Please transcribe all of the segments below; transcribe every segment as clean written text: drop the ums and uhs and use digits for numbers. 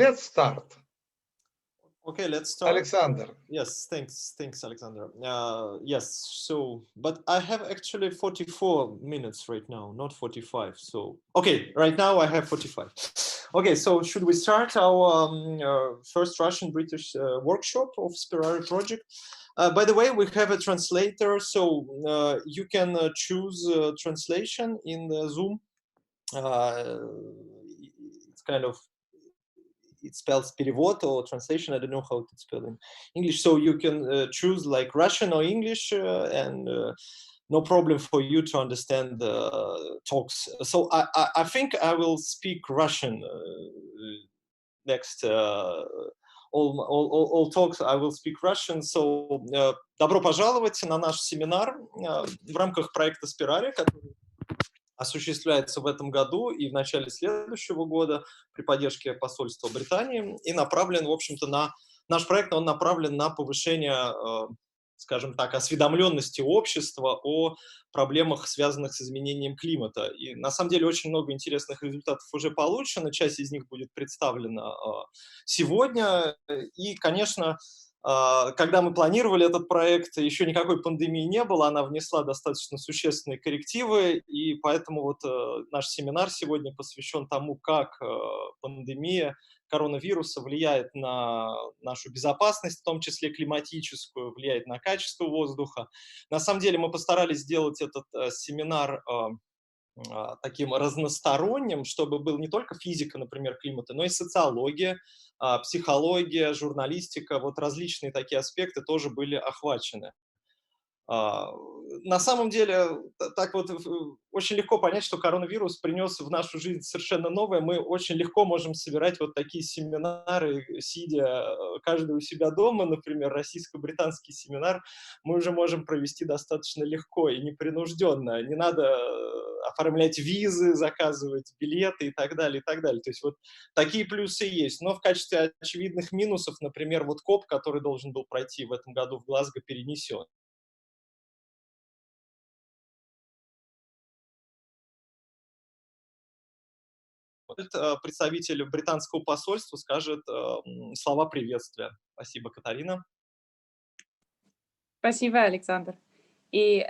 Let's start. Okay, let's start. Alexander. Yes, thanks, Alexander. Yes, so, but I have actually 44 minutes right now, not 45. So, okay, right now I have 45. Okay, so should we start our first Russian-British workshop of SPERARE project? By the way, we have a translator, so you can choose translation in the Zoom. It's kind of, it spells перевод or translation. I don't know how to spell in English. So you can choose like Russian or English, and no problem for you to understand the talks. So I think I will speak Russian next. All talks I will speak Russian. So добро пожаловать на наш семинар в рамках проекта SPERARE, который осуществляется в этом году и в начале следующего года при поддержке посольства Британии и направлен, в общем-то, на наш проект, он направлен на повышение, скажем так, осведомленности общества о проблемах, связанных с изменением климата. И на самом деле очень много интересных результатов уже получено, часть из них будет представлена сегодня. И, конечно, когда мы планировали этот проект, еще никакой пандемии не было, она внесла достаточно существенные коррективы, и поэтому вот наш семинар сегодня посвящен тому, как пандемия коронавируса влияет на нашу безопасность, в том числе климатическую, влияет на качество воздуха. На самом деле мы постарались сделать этот семинар таким разносторонним, чтобы был не только физика, например, климата, но и социология, психология, журналистика, вот различные такие аспекты тоже были охвачены. На самом деле, так вот очень легко понять, что коронавирус принес в нашу жизнь совершенно новое. Мы очень легко можем собирать вот такие семинары, сидя каждый у себя дома, например, российско-британский семинар, мы уже можем провести достаточно легко и непринужденно. Не надо оформлять визы, заказывать билеты и так далее, и так далее. То есть вот такие плюсы есть. Но в качестве очевидных минусов, например, вот КОП, который должен был пройти в этом году в Глазго, перенесен. Представитель британского посольства скажет слова приветствия. Спасибо, Катарина. Спасибо, Александр. И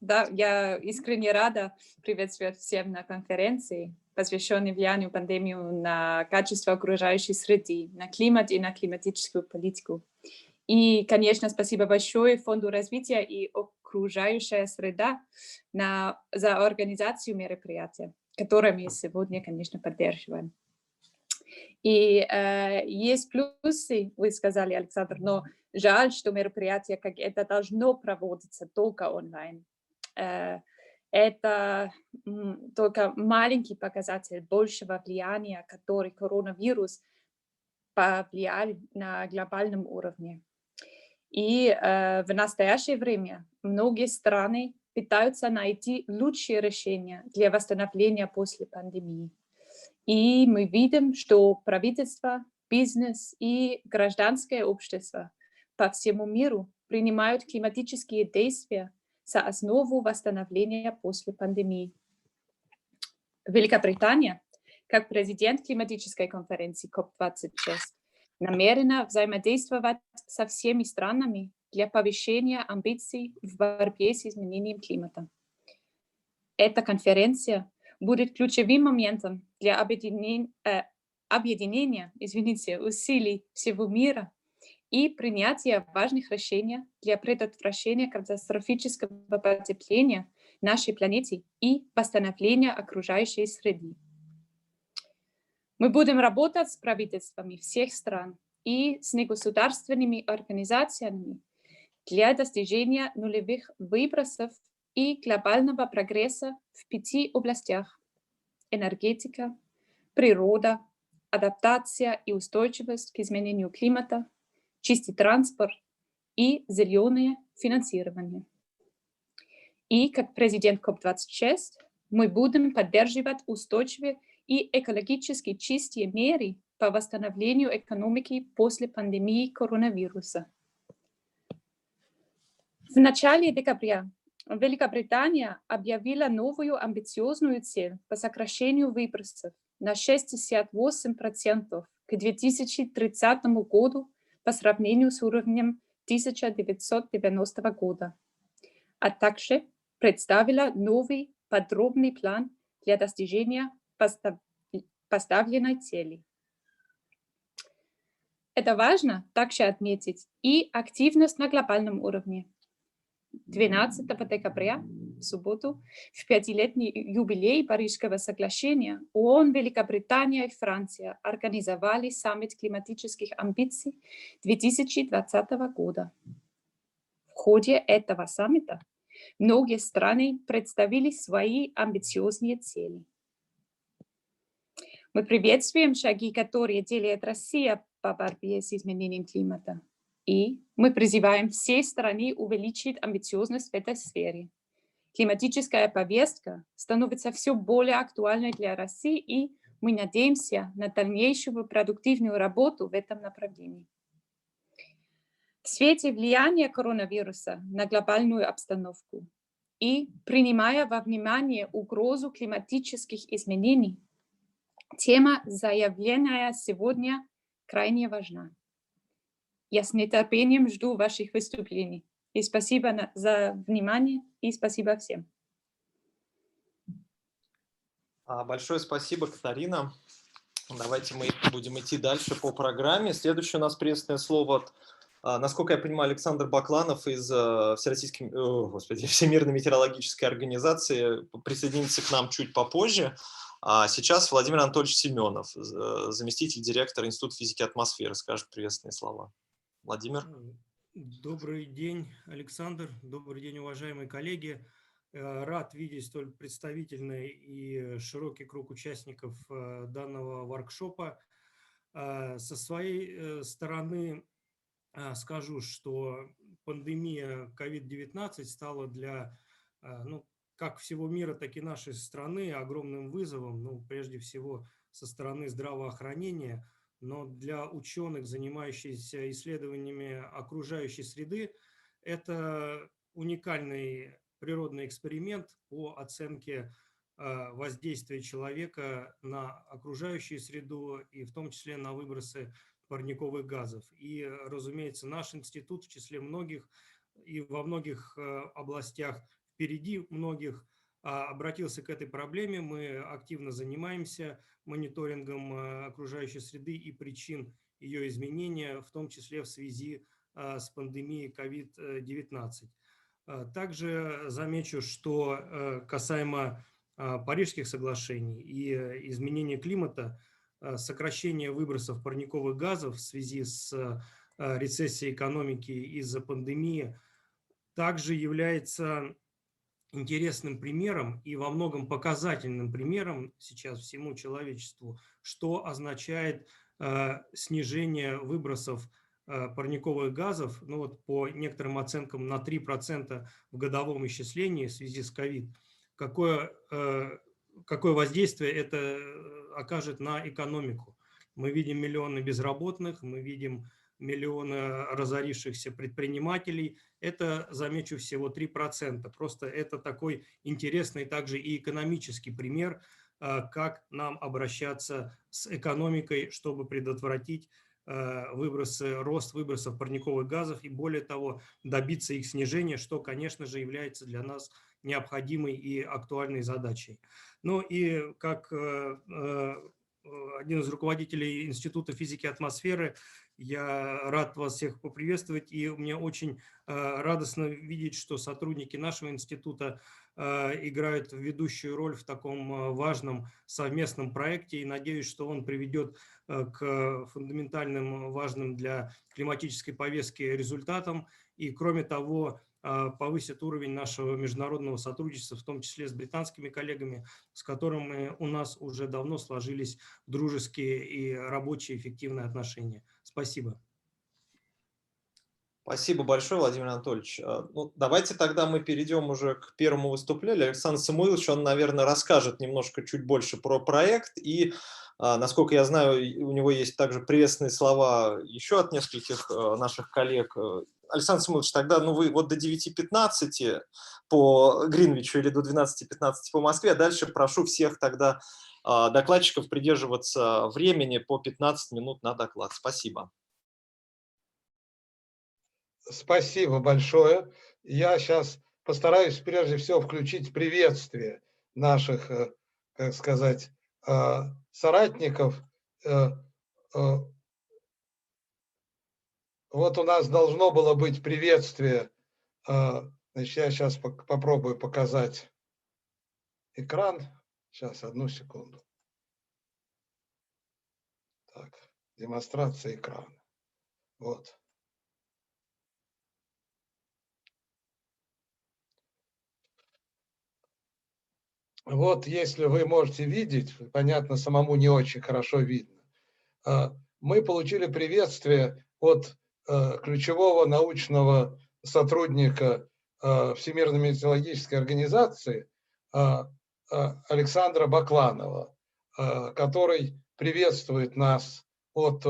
да, я искренне рада приветствовать всем на конференции, посвященной влиянию пандемии на качество окружающей среды, на климат и на климатическую политику. И, конечно, спасибо большое Фонду развития и окружающая среда за организацию мероприятия, которое мы сегодня, конечно, поддерживаем. И есть плюсы, вы сказали, Александр, но жаль, что мероприятие как это должно проводиться только онлайн. Это только маленький показатель большего влияния, который коронавирус повлиял на глобальном уровне. И в настоящее время многие страны пытаются найти лучшие решения для восстановления после пандемии. И мы видим, что правительство, бизнес и гражданское общество по всему миру принимают климатические действия за основу восстановления после пандемии. Великобритания, как президент климатической конференции COP26, намерена взаимодействовать со всеми странами для повышения амбиций в борьбе с изменением климата. Эта конференция будет ключевым моментом для объединения усилий всего мира и принятия важных решений для предотвращения катастрофического потепления нашей планеты и восстановления окружающей среды. Мы будем работать с правительствами всех стран и с негосударственными организациями для достижения нулевых выбросов и глобального прогресса в 5 областях: энергетика, природа, адаптация и устойчивость к изменению климата, чистый транспорт и зеленое финансирование. И как президент COP26 мы будем поддерживать устойчивые и экологически чистые меры по восстановлению экономики после пандемии коронавируса. В начале декабря Великобритания объявила новую амбициозную цель по сокращению выбросов на 68% к 2030 году по сравнению с уровнем 1990 года, а также представила новый подробный план для достижения поставленной цели. Это важно также отметить и активность на глобальном уровне. 12 декабря, в субботу, в пятилетний юбилей Парижского соглашения ООН, Великобритания и Франция организовали саммит климатических амбиций 2020 года. В ходе этого саммита многие страны представили свои амбициозные цели. Мы приветствуем шаги, которые делает Россия по борьбе с изменением климата. И мы призываем все страны увеличить амбициозность в этой сфере. Климатическая повестка становится все более актуальной для России, и мы надеемся на дальнейшую продуктивную работу в этом направлении. В свете влияния коронавируса на глобальную обстановку и принимая во внимание угрозу климатических изменений, тема, заявленная сегодня, крайне важна. Я с нетерпением жду ваших выступлений. И спасибо за внимание, и спасибо всем. Большое спасибо, Катарина. Давайте мы будем идти дальше по программе. Следующее у нас приветственное слово от, насколько я понимаю, Александр Бакланов из Всемирной метеорологической организации присоединится к нам чуть попозже. А сейчас Владимир Анатольевич Семенов, заместитель директора Института физики атмосферы, скажет приветственные слова. Владимир. Добрый день, Александр. Добрый день, уважаемые коллеги. Рад видеть столь представительный и широкий круг участников данного воркшопа. Со своей стороны скажу, что пандемия COVID-19 стала для, как всего мира, так и нашей страны огромным вызовом, прежде всего со стороны здравоохранения. Но для ученых, занимающихся исследованиями окружающей среды, это уникальный природный эксперимент по оценке воздействия человека на окружающую среду и в том числе на выбросы парниковых газов. И, разумеется, наш институт в числе многих и во многих областях впереди многих обратился к этой проблеме. Мы активно занимаемся мониторингом окружающей среды и причин ее изменения, в том числе в связи с пандемией COVID-19. Также замечу, что касаемо Парижских соглашений и изменения климата, сокращение выбросов парниковых газов в связи с рецессией экономики из-за пандемии также является интересным примером и во многом показательным примером сейчас всему человечеству, что означает снижение выбросов парниковых газов, по некоторым оценкам на 3% в годовом исчислении в связи с COVID. Какое воздействие это окажет на экономику? Мы видим миллионы безработных, мы видим миллионы разорившихся предпринимателей. Это, замечу, всего 3%. Просто это такой интересный также и экономический пример, как нам обращаться с экономикой, чтобы предотвратить рост выбросов парниковых газов и, более того, добиться их снижения, что, конечно же, является для нас необходимой и актуальной задачей. Ну и как один из руководителей Института физики атмосферы, я рад вас всех поприветствовать, и мне очень радостно видеть, что сотрудники нашего института играют ведущую роль в таком важном совместном проекте, и надеюсь, что он приведет к фундаментальным, важным для климатической повестки результатам, и, кроме того, повысит уровень нашего международного сотрудничества, в том числе с британскими коллегами, с которыми у нас уже давно сложились дружеские и рабочие эффективные отношения. Спасибо. Спасибо большое, Владимир Анатольевич. Давайте тогда мы перейдем уже к первому выступлению. Александр Самуилович, он, наверное, расскажет немножко чуть больше про проект. И, насколько я знаю, у него есть также приветственные слова еще от нескольких наших коллег. Александр Самуилович, тогда вы вот до 9:15 по Гринвичу или до 12:15 по Москве, а дальше прошу всех тогда докладчиков придерживаться времени по 15 минут на доклад. Спасибо. Спасибо большое. Я сейчас постараюсь прежде всего включить приветствие наших, как сказать, соратников. Вот у нас должно было быть приветствие. Значит, я сейчас попробую показать экран. Сейчас, одну секунду. Так, демонстрация экрана. Вот. Вот, если вы можете видеть, понятно, самому не очень хорошо видно. Мы получили приветствие от ключевого научного сотрудника Всемирной метеорологической организации Александра Бакланова, который приветствует нас от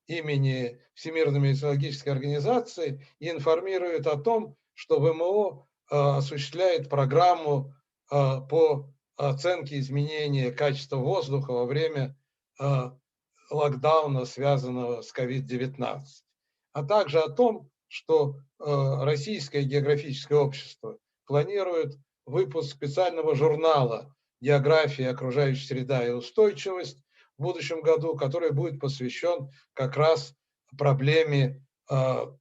имени Всемирной метеорологической организации и информирует о том, что ВМО осуществляет программу по оценке изменения качества воздуха во время локдауна, связанного с COVID-19, а также о том, что Российское географическое общество планирует выпуск специального журнала «География, окружающая среда и устойчивость» в будущем году, который будет посвящен как раз проблеме того,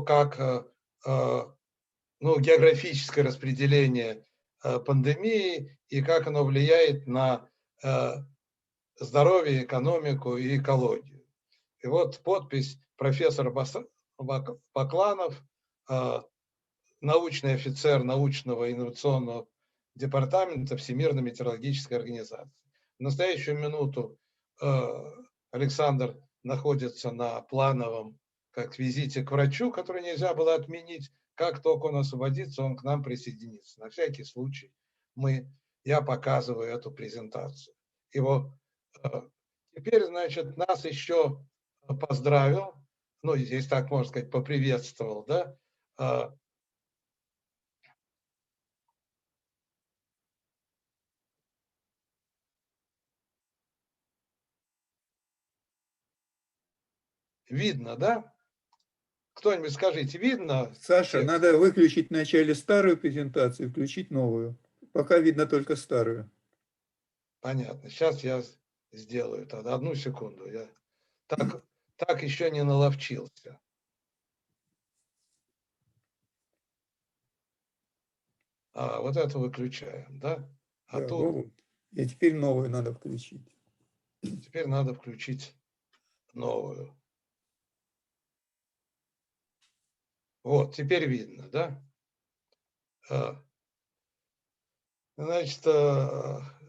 как географическое распределение пандемии и как оно влияет на здоровье, экономику и экологию. И вот подпись профессора Бакланов, научный офицер научного инновационного департамента Всемирной метеорологической организации. В настоящую минуту Александр находится на плановом визите к врачу, который нельзя было отменить. Как только он освободится, он к нам присоединится. На всякий случай я показываю эту презентацию. Теперь, значит, нас еще поздравил, здесь так можно сказать, поприветствовал, да, видно, да? Кто-нибудь скажите, видно? Саша, текст? надо выключить вначале старую презентацию, включить новую. Пока видно только старую. Понятно. Сейчас я сделаю тогда. Одну секунду. Я так еще не наловчился. Вот это выключаем, да? Да, Тут и теперь новую надо включить. теперь надо включить новую. Вот, теперь видно, да? Значит,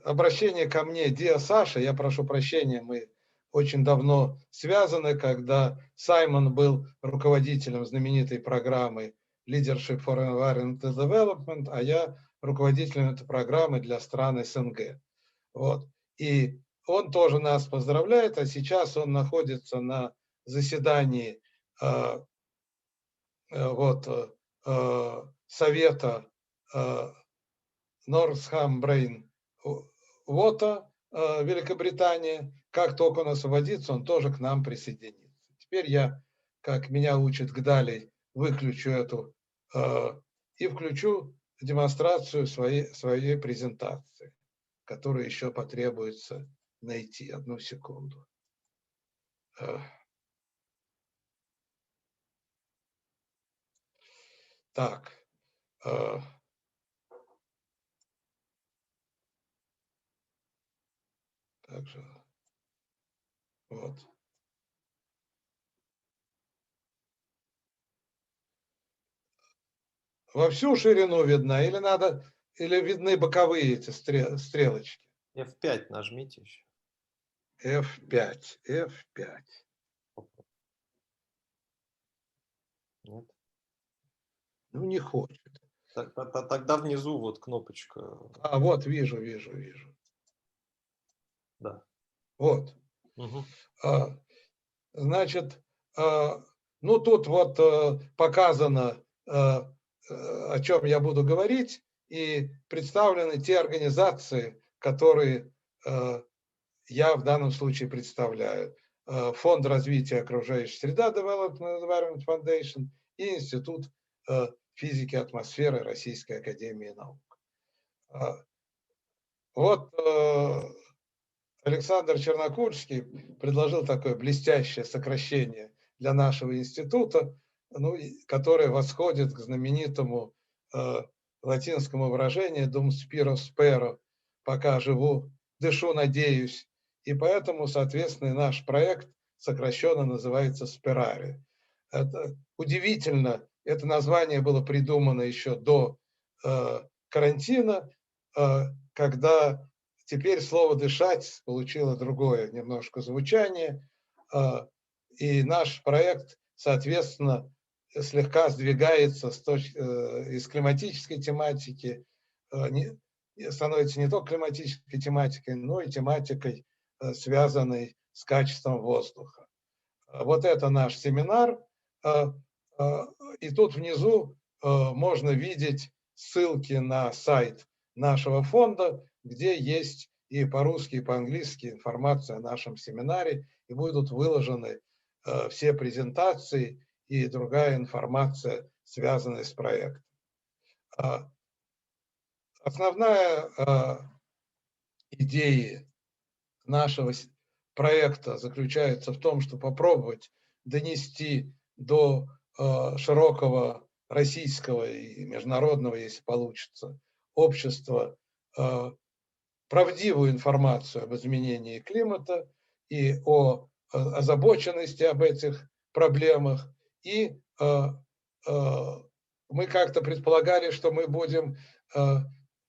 обращение ко мне, Диа Саша, я прошу прощения, мы очень давно связаны, когда Саймон был руководителем знаменитой программы Leadership for Environmental Development, а я руководителем этой программы для стран СНГ. Вот. И он тоже нас поздравляет, а сейчас он находится на заседании совета Northampton Water Великобритания. Как только он освободится, он тоже к нам присоединится. Теперь я, как меня учит Гдалий, выключу эту и включу демонстрацию своей презентации, которую еще потребуется найти. Одну секунду. Так. Также вот. Во всю ширину видна или видны боковые эти стрелочки? F5 нажмите еще. F5. Нет. Не хочет. Тогда внизу вот кнопочка. Вот, вижу. Да. Вот. Угу. Значит, тут вот показано, о чем я буду говорить, и представлены те организации, которые я в данном случае представляю. Фонд развития окружающей среды Development Environment Foundation и Институт физики атмосферы Российской академии наук. Вот Александр Чернокульский предложил такое блестящее сокращение для нашего института, ну, которое восходит к знаменитому латинскому выражению «dum spiro spero», «пока живу, дышу, надеюсь». И поэтому, соответственно, наш проект сокращенно называется SPERARE. Это удивительно, это название было придумано еще до карантина, когда теперь слово «дышать» получило другое немножко звучание, и наш проект, соответственно, слегка сдвигается из климатической тематики, становится не только климатической тематикой, но и тематикой, связанной с качеством воздуха. Вот это наш семинар, и тут внизу можно видеть ссылки на сайт нашего фонда, где есть и по-русски, и по-английски информация о нашем семинаре, и будут выложены все презентации и другая информация, связанная с проектом. Основная идея нашего проекта заключается в том, чтобы попробовать донести до широкого российского и международного, если получится, общества правдивую информацию об изменении климата и о озабоченности об этих проблемах. И мы как-то предполагали, что мы будем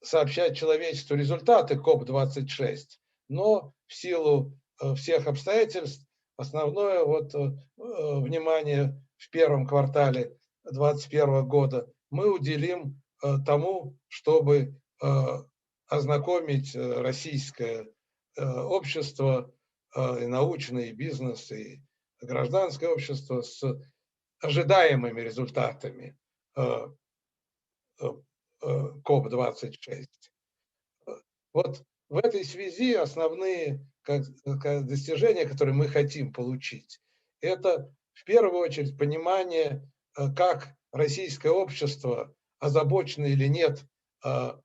сообщать человечеству результаты COP26, но в силу всех обстоятельств основное внимание в первом квартале 2021 года мы уделим тому, чтобы ознакомить российское общество, и научное, и бизнес, и гражданское общество с ожидаемыми результатами COP26. Вот в этой связи основные достижения, которые мы хотим получить, это в первую очередь понимание, как российское общество озабочено или нет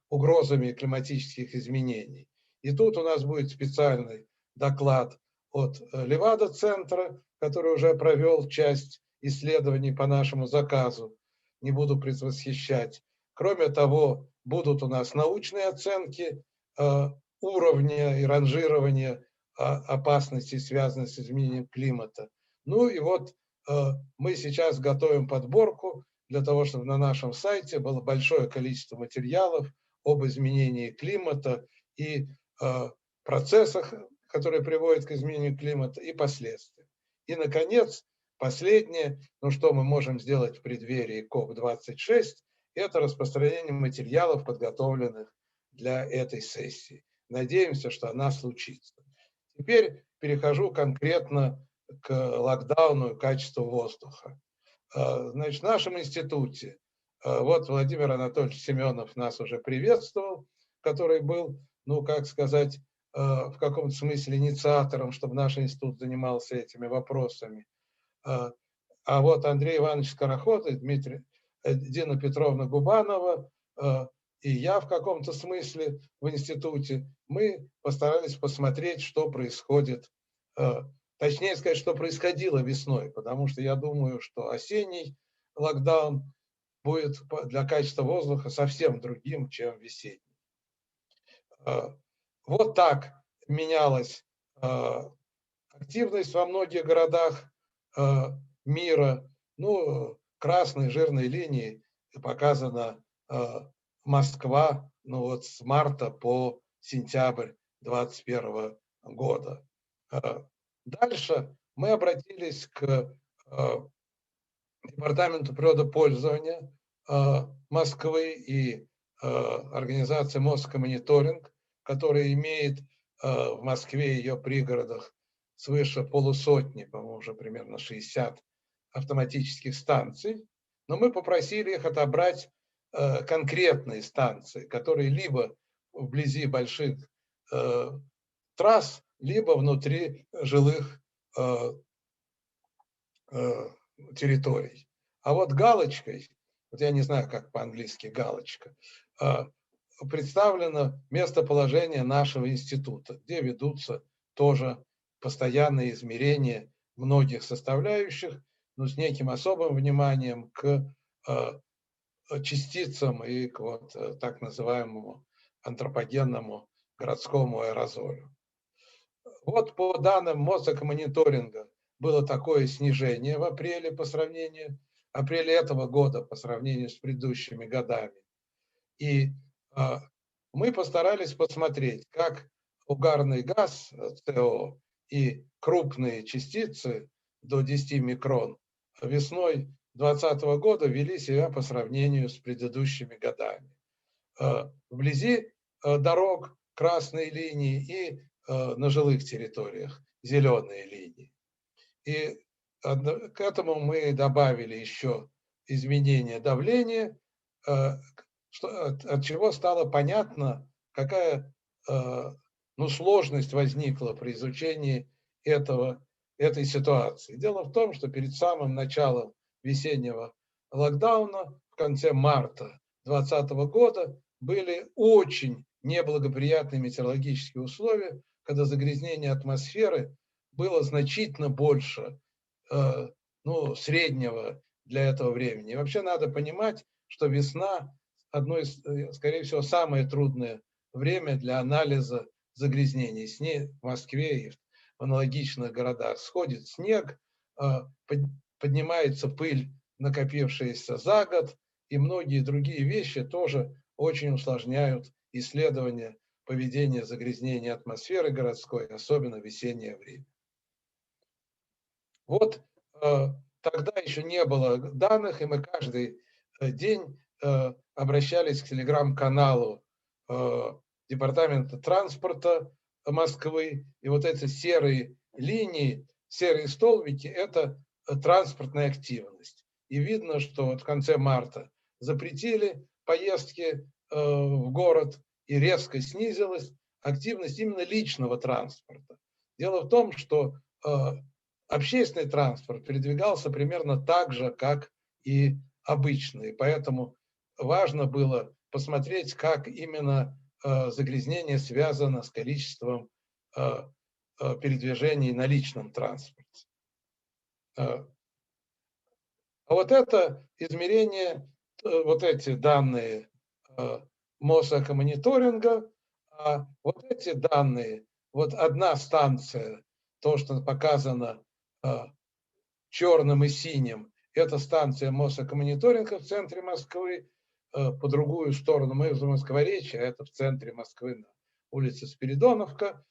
угрозами климатических изменений. И тут у нас будет специальный доклад от Левада-центра, который уже провел часть исследований по нашему заказу. Не буду предвосхищать. Кроме того, будут у нас научные оценки уровня и ранжирования опасностей, связанных с изменением климата. Ну и вот мы сейчас готовим подборку для того, чтобы на нашем сайте было большое количество материалов об изменении климата и процессах, которые приводят к изменению климата, и последствиям. И, наконец, последнее, что мы можем сделать в преддверии COP26, это распространение материалов, подготовленных для этой сессии. Надеемся, что она случится. Теперь перехожу конкретно к локдауну и качеству воздуха. Значит, в нашем институте, вот Владимир Анатольевич Семенов нас уже приветствовал, который был, как сказать, в каком-то смысле инициатором, чтобы наш институт занимался этими вопросами. А вот Андрей Иванович Скороход и Дина Петровна Губанова и я в каком-то смысле в институте, мы постарались посмотреть, что происходит, точнее сказать, что происходило весной, потому что я думаю, что осенний локдаун будет для качества воздуха совсем другим, чем весенний. Вот так менялась активность во многих городах мира. Красной жирной линией показана Москва, с марта по сентябрь 2021 года. Дальше мы обратились к Департаменту природопользования Москвы и организации Москомониторинг, которая имеет в Москве и ее пригородах свыше полусотни, по-моему, уже примерно 60 автоматических станций. Но мы попросили их отобрать конкретные станции, которые либо вблизи больших трасс, либо внутри жилых территорий. А вот галочкой, вот я не знаю, как по-английски галочка, представлено местоположение нашего института, где ведутся тоже постоянные измерения многих составляющих, но с неким особым вниманием к частицам и к вот так называемому антропогенному городскому аэрозолю. Вот по данным Мосэкомониторинга было такое снижение в апреле апреле этого года по сравнению с предыдущими годами. И мы постарались посмотреть, как угарный газ СО и крупные частицы до 10 микрон весной 2020 года вели себя по сравнению с предыдущими годами. Вблизи дорог красные линии и на жилых территориях зеленые линии. И к этому мы добавили еще изменение давления, от чего стало понятно, какая сложность возникла при изучении этой ситуации. Дело в том, что перед самым началом весеннего локдауна в конце марта 2020 года были очень неблагоприятные метеорологические условия, когда загрязнение атмосферы было значительно больше среднего для этого времени. И вообще надо понимать, что весна скорее всего, самое трудное время для анализа загрязнений. В Москве и в аналогичных городах сходит снег, поднимается пыль, накопившаяся за год, и многие другие вещи тоже очень усложняют исследование поведения загрязнения атмосферы городской, особенно в весеннее время. Вот тогда еще не было данных, и мы каждый день обращались к телеграм-каналу Департамента транспорта Москвы, и вот эти серые линии, серые столбики – это транспортная активность. И видно, что вот в конце марта запретили поездки в город, и резко снизилась активность именно личного транспорта. Дело в том, что общественный транспорт передвигался примерно так же, как и обычный. Поэтому важно было посмотреть, как именно загрязнение связано с количеством передвижений на личном транспорте. А вот это измерение, вот эти данные Мосэкомониторинга, а вот эти данные, вот одна станция, то, что показано черным и синим, это станция Мосэкомониторинга в центре Москвы, по другую сторону мы в Москворечье, а это в центре Москвы на улице Спиридоновка.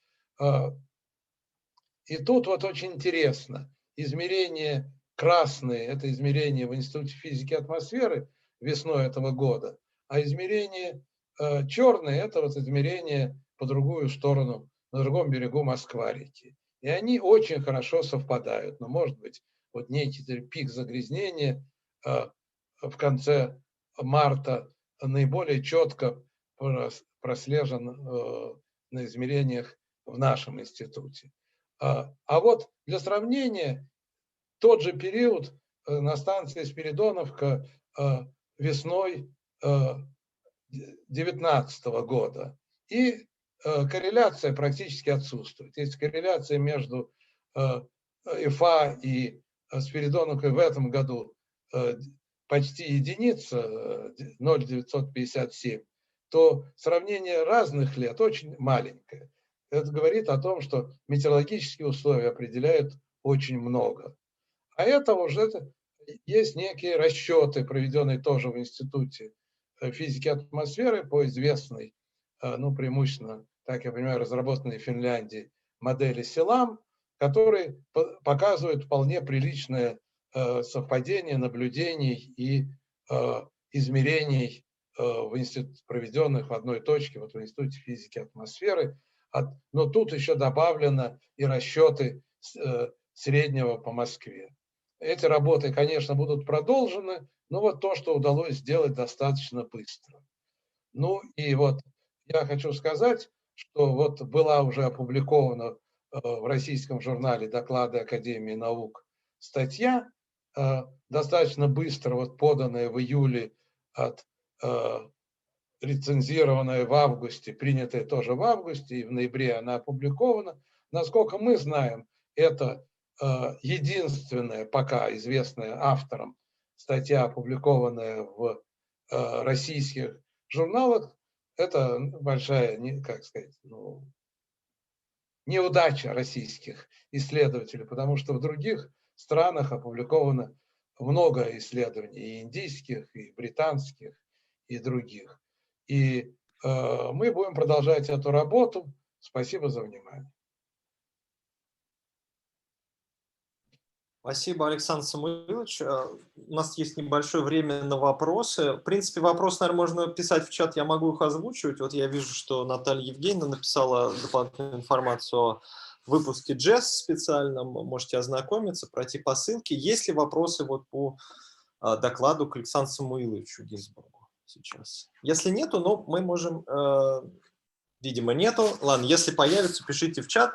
И тут вот очень интересно, измерение красные, это измерение в Институте физики атмосферы весной этого года, а измерение черные, это вот измерение по другую сторону, на другом берегу Москва-реки. И они очень хорошо совпадают, но может быть вот некий пик загрязнения в конце марта наиболее четко прослежен на измерениях в нашем институте. А вот для сравнения тот же период на станции Спиридоновка весной 2019 года. И корреляция практически отсутствует. Есть корреляция между ИФА и Спиридоновкой в этом году почти единица, 0,957, то сравнение разных лет очень маленькое. Это говорит о том, что метеорологические условия определяют очень много. А это уже есть некие расчеты, проведенные тоже в Институте физики атмосферы по известной, преимущественно, так я понимаю, разработанной в Финляндии модели СИЛАМ, которые показывают вполне приличное совпадение наблюдений и измерений проведенных в одной точке, вот в Институте физики атмосферы. Но тут еще добавлено и расчеты среднего по Москве. Эти работы, конечно, будут продолжены, но вот то, что удалось сделать достаточно быстро. Ну и вот я хочу сказать, что вот была уже опубликована в российском журнале «Доклады Академии наук» статья, достаточно быстро вот поданная в июле, рецензированная в августе, принятая тоже в августе, и в ноябре она опубликована. Насколько мы знаем, это единственная пока известная автором статья, опубликованная в российских журналах. Это большая, как сказать, неудача российских исследователей, потому что в других странах опубликовано много исследований, и индийских, и британских, и других. И мы будем продолжать эту работу. Спасибо за внимание. Спасибо, Александр Самуилович. У нас есть небольшое время на вопросы. В принципе, вопрос, наверное, можно писать в чат, я могу их озвучивать. Вот я вижу, что Наталья Евгеньевна написала дополнительную информацию о выпуске JES специальном. Можете ознакомиться, пройти по ссылке. Есть ли вопросы вот по докладу к Александру Самуиловичу Гинзбургу сейчас? Если нету, но мы можем... Видимо, нету. Ладно, если появится, пишите в чат.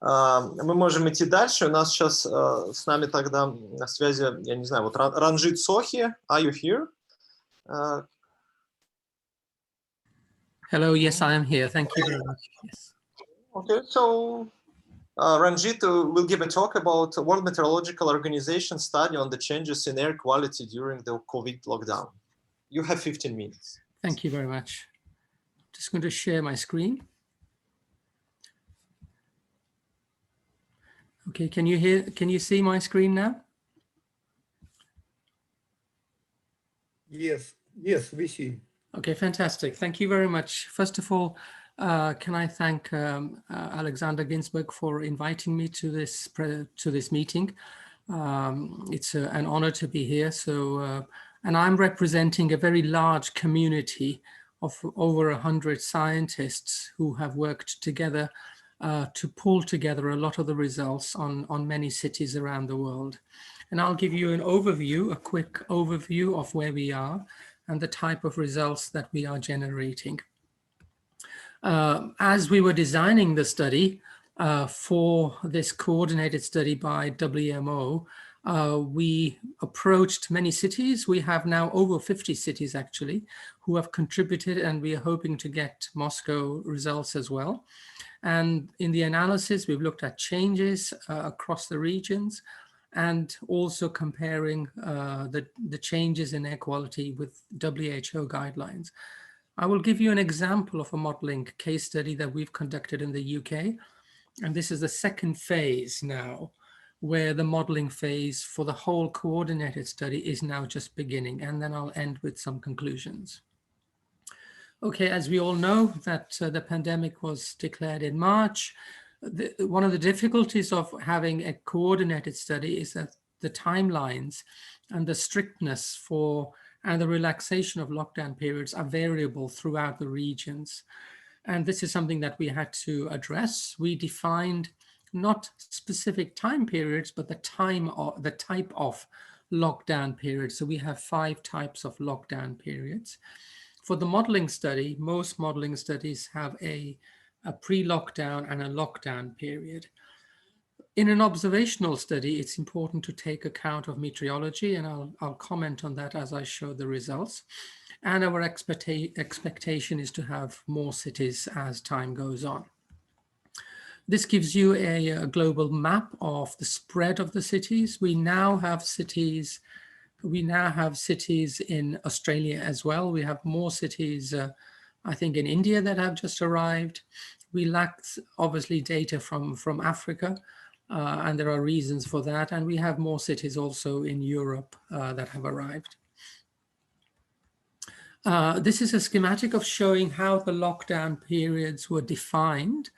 Мы можем идти дальше. У нас сейчас с нами тогда на связи, я не знаю, вот Ранжит Сохи. Are you here? Hello, yes, I am here. Thank you very much. Yes. Okay, so Ranjit will give a talk about World Meteorological Organization study on the changes in air quality during the COVID lockdown. You have 15 minutes. Thank you very much. Just going to share my screen. Okay, can you see my screen now? Yes, we see. Okay, fantastic. Thank you very much. First of all, can I thank Alexander Ginsberg for inviting me to this meeting. It's an honor to be here. So, and I'm representing a very large community of over 100 scientists who have worked together to pull together a lot of the results on many cities around the world. And I'll give you an overview, a quick overview of where we are and the type of results that we are generating. As we were designing the study for this coordinated study by WMO, we approached many cities. We have now over 50 cities actually who have contributed, and we are hoping to get Moscow results as well. And in the analysis, we've looked at changes across the regions and also comparing the changes in air quality with WHO guidelines. I will give you an example of a modeling case study that we've conducted in the UK. And this is the second phase now, where the modeling phase for the whole coordinated study is now just beginning. And then I'll end with some conclusions. Okay, as we all know that the pandemic was declared in March. One of the difficulties of having a coordinated study is that the timelines and the strictness and the relaxation of lockdown periods are variable throughout the regions. And this is something that we had to address. We defined not specific time periods, but the type of lockdown periods. So we have 5 types of lockdown periods. For the modeling study, most modeling studies have a pre-lockdown and a lockdown period. In an observational study, it's important to take account of meteorology, and I'll comment on that as I show the results. And our expectation is to have more cities as time goes on. This gives you a global map of the spread of the cities. We now have cities in Australia as well. We have more cities, I think, in India that have just arrived. We lack, obviously, data from Africa, and there are reasons for that. And we have more cities also in Europe that have arrived. This is a schematic of showing how the lockdown periods were defined.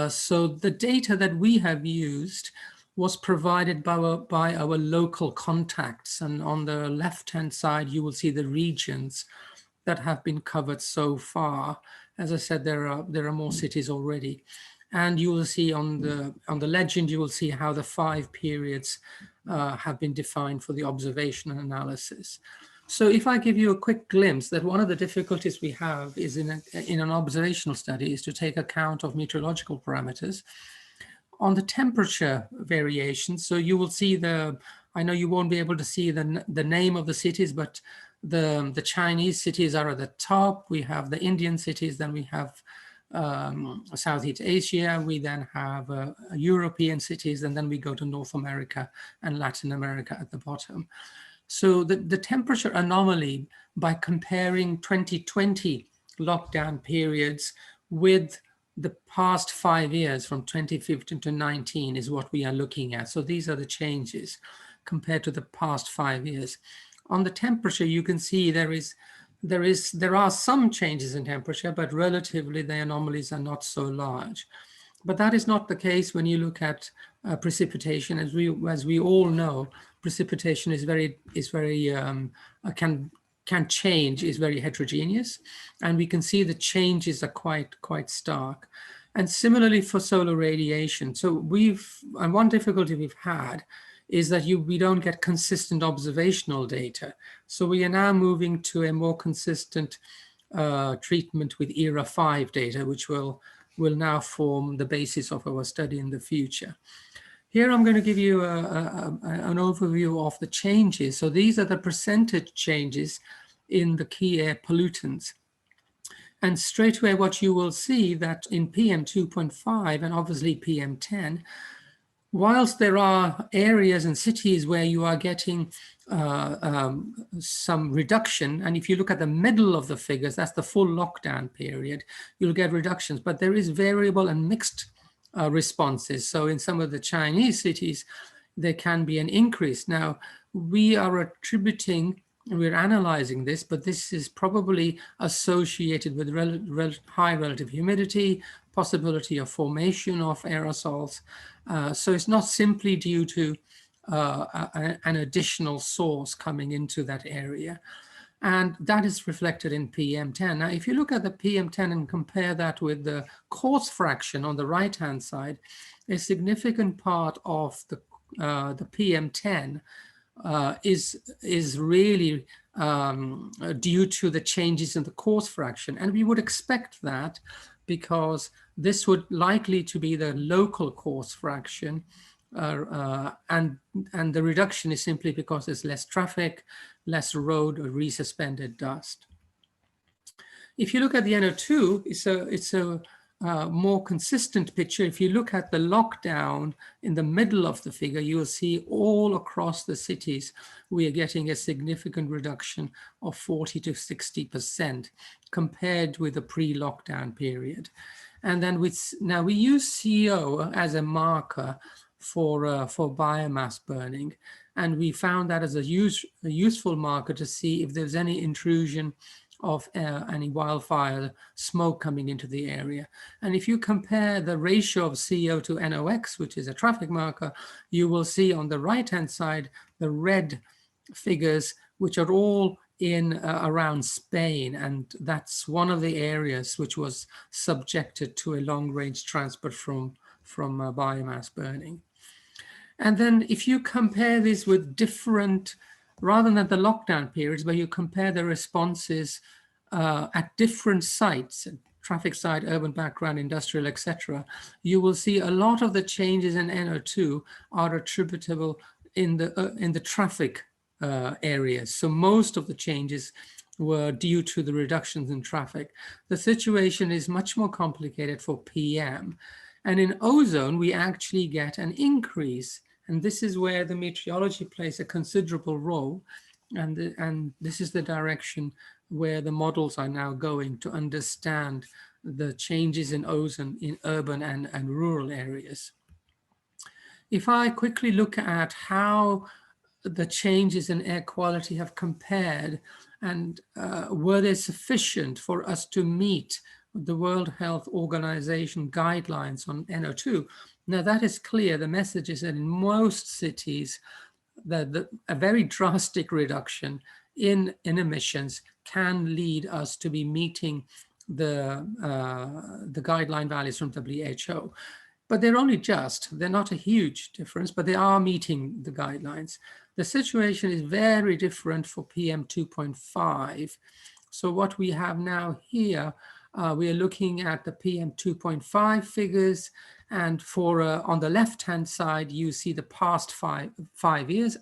So the data that we have used was provided by our local contacts. And on the left-hand side, you will see the regions that have been covered so far. As I said, there are more cities already. And you will see on the legend, you will see how the 5 periods have been defined for the observation and analysis. So if I give you a quick glimpse that one of the difficulties we have is in an observational study is to take account of meteorological parameters. On the temperature variation, so you will see I know you won't be able to see the name of the cities, but the Chinese cities are at the top. We have the Indian cities, then we have Southeast Asia, we then have European cities, and then we go to North America and Latin America at the bottom. So the temperature anomaly, by comparing 2020 lockdown periods with the past 5 years from 2015 to 19 is what we are looking at. So these are the changes compared to the past 5 years. On the temperature, you can see there are some changes in temperature, but relatively the anomalies are not so large. But that is not the case when you look at precipitation. As we all know, precipitation can change, is very heterogeneous, and we can see the changes are quite stark. And similarly for solar radiation. So and one difficulty we've had is that we don't get consistent observational data. So we are now moving to a more consistent treatment with ERA 5 data, which will now form the basis of our study in the future. Here I'm going to give you an overview of the changes. So these are the percentage changes in the key air pollutants. And straight away what you will see that in PM 2.5 and obviously PM 10, whilst there are areas and cities where you are getting some reduction, and if you look at the middle of the figures, that's the full lockdown period, you'll get reductions, but there is variable and mixed responses. So in some of the Chinese cities, there can be an increase. Now, we are attributing, we're analyzing this, but this is probably associated with high relative humidity, possibility of formation of aerosols. So it's not simply due to an additional source coming into that area. And that is reflected in PM10. Now, if you look at the PM10 and compare that with the cause fraction on the right-hand side, a significant part of the PM10 is really due to the changes in the cause fraction. And we would expect that because this would likely to be the local cause fraction, and the reduction is simply because there's less traffic, less road or resuspended dust. If you look at the NO2, it's a more consistent picture. If you look at the lockdown in the middle of the figure, you will see all across the cities, we are getting a significant reduction of 40 to 60% compared with the pre-lockdown period. And then now we use CO as a marker for biomass burning. And we found that as a useful marker to see if there's any intrusion of any wildfire smoke coming into the area. And if you compare the ratio of CO to NOx, which is a traffic marker, you will see on the right-hand side, the red figures, which are all in around Spain. And that's one of the areas which was subjected to a long-range transport from biomass burning. And then if you compare this with different, rather than the lockdown periods, where you compare the responses at different sites, traffic site, urban background, industrial, etc., you will see a lot of the changes in NO2 are attributable in the traffic areas. So most of the changes were due to the reductions in traffic. The situation is much more complicated for PM. And in ozone, we actually get an increase. And this is where the meteorology plays a considerable role. And this is the direction where the models are now going to understand the changes in ozone in urban and rural areas. If I quickly look at how the changes in air quality have compared and were they sufficient for us to meet the World Health Organization guidelines on NO2. Now that is clear. The message is that in most cities, a very drastic reduction in emissions can lead us to be meeting the guideline values from WHO. but they're only just. They're not a huge difference, but they are meeting the guidelines. The situation is very different for PM 2.5. So what we have now here, we are looking at the PM 2.5 figures, and for on the left-hand side, you see the past five years,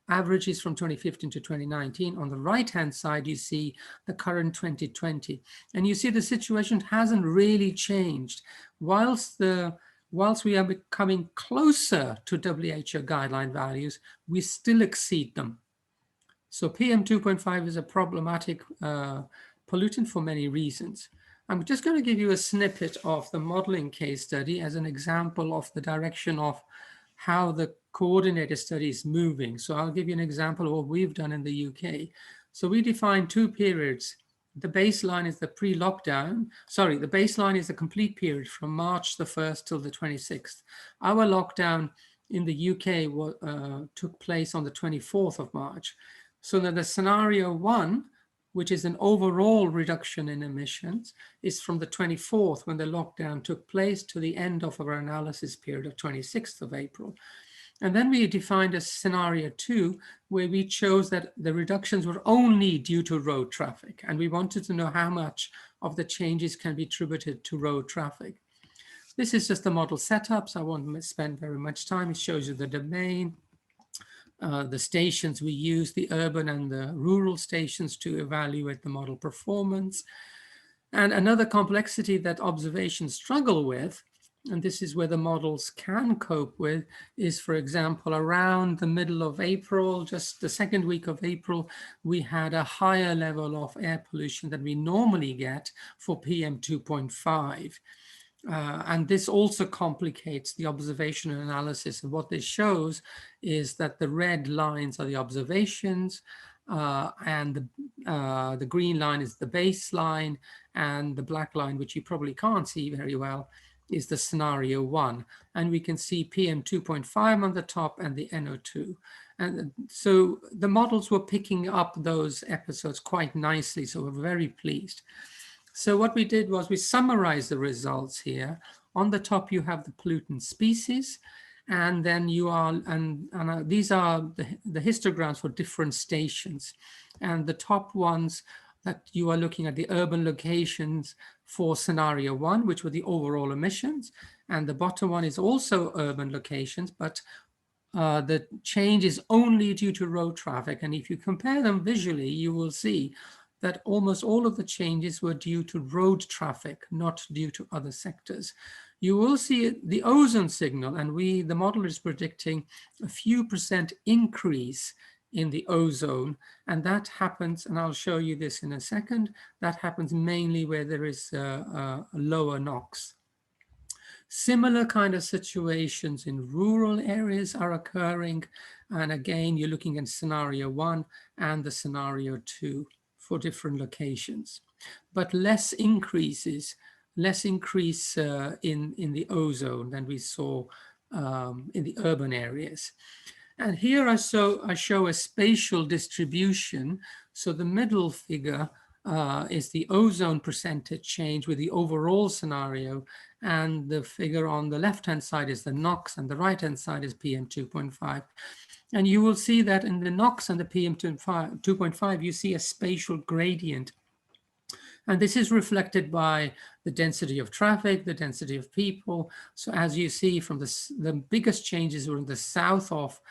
averages from 2015 to 2019. On the right-hand side, you see the current 2020. And you see the situation hasn't really changed. Whilst we are becoming closer to WHO guideline values, we still exceed them. So PM 2.5 is a problematic pollutant for many reasons. I'm just going to give you a snippet of the modeling case study as an example of the direction of how the coordinated study is moving. So I'll give you an example of what we've done in the UK. So we define 2 periods. The baseline is the pre-lockdown. Sorry, the baseline is the complete period from March the 1st till the 26th. Our lockdown in the UK took place on the 24th of March. So that the scenario 1, which is an overall reduction in emissions, is from the 24th when the lockdown took place to the end of our analysis period of 26th of April. And then we defined a scenario 2 where we chose that the reductions were only due to road traffic. And we wanted to know how much of the changes can be attributed to road traffic. This is just the model setup, so I won't spend very much time. It shows you the domain, the stations we use, the urban and the rural stations to evaluate the model performance. And another complexity that observations struggle with, and this is where the models can cope with, is, for example, around the middle of April, just the second week of April, we had a higher level of air pollution than we normally get for PM 2.5. And this also complicates the observational analysis. And what this shows is that the red lines are the observations, and the green line is the baseline, and the black line, which you probably can't see very well, is the scenario 1. And we can see PM 2.5 on the top and the NO2. And so the models were picking up those episodes quite nicely, so we're very pleased. So what we did was we summarized the results here. On the top, you have the pollutant species, and then you are, these are the histograms for different stations. And the top ones that you are looking at the urban locations for scenario 1, which were the overall emissions. And the bottom one is also urban locations, but the change is only due to road traffic. And if you compare them visually, you will see that almost all of the changes were due to road traffic, not due to other sectors. You will see the ozone signal, and the model is predicting a few % increase in the ozone, and that happens, and I'll show you this in a second, that happens mainly where there is a lower NOx. Similar kind of situations in rural areas are occurring, and again, you're looking at scenario 1 and the scenario 2 for different locations, but less increase in the ozone than we saw in the urban areas. And here I show a spatial distribution. So the middle figure is the ozone percentage change with the overall scenario, and the figure on the left-hand side is the NOx, and the right-hand side is PM 2.5. And you will see that in the NOx and the PM 2.5, you see a spatial gradient. And this is reflected by the density of traffic, the density of people. So as you see from the biggest changes were in the south of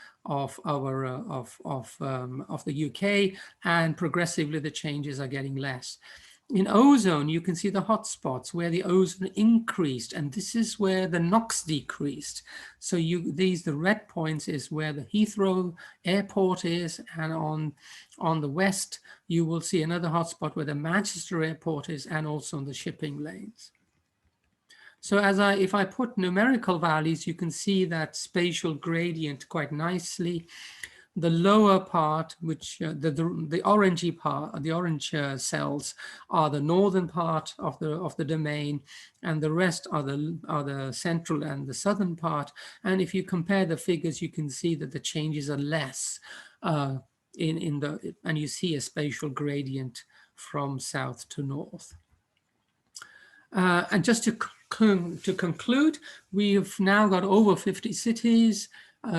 the UK, and progressively the changes are getting less. In ozone, you can see the hotspots where the ozone increased, and this is where the NOx decreased. So the red points is where the Heathrow airport is, and on the west, you will see another hotspot where the Manchester airport is, and also on the shipping lanes. So if I put numerical values, you can see that spatial gradient quite nicely. The lower part, which the orangey part, the orange cells are the northern part of the domain, and the rest are the central and the southern part. And if you compare the figures, you can see that the changes are less and you see a spatial gradient from south to north. And just to to conclude, we've now got over 50 cities.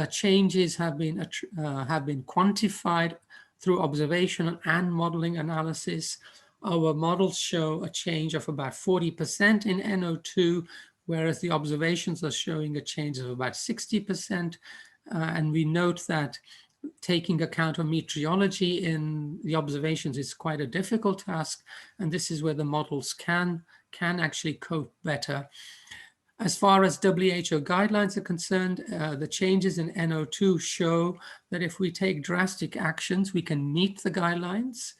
Changes have been quantified through observation and modeling analysis. Our models show a change of about 40% in NO2, whereas the observations are showing a change of about 60%. And we note that taking account of meteorology in the observations is quite a difficult task, and this is where the models can actually cope better. As far as WHO guidelines are concerned, the changes in NO2 show that if we take drastic actions, we can meet the guidelines.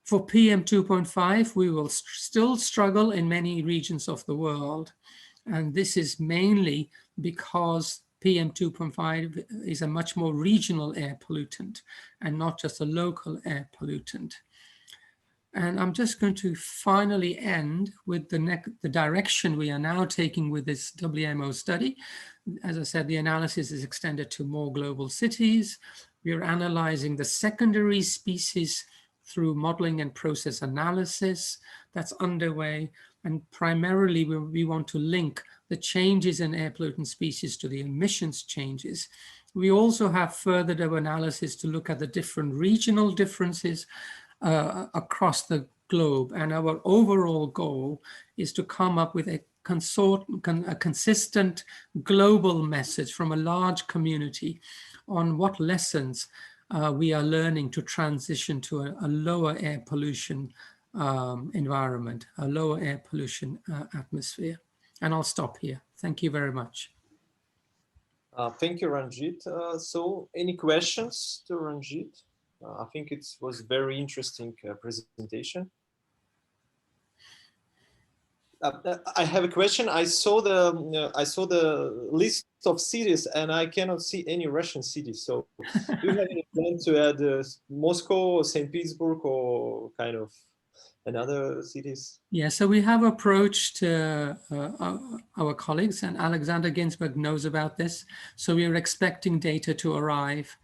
For PM2.5, we will still struggle in many regions of the world, and this is mainly because PM2.5 is a much more regional air pollutant and not just a local air pollutant. And I'm just going to finally end with the direction we are now taking with this WMO study. As I said, the analysis is extended to more global cities. We are analyzing the secondary species through modeling and process analysis that's underway. And primarily, we want to link the changes in air pollutant species to the emissions changes. We also have further analysis to look at the different regional differences across the globe. And our overall goal is to come up with a consistent global message from a large community on what lessons we are learning to transition to a lower air pollution environment, a lower air pollution atmosphere. And I'll stop here. Thank you very much. Thank you, Ranjit. So any questions to Ranjit? I think it was a very interesting presentation. I have a question. I saw the list of cities, and I cannot see any Russian cities. So, do you have any plan to add Moscow or St. Petersburg or kind of another cities? Yeah, so we have approached our colleagues, and Alexander Ginsberg knows about this. So we are expecting data to arrive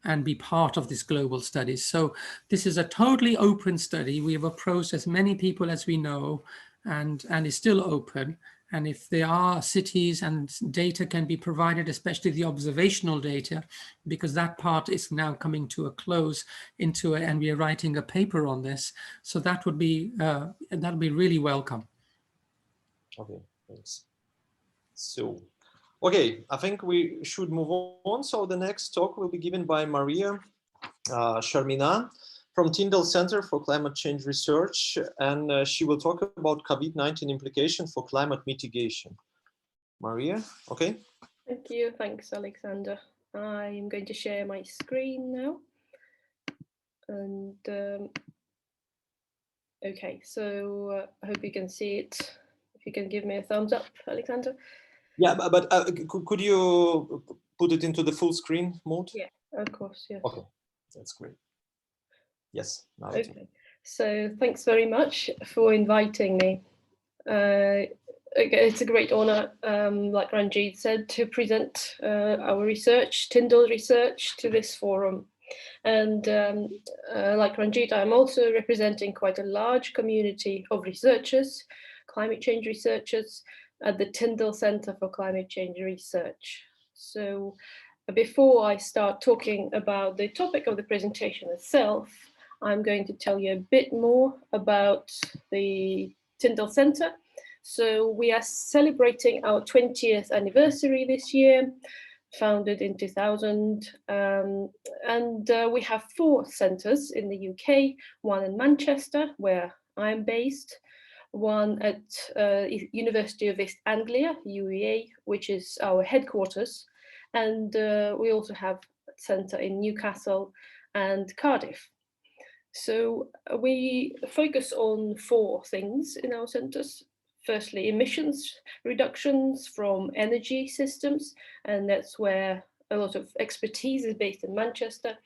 and be part of this global study. So this is a totally open study. We have approached as many people as we know, and is still open. And if there are cities and data can be provided, especially the observational data, because that part is now coming to a close and we are writing a paper on this. So that would be really welcome. Okay, thanks. So, okay, I think we should move on. So the next talk will be given by Maria Sharmina from Tyndall Center for Climate Change Research, and she will talk about COVID-19 implications for climate mitigation. Maria, okay? Thank you. Thanks, Alexander. I'm going to share my screen now. And okay, so I hope you can see it. If you can give me a thumbs up, Alexander. Yeah, but could you put it into the full screen mode? Yeah, of course, yeah. Okay, that's great. Yes. Now okay, so thanks very much for inviting me. It's a great honor, like Ranjit said, to present our research, Tyndall research, to this forum. And like Ranjit, I'm also representing quite a large community of researchers, climate change researchers, at the Tyndall Center for Climate Change Research. So before I start talking about the topic of the presentation itself, I'm going to tell you a bit more about the Tyndall Center. So we are celebrating our 20th anniversary this year, founded in 2000. And we have 4 centers in the UK, one in Manchester, where I'm based, one at University of East Anglia, UEA, which is our headquarters. And we also have a center in Newcastle and Cardiff. So we focus on 4 things in our centers. Firstly, emissions reductions from energy systems, and that's where a lot of expertise is based in Manchester,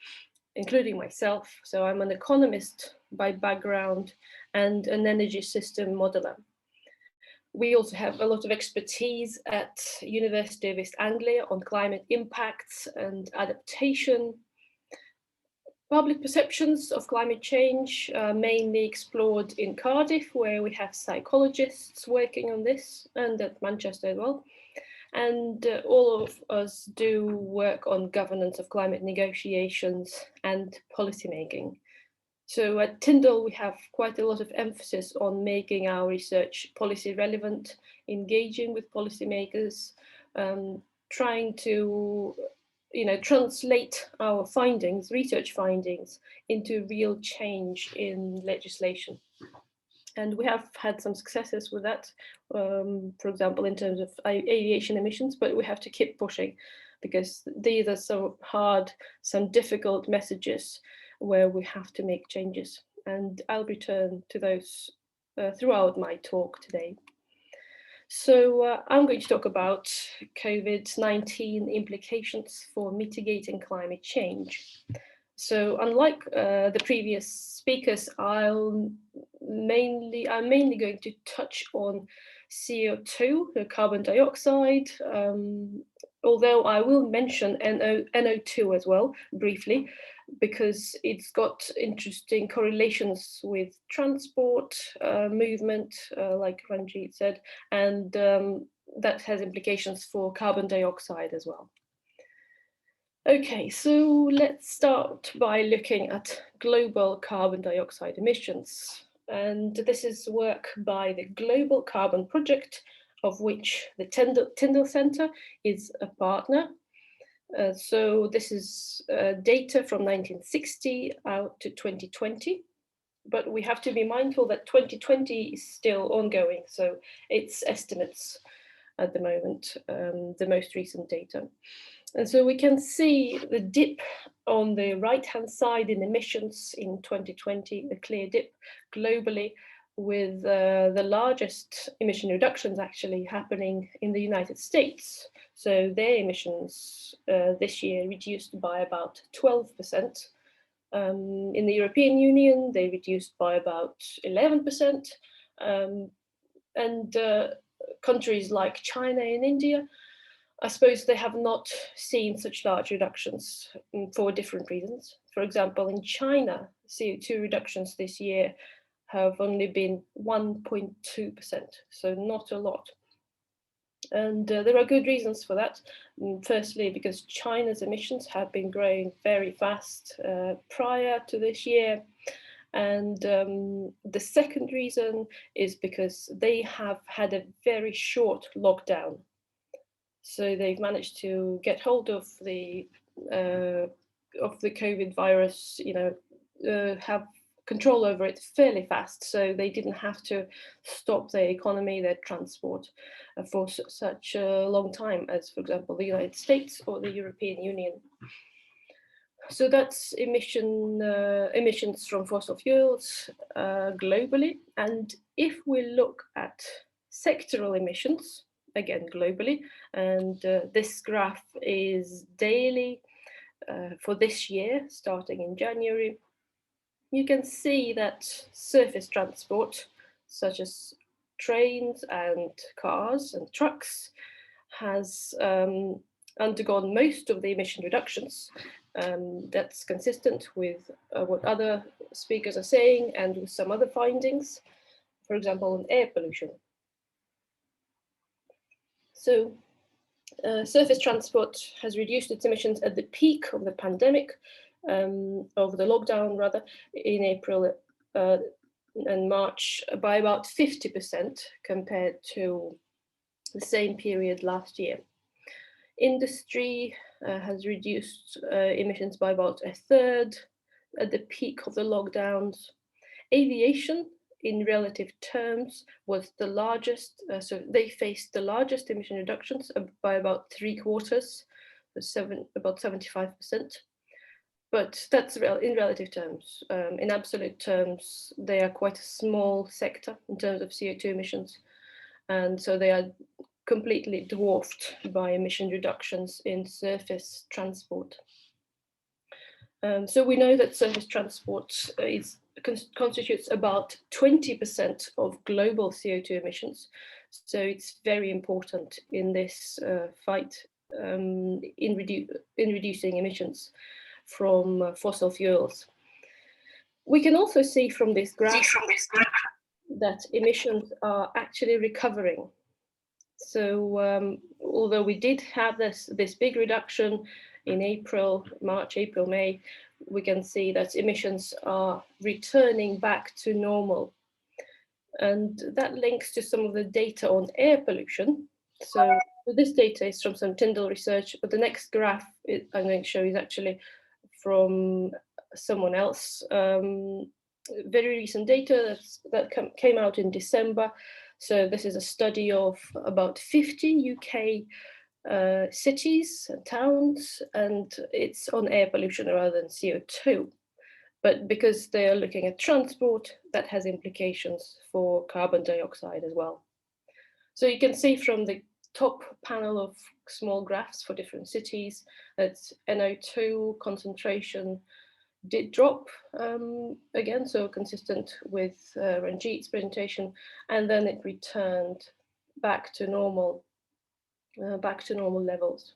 including myself. So I'm an economist by background and an energy system modeler. We also have a lot of expertise at University of East Anglia on climate impacts and adaptation. Public perceptions of climate change are mainly explored in Cardiff, where we have psychologists working on this, and at Manchester as well. And all of us do work on governance of climate negotiations and policymaking. So at Tyndall, we have quite a lot of emphasis on making our research policy relevant, engaging with policymakers, trying to translate our findings, research findings, into real change in legislation. And we have had some successes with that, for example, in terms of aviation emissions, but we have to keep pushing because these are so hard, some difficult messages where we have to make changes. And I'll return to those throughout my talk today. So I'm going to talk about COVID-19 implications for mitigating climate change. So unlike the previous speakers, I'm mainly going to touch on CO2, carbon dioxide, although I will mention NO2 as well, briefly, because it's got interesting correlations with transport, movement, like Ranjit said, and that has implications for carbon dioxide as well. Okay, so let's start by looking at global carbon dioxide emissions. And this is work by the Global Carbon Project, of which the Tyndall Centre is a partner. So this is data from 1960 out to 2020. But we have to be mindful that 2020 is still ongoing, so it's estimates at the moment, the most recent data. And so we can see the dip on the right-hand side in emissions in 2020, a clear dip globally, with the largest emission reductions actually happening in the United States. So their emissions this year reduced by about 12%. In the European Union, they reduced by about 11%. And countries like China and India, I suppose they have not seen such large reductions for different reasons. For example, in China, CO2 reductions this year have only been 1.2%, so not a lot. And there are good reasons for that. Firstly, because China's emissions have been growing very fast prior to this year. And the second reason is because they have had a very short lockdown. So they've managed to get hold of the COVID virus, have control over it fairly fast. So they didn't have to stop their economy, their transport for such a long time as, for example, the United States or the European Union. So that's emissions from fossil fuels globally. And if we look at sectoral emissions, again globally, and this graph is daily for this year, starting in January, you can see that surface transport, such as trains and cars and trucks, has undergone most of the emission reductions. That's consistent with what other speakers are saying and with some other findings, for example, in air pollution. So surface transport has reduced its emissions at the peak of the pandemic, of the lockdown rather, in April and March by about 50% compared to the same period last year. Industry has reduced emissions by about a third at the peak of the lockdowns. Aviation, in relative terms, was the largest, so they faced the largest emission reductions by about 3/4, about 75%. But that's in relative terms. In absolute terms, they are quite a small sector in terms of CO2 emissions. And so they are completely dwarfed by emission reductions in surface transport. So we know that surface transport constitutes about 20% of global CO2 emissions. So it's very important in this fight in reducing emissions. from fossil fuels. We can also see from this graph that emissions are actually recovering. So although we did have this big reduction in March, April, May, we can see that emissions are returning back to normal. And that links to some of the data on air pollution. So this data is from some Tyndall research, but the next graph I'm going to show is actually from someone else. Very recent data that came out in December. So this is a study of about 50 UK cities and towns, and it's on air pollution rather than CO2. But because they are looking at transport, that has implications for carbon dioxide as well. So you can see from the top panel of small graphs for different cities that NO2 concentration did drop again, so consistent with Ranjit's presentation, and then it returned back to normal levels.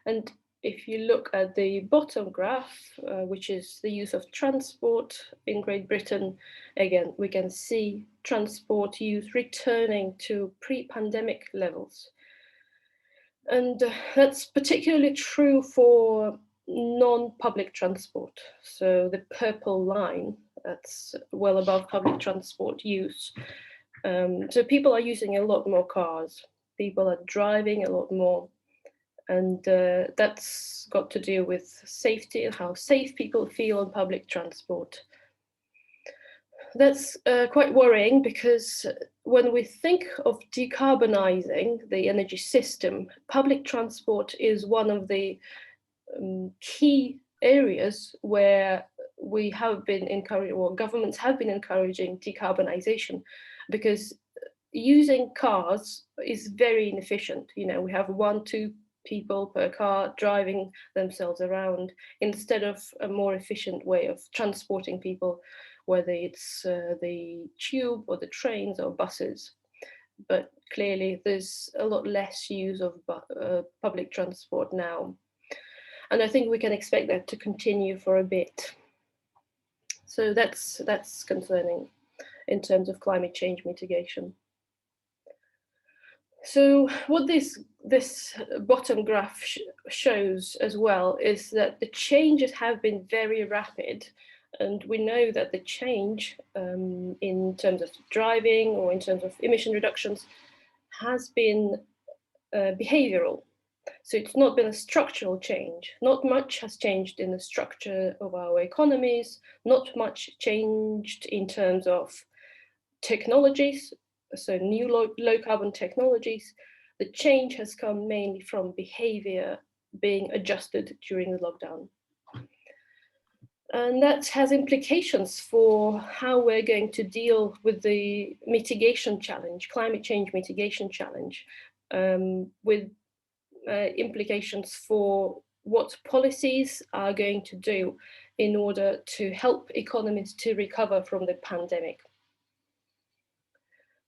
And if you look at the bottom graph, which is the use of transport in Great Britain, again, we can see transport use returning to pre-pandemic levels. And that's particularly true for non-public transport. So the purple line, that's well above public transport use. So people are using a lot more cars. People are driving a lot more. And that's got to do with safety and how safe people feel on public transport. That's quite worrying, because when we think of decarbonizing the energy system, public transport is one of the key areas where we have been encouraging, or governments have been encouraging decarbonization, because using cars is very inefficient. You know, we have 1-2 people per car driving themselves around, instead of a more efficient way of transporting people, whether it's the tube or the trains or buses. But clearly there's a lot less use of public transport now. And I think we can expect that to continue for a bit. So that's concerning in terms of climate change mitigation. So what this bottom graph shows as well is that the changes have been very rapid, and we know that the change in terms of driving or in terms of emission reductions has been behavioral. So it's not been a structural change. Not much has changed in the structure of our economies, not much changed in terms of technologies, so new low carbon technologies. The change has come mainly from behavior being adjusted during the lockdown. And that has implications for how we're going to deal with the mitigation challenge, climate change mitigation challenge, with implications for what policies are going to do in order to help economies to recover from the pandemic.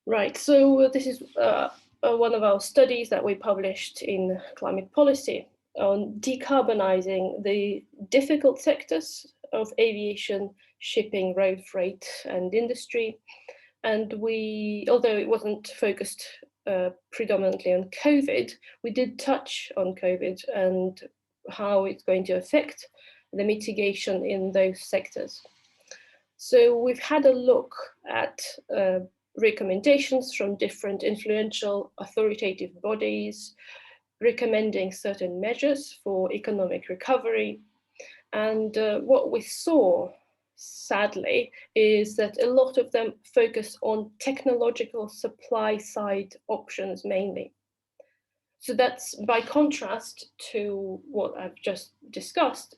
Right, so this is one of our studies that we published in Climate Policy on decarbonizing the difficult sectors of aviation, shipping, road freight, and industry. And we, although it wasn't focused predominantly on COVID, we did touch on COVID and how it's going to affect the mitigation in those sectors. So we've had a look at recommendations from different influential authoritative bodies recommending certain measures for economic recovery. And what we saw, sadly, is that a lot of them focus on technological supply side options mainly. So that's by contrast to what I've just discussed,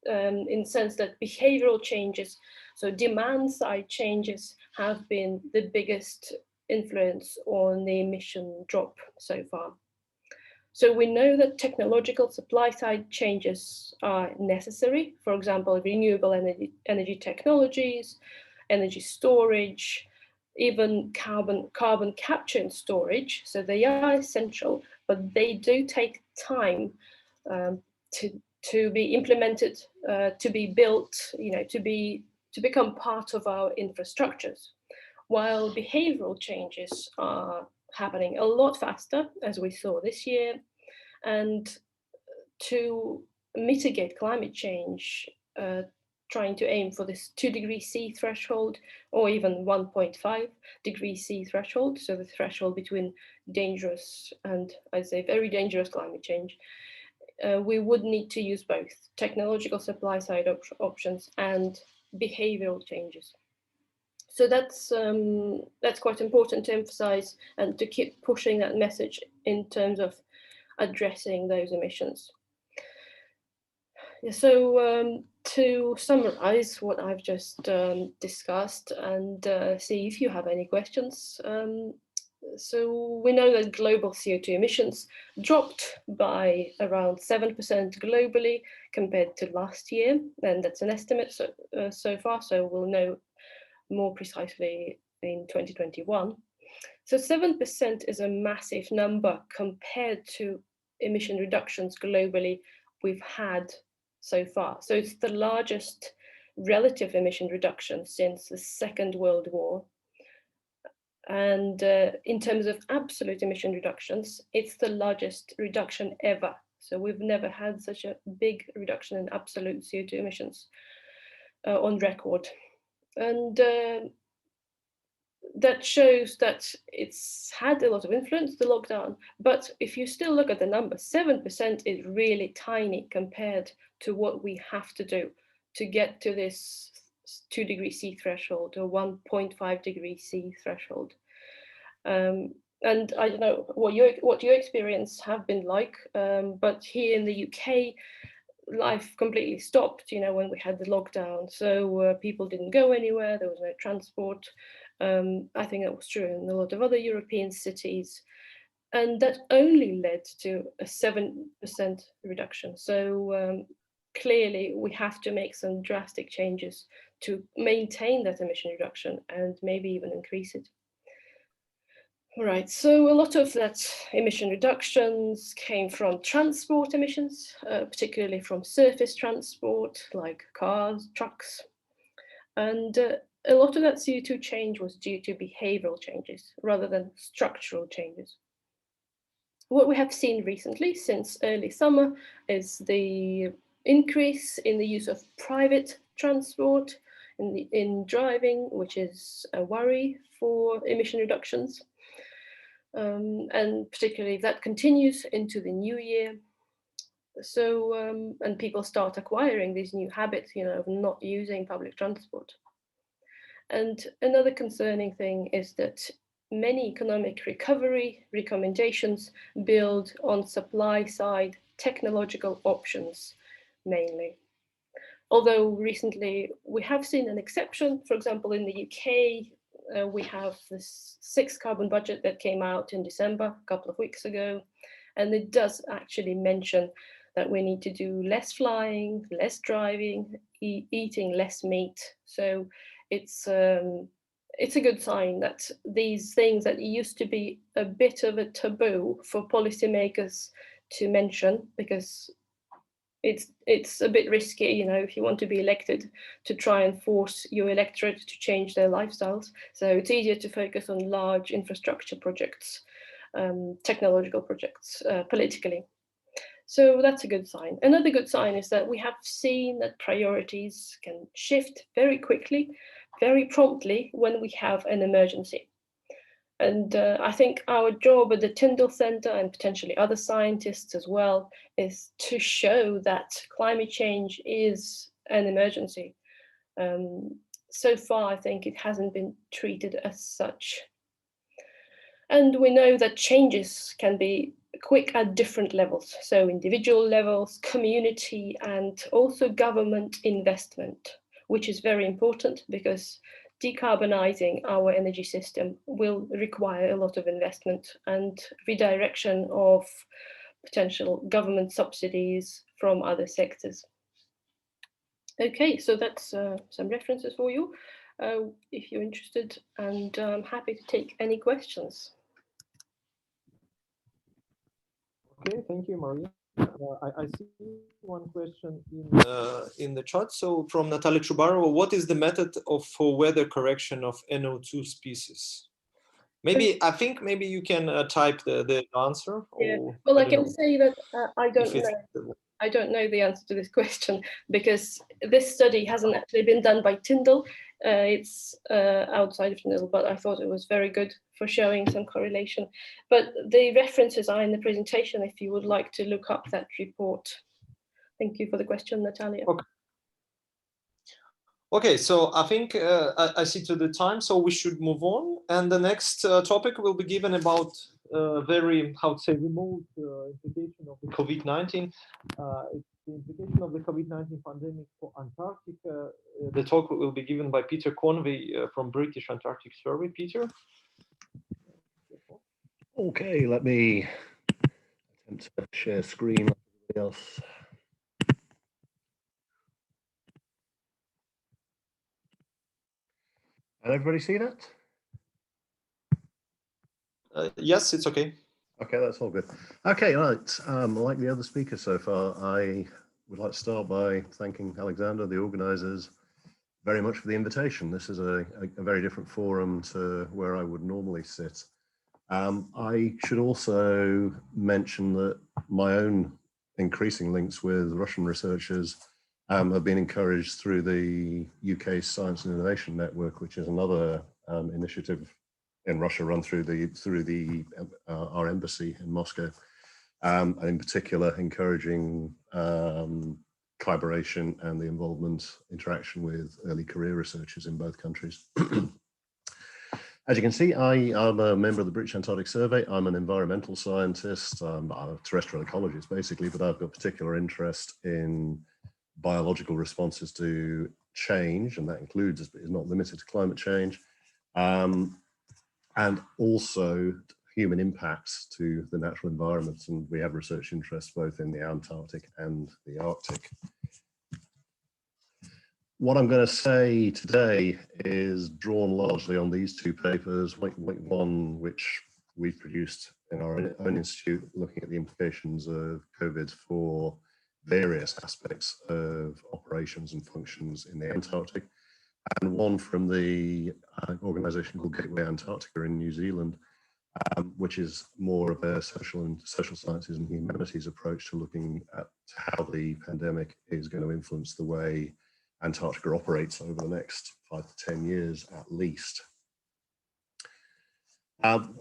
in the sense that behavioral changes, so demand side changes, have been the biggest influence on the emission drop so far. So we know that technological supply side changes are necessary. For example, renewable energy technologies, energy storage, even carbon capture and storage. So they are essential, but they do take time to to be implemented, to be built, to become part of our infrastructures, while behavioral changes are happening a lot faster, as we saw this year. And to mitigate climate change, trying to aim for this 2 degrees C threshold, or even 1.5 degrees C threshold, so the threshold between dangerous and, I'd say, very dangerous climate change, we would need to use both technological supply side options and behavioral changes. So that's quite important to emphasize and to keep pushing that message in terms of addressing those emissions. So to summarize what I've just discussed and see if you have any questions. So we know that global CO2 emissions dropped by around 7% globally compared to last year, and that's an estimate so far, so we'll know more precisely in 2021. So 7% is a massive number compared to emission reductions globally we've had so far. So it's the largest relative emission reduction since the Second World War. And in terms of absolute emission reductions, it's the largest reduction ever. So we've never had such a big reduction in absolute CO2 emissions on record. And that shows that it's had a lot of influence, the lockdown. But if you still look at the number, 7% is really tiny compared to what we have to do to get to this 2 degrees C threshold or 1.5 degrees C threshold. And I don't know what your experience have been like, but here in the UK, life completely stopped, when we had the lockdown. So people didn't go anywhere, there was no transport. I think that was true in a lot of other European cities. And that only led to a 7% reduction. So clearly we have to make some drastic changes to maintain that emission reduction and maybe even increase it. All right, so a lot of that emission reductions came from transport emissions, particularly from surface transport like cars, trucks. And a lot of that CO2 change was due to behavioral changes rather than structural changes. What we have seen recently since early summer is the increase in the use of private transport in driving, which is a worry for emission reductions. And particularly if that continues into the new year. So, and people start acquiring these new habits, of not using public transport. And another concerning thing is that many economic recovery recommendations build on supply side technological options mainly. Although recently we have seen an exception, for example, in the UK, we have this 6th carbon budget that came out in December, a couple of weeks ago, and it does actually mention that we need to do less flying, less driving, eating less meat. So it's a good sign that these things that used to be a bit of a taboo for policymakers to mention, because it's a bit risky, if you want to be elected, to try and force your electorate to change their lifestyles. So it's easier to focus on large infrastructure projects, technological projects, politically. So that's a good sign. Another good sign is that we have seen that priorities can shift very quickly, very promptly when we have an emergency. And I think our job at the Tyndall Centre and potentially other scientists as well is to show that climate change is an emergency. So far, I think it hasn't been treated as such. And we know that changes can be quick at different levels. So individual levels, community, and also government investment, which is very important because decarbonizing our energy system will require a lot of investment and redirection of potential government subsidies from other sectors. Okay, so that's some references for you if you're interested, and I'm happy to take any questions. Okay, thank you, Maria. I see one question in the chat. So from Natalia Chubarova, what is the method for weather correction of NO2 species? Maybe I think maybe you can type the answer. Yeah. Or, Well, I can know, say that I don't know. I don't know the answer to this question because this study hasn't actually been done by Tyndall. It's outside of Tyndall, but I thought it was very good for showing some correlation. But the references are in the presentation if you would like to look up that report. Thank you for the question, Natalia. Okay. Okay, so I think I see to the time, so we should move on. And the next topic will be given about very, how to say, remote implication of the COVID-19. It's the implication of the COVID-19 pandemic for Antarctica. The talk will be given by Peter Conway from British Antarctic Survey. Peter? Okay, let me attempt to share screen like everybody else. Can everybody see that? Yes, it's okay. Okay, that's all good. Okay, right. Like the other speakers so far, I would like to start by thanking Alexander, the organisers, very much for the invitation. This is a very different forum to where I would normally sit. I should also mention that my own increasing links with Russian researchers have been encouraged through the UK Science and Innovation Network, which is another initiative in Russia run through our embassy in Moscow, and in particular encouraging collaboration and the involvement, interaction with early career researchers in both countries. As you can see, I'm a member of the British Antarctic Survey. I'm an environmental scientist. I'm a terrestrial ecologist, basically, but I've got particular interest in biological responses to change, and that includes, but is not limited to, climate change, and also human impacts to the natural environment. And we have research interests both in the Antarctic and the Arctic. What I'm going to say today is drawn largely on these two papers, one which we produced in our own institute, looking at the implications of COVID for various aspects of operations and functions in the Antarctic, and one from the organisation called Gateway Antarctica in New Zealand, which is more of a social sciences and humanities approach to looking at how the pandemic is going to influence the way Antarctica operates over the next 5 to 10 years at least.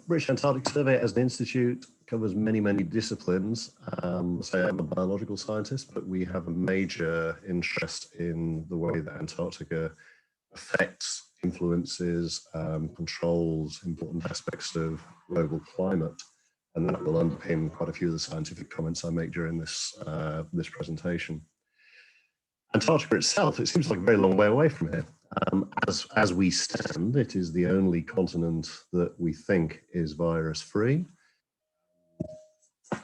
British Antarctic Survey as an institute covers many, many disciplines. Say I'm a biological scientist, but we have a major interest in the way that Antarctica affects, influences, controls important aspects of global climate. And that will underpin quite a few of the scientific comments I make during this, this presentation. Antarctica itself, it seems like a very long way away from here. As we stand, it is the only continent that we think is virus-free.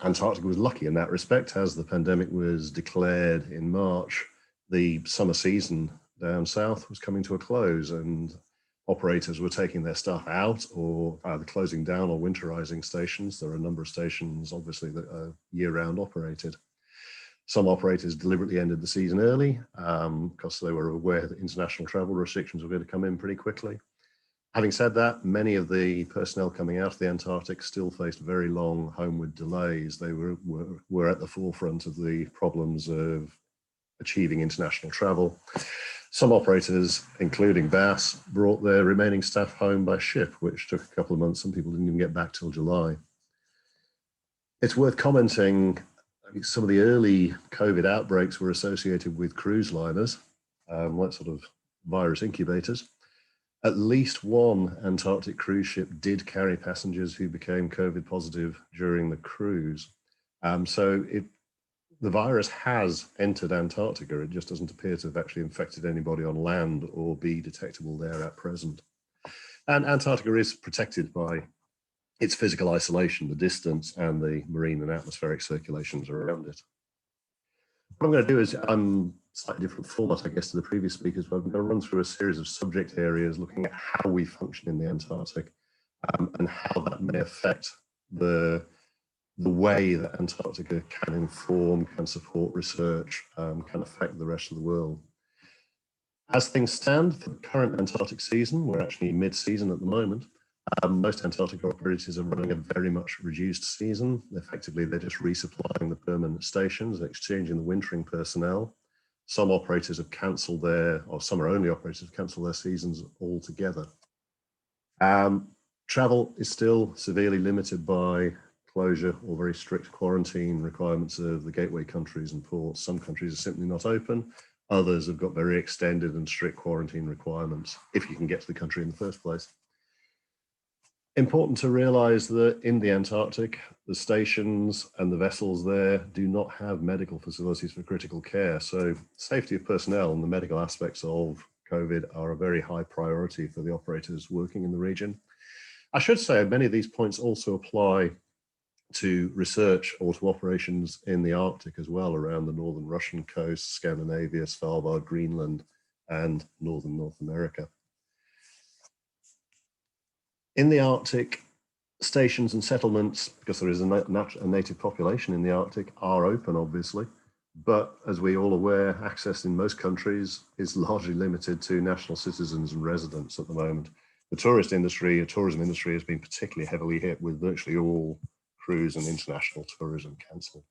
Antarctica was lucky in that respect. As the pandemic was declared in March, the summer season down south was coming to a close, and operators were taking their stuff out or either closing down or winterizing stations. There are a number of stations, obviously, that are year-round operated. Some operators deliberately ended the season early because they were aware that international travel restrictions were going to come in pretty quickly. Having said that, many of the personnel coming out of the Antarctic still faced very long homeward delays. They were at the forefront of the problems of achieving international travel. Some operators, including BAS, brought their remaining staff home by ship, which took a couple of months. Some people didn't even get back till July. It's worth commenting, some of the early COVID outbreaks were associated with cruise liners, like sort of virus incubators. At least one Antarctic cruise ship did carry passengers who became COVID positive during the cruise. So the virus has entered Antarctica. It just doesn't appear to have actually infected anybody on land or be detectable there at present. And Antarctica is protected by its physical isolation, the distance, and the marine and atmospheric circulations around it. What I'm going to do is, slightly different format, I guess, to the previous speakers, but I'm going to run through a series of subject areas looking at how we function in the Antarctic and how that may affect the the way that Antarctica can inform, can support research, can affect the rest of the world. As things stand for the current Antarctic season, we're actually mid-season at the moment, most Antarctica operators are running a very much reduced season. Effectively, they're just resupplying the permanent stations, exchanging the wintering personnel. Some operators have cancelled their, or some are only operators have cancelled their seasons altogether. Travel is still severely limited by closure or very strict quarantine requirements of the gateway countries and ports. Some countries are simply not open. Others have got very extended and strict quarantine requirements if you can get to the country in the first place. Important to realize that in the Antarctic, the stations and the vessels there do not have medical facilities for critical care. So safety of personnel and the medical aspects of COVID are a very high priority for the operators working in the region. I should say many of these points also apply to research or to operations in the Arctic as well, around the northern Russian coast, Scandinavia, Svalbard, Greenland, and northern North America. In the Arctic, stations and settlements, because there is a native population in the Arctic, are open, obviously. But as we're all aware, access in most countries is largely limited to national citizens and residents at the moment. The tourism industry has been particularly heavily hit, with virtually all cruise and international tourism cancelled.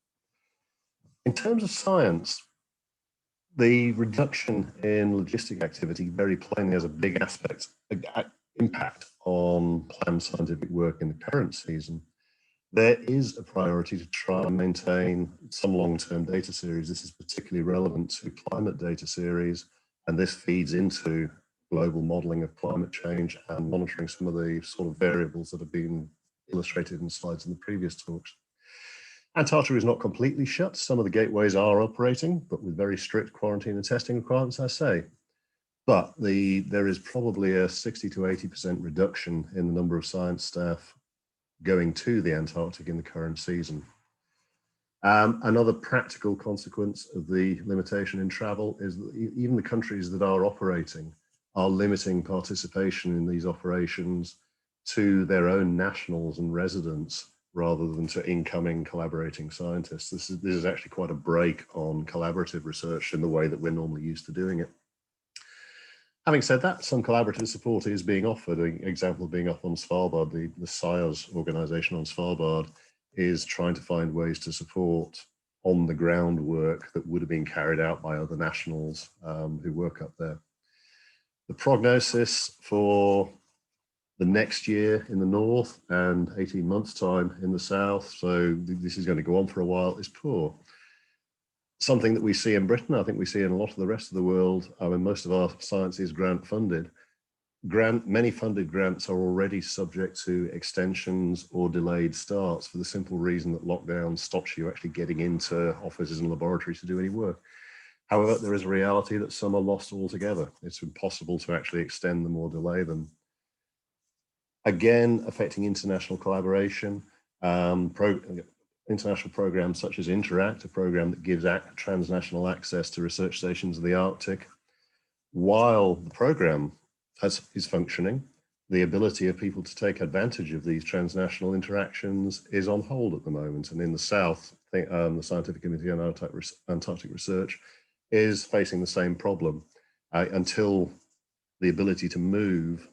In terms of science, the reduction in logistic activity very plainly has a big impact on planned scientific work in the current season. There is a priority to try and maintain some long-term data series. This is particularly relevant to climate data series, and this feeds into global modelling of climate change and monitoring some of the sort of variables that have been illustrated in slides in the previous talks. Antarctica is not completely shut. Some of the gateways are operating, but with very strict quarantine and testing requirements, I say. But there is probably a 60 to 80% reduction in the number of science staff going to the Antarctic in the current season. Another practical consequence of the limitation in travel is that even the countries that are operating are limiting participation in these operations to their own nationals and residents rather than to incoming collaborating scientists. This is actually quite a break on collaborative research in the way that we're normally used to doing it. Having said that, some collaborative support is being offered. An example being up on Svalbard, the SIAS organization on Svalbard is trying to find ways to support on the ground work that would have been carried out by other nationals who work up there. The prognosis for the next year in the north and 18 months' time in the south, so this is going to go on for a while, is poor. Something that we see in Britain, I think we see in a lot of the rest of the world. I mean, most of our science is grant funded. Many funded grants are already subject to extensions or delayed starts for the simple reason that lockdown stops you actually getting into offices and laboratories to do any work. However, there is a reality that some are lost altogether. It's impossible to actually extend them or delay them. Again, affecting international collaboration. International programs such as Interact, a program that gives transnational access to research stations in the Arctic. While the program is functioning, the ability of people to take advantage of these transnational interactions is on hold at the moment. And in the South, the Scientific Committee on Antarctic Research is facing the same problem. Until the ability to move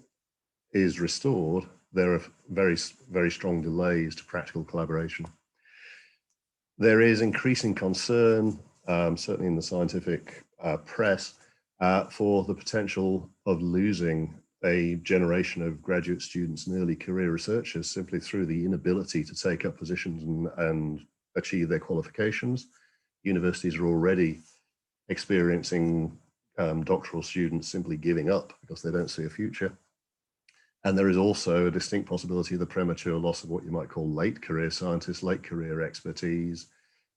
is restored, there are very, very strong delays to practical collaboration. There is increasing concern, certainly in the scientific press, for the potential of losing a generation of graduate students and early career researchers simply through the inability to take up positions and achieve their qualifications. Universities are already experiencing doctoral students simply giving up because they don't see a future. And there is also a distinct possibility of the premature loss of what you might call late career scientists, late career expertise,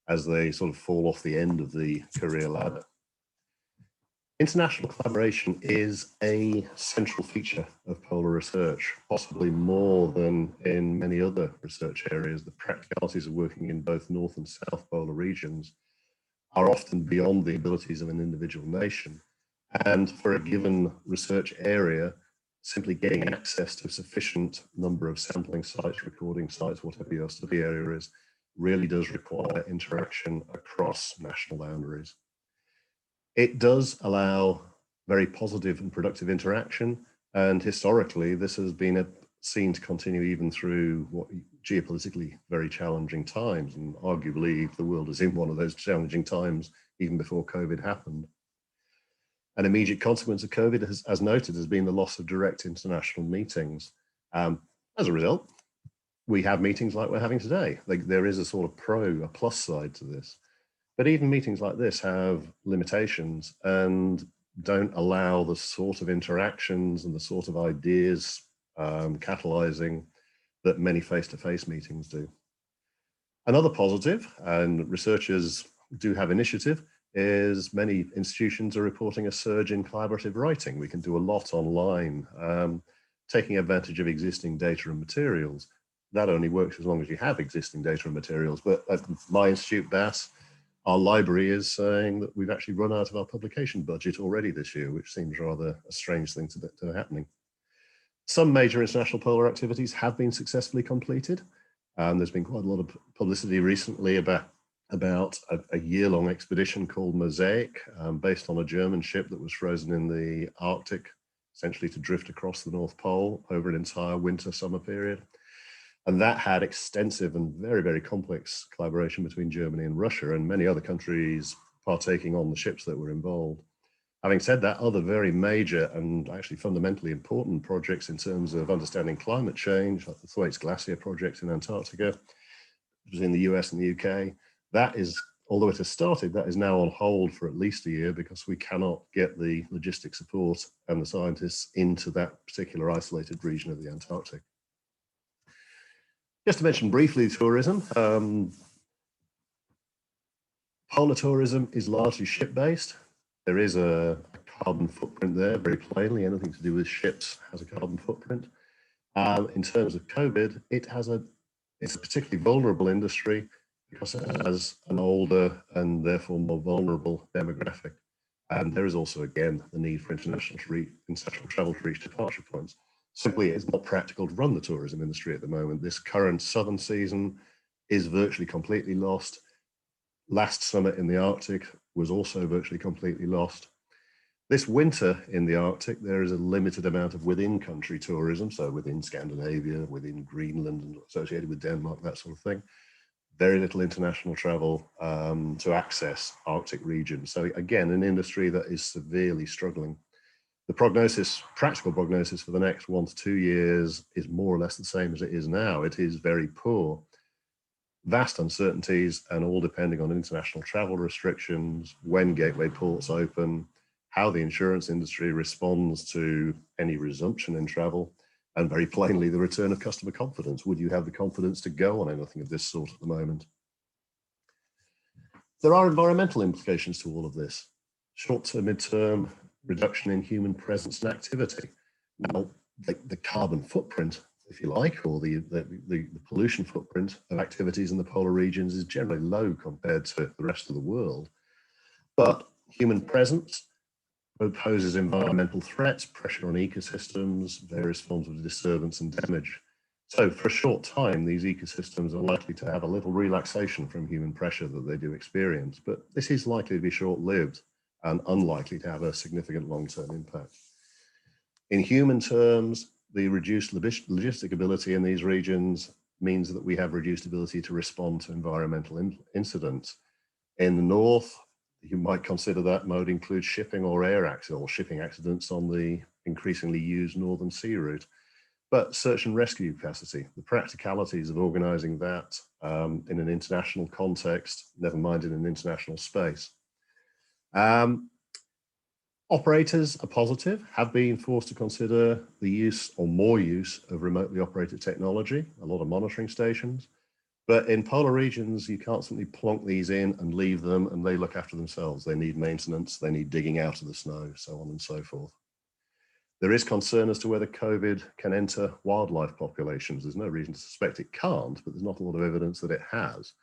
as they sort of fall off the end of the career ladder. International collaboration is a central feature of polar research, possibly more than in many other research areas. The practicalities of working in both North and South polar regions are often beyond the abilities of an individual nation. And for a given research area, simply getting access to a sufficient number of sampling sites, recording sites, whatever your study area is, really does require interaction across national boundaries. It does allow very positive and productive interaction, and historically this has been seen to continue even through what geopolitically very challenging times, and arguably the world is in one of those challenging times even before COVID happened. An immediate consequence of COVID, as noted, has been the loss of direct international meetings. As a result, we have meetings like we're having today. There is a sort of a plus side to this. But even meetings like this have limitations and don't allow the sort of interactions and the sort of ideas catalyzing that many face-to-face meetings do. Another positive, and researchers do have initiative, is many institutions are reporting a surge in collaborative writing. We can do a lot online, taking advantage of existing data and materials. That only works as long as you have existing data and materials. But at my institute, BAS, our library is saying that we've actually run out of our publication budget already this year, which seems rather a strange thing to be happening. Some major international polar activities have been successfully completed. There's been quite a lot of publicity recently about a year-long expedition called Mosaic, based on a German ship that was frozen in the Arctic, essentially to drift across the North Pole over an entire winter-summer period. And that had extensive and very, very complex collaboration between Germany and Russia and many other countries partaking on the ships that were involved. Having said that, other very major and actually fundamentally important projects in terms of understanding climate change, like the Thwaites Glacier project in Antarctica, which was in the US and the UK, that is, although it has started, that is now on hold for at least a year because we cannot get the logistic support and the scientists into that particular isolated region of the Antarctic. Just to mention briefly tourism, polar tourism is largely ship-based. There is a carbon footprint there, very plainly. Anything to do with ships has a carbon footprint. In terms of COVID, it's a particularly vulnerable industry because it has an older and therefore more vulnerable demographic. And there is also, again, the need for international travel to reach departure points. Simply, it's not practical to run the tourism industry at the moment. This current southern season is virtually completely lost. Last summer in the Arctic was also virtually completely lost. This winter in the Arctic, there is a limited amount of within-country tourism, so within Scandinavia, within Greenland, and associated with Denmark, that sort of thing. Very little international travel to access Arctic regions. So again, an industry that is severely struggling. The prognosis, practical prognosis for the next 1 to 2 years is more or less the same as it is now. It is very poor. Vast uncertainties, and all depending on international travel restrictions, when gateway ports open, how the insurance industry responds to any resumption in travel, and very plainly the return of customer confidence. Would you have the confidence to go on anything of this sort at the moment? There are environmental implications to all of this. Short-term, mid-term, reduction in human presence and activity. Now, the carbon footprint, if you like, or the pollution footprint of activities in the polar regions is generally low compared to the rest of the world. But human presence poses environmental threats, pressure on ecosystems, various forms of disturbance and damage. So for a short time, these ecosystems are likely to have a little relaxation from human pressure that they do experience, but this is likely to be short-lived and unlikely to have a significant long-term impact. In human terms, the reduced logistic ability in these regions means that we have reduced ability to respond to environmental incidents. In the north, you might consider that mode includes shipping or air accidents or shipping accidents on the increasingly used northern sea route. But search and rescue capacity, the practicalities of organizing that in an international context, never mind in an international space. Operators are positive, have been forced to consider the use or more use of remotely operated technology, a lot of monitoring stations. But in polar regions, you can't simply plonk these in and leave them and they look after themselves. They need maintenance, they need digging out of the snow, so on and so forth. There is concern as to whether COVID can enter wildlife populations. There's no reason to suspect it can't, but there's not a lot of evidence that it has.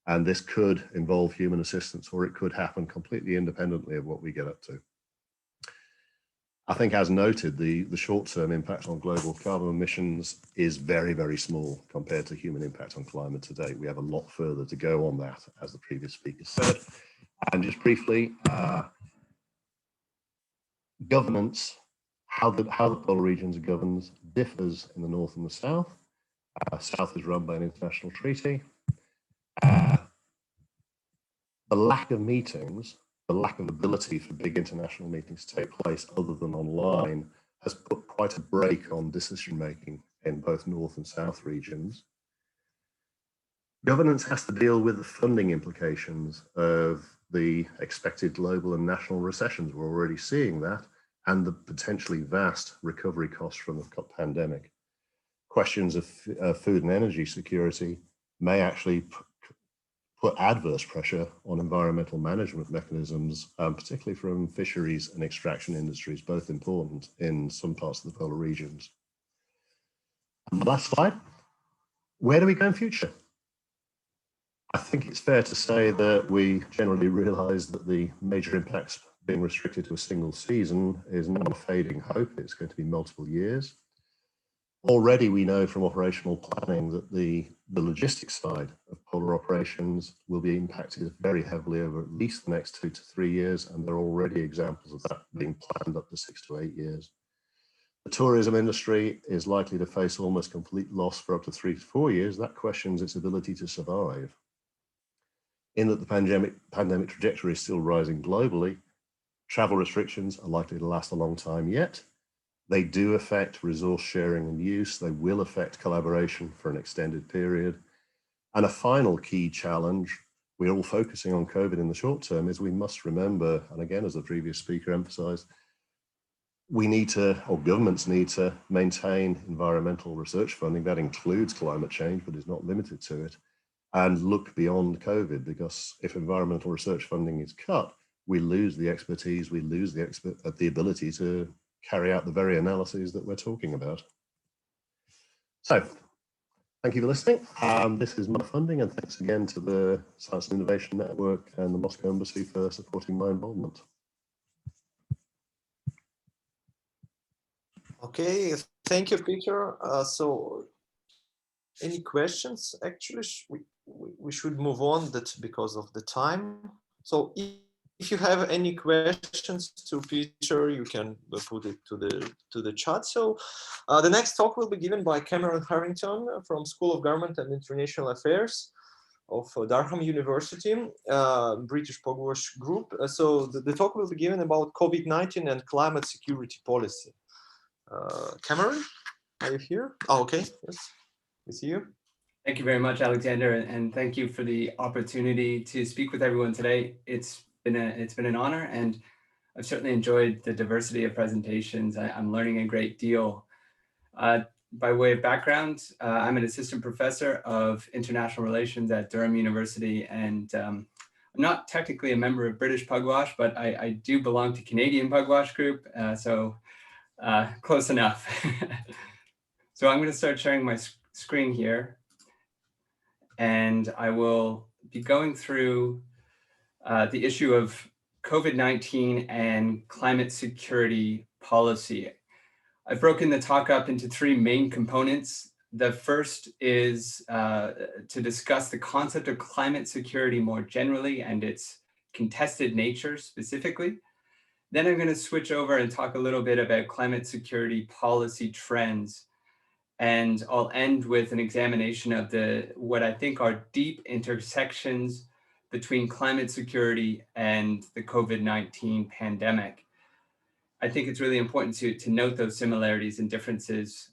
And this could involve human assistance, or it could happen completely independently of what we get up to. I think, as noted, the short-term impact on global carbon emissions is very, very small compared to human impact on climate today. We have a lot further to go on that, as the previous speaker said. And just briefly, governance, how the polar regions are governed differs in the north and the south. South is run by an international treaty. The lack of meetings, the lack of ability for big international meetings to take place other than online has put quite a brake on decision making in both north and south regions. Governance has to deal with the funding implications of the expected global and national recessions. We're already seeing that, and the potentially vast recovery costs from the pandemic. Questions of food and energy security may actually put adverse pressure on environmental management mechanisms, particularly from fisheries and extraction industries, both important in some parts of the polar regions. And the last slide, where do we go in future? I think it's fair to say that we generally realize that the major impacts being restricted to a single season is not a fading hope. It's going to be multiple years. Already we know from operational planning that the logistics side of polar operations will be impacted very heavily over at least the next 2 to 3 years, and there are already examples of that being planned up to 6 to 8 years. The tourism industry is likely to face almost complete loss for up to 3 to 4 years. That questions its ability to survive. In that the pandemic trajectory is still rising globally, travel restrictions are likely to last a long time yet. They do affect resource sharing and use. They will affect collaboration for an extended period. And a final key challenge, we're all focusing on COVID in the short term, is we must remember, and again, as the previous speaker emphasized, we need to, or governments need to, maintain environmental research funding. That includes climate change, but is not limited to it, and look beyond COVID, because if environmental research funding is cut, we lose the expertise, we lose the ability to carry out the very analyses that we're talking about. So, thank you for listening. This is my funding, and thanks again to the Science and Innovation Network and the Moscow Embassy for supporting my involvement. Okay, thank you, Peter. So, any questions? Actually, we should move on because of the time. So, if you have any questions to Peter, you can put it to the chat. So, the next talk will be given by Cameron Harrington from School of Government and International Affairs of Durham University, British Pugwash Group. So, the talk will be given about COVID-19 and climate security policy. Cameron, are you here? Oh, okay. Yes, we see you. Thank you very much, Alexander, and thank you for the opportunity to speak with everyone today. It's been an honor, and I've certainly enjoyed the diversity of presentations. I'm learning a great deal. By way of background, I'm an assistant professor of international relations at Durham University, and I'm not technically a member of British Pugwash, but I do belong to Canadian Pugwash Group, so close enough. So I'm going to start sharing my screen here, and I will be going through the issue of COVID-19 and climate security policy. I've broken the talk up into 3 main components. The first is to discuss the concept of climate security more generally and its contested nature specifically. Then I'm going to switch over and talk a little bit about climate security policy trends. And I'll end with an examination of what I think are deep intersections between climate security and the COVID-19 pandemic. I think it's really important to note those similarities and differences.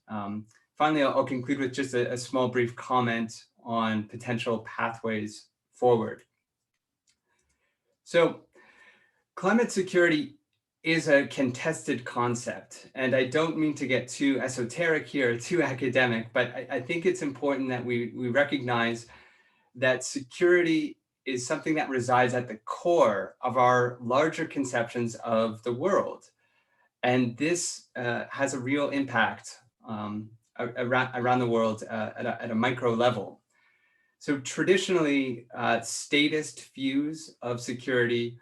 Finally, I'll conclude with just a small brief comment on potential pathways forward. So, climate security is a contested concept, and I don't mean to get too esoteric here, too academic, but I think it's important that we recognize that security is something that resides at the core of our larger conceptions of the world. And this has a real impact around the world at a micro level. So traditionally, statist views of security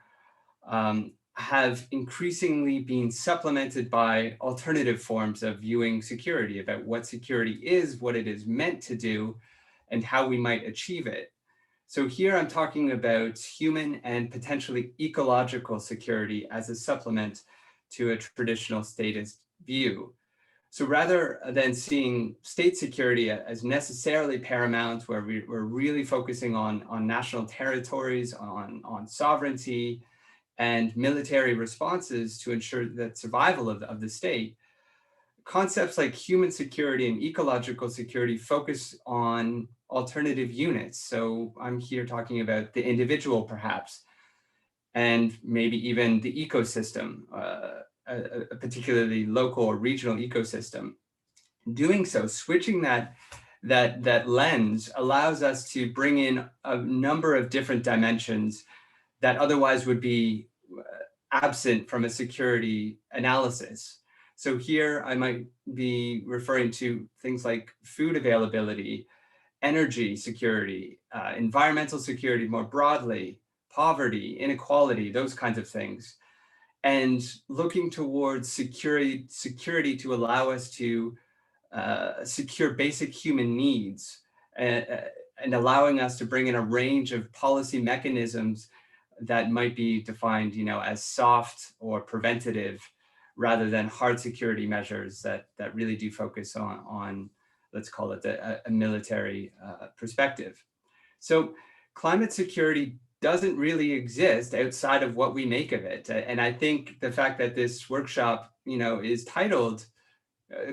have increasingly been supplemented by alternative forms of viewing security, about what security is, what it is meant to do, and how we might achieve it. So here I'm talking about human and potentially ecological security as a supplement to a traditional statist view. So rather than seeing state security as necessarily paramount, where we're really focusing on national territories, on sovereignty, and military responses to ensure that survival of the state, concepts like human security and ecological security focus on alternative units. So I'm here talking about the individual, perhaps, and maybe even the ecosystem, a particularly local or regional ecosystem. Doing so, switching that lens allows us to bring in a number of different dimensions that otherwise would be absent from a security analysis. So here I might be referring to things like food availability, energy security, environmental security more broadly, poverty, inequality, those kinds of things. And looking towards security to allow us to secure basic human needs, and allowing us to bring in a range of policy mechanisms that might be defined, as soft or preventative, rather than hard security measures that really do focus on let's call it a military perspective. So climate security doesn't really exist outside of what we make of it. And I think the fact that this workshop, is titled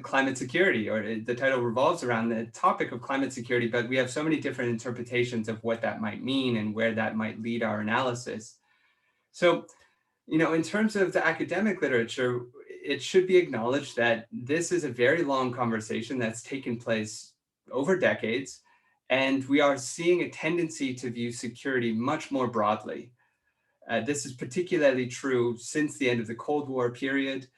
climate security, or the title revolves around the topic of climate security, but we have so many different interpretations of what that might mean and where that might lead our analysis. So, in terms of the academic literature, it should be acknowledged that this is a very long conversation that's taken place over decades, and we are seeing a tendency to view security much more broadly. This is particularly true since the end of the Cold War period,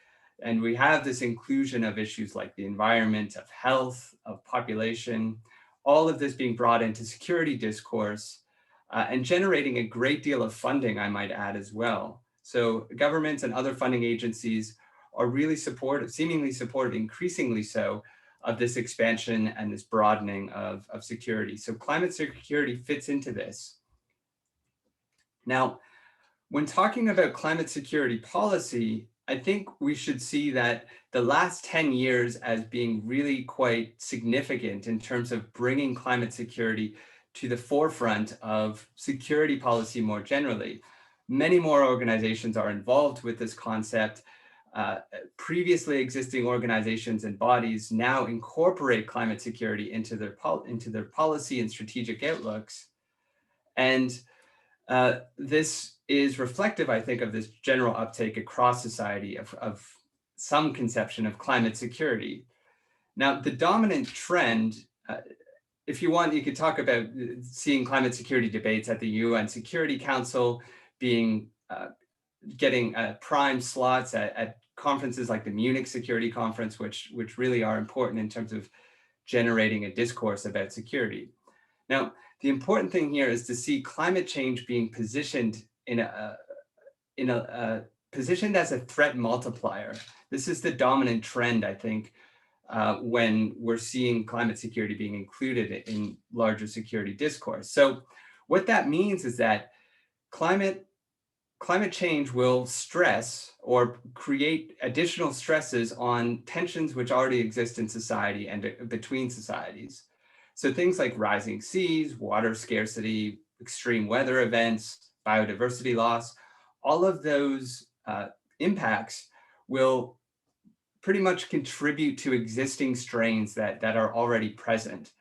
and we have this inclusion of issues like the environment, of health, of population, all of this being brought into security discourse, and generating a great deal of funding, I might add, as well. So governments and other funding agencies are really supportive, seemingly supportive, increasingly so, of this expansion and this broadening of security. So climate security fits into this. Now, when talking about climate security policy, I think we should see that the last 10 years as being really quite significant in terms of bringing climate security to the forefront of security policy more generally. Many more organizations are involved with this concept. Previously existing organizations and bodies now incorporate climate security into their policy and strategic outlooks. And this is reflective, I think, of this general uptake across society of some conception of climate security. Now, the dominant trend, if you want, you could talk about seeing climate security debates at the UN Security Council being getting prime slots at conferences like the Munich Security Conference, which really are important in terms of generating a discourse about security. Now, the important thing here is to see climate change being positioned positioned as a threat multiplier. This is the dominant trend, I think, when we're seeing climate security being included in larger security discourse. So what that means is that climate change will stress or create additional stresses on tensions which already exist in society and between societies. So things like rising seas, water scarcity, extreme weather events, biodiversity loss, all of those impacts will pretty much contribute to existing strains that are already present.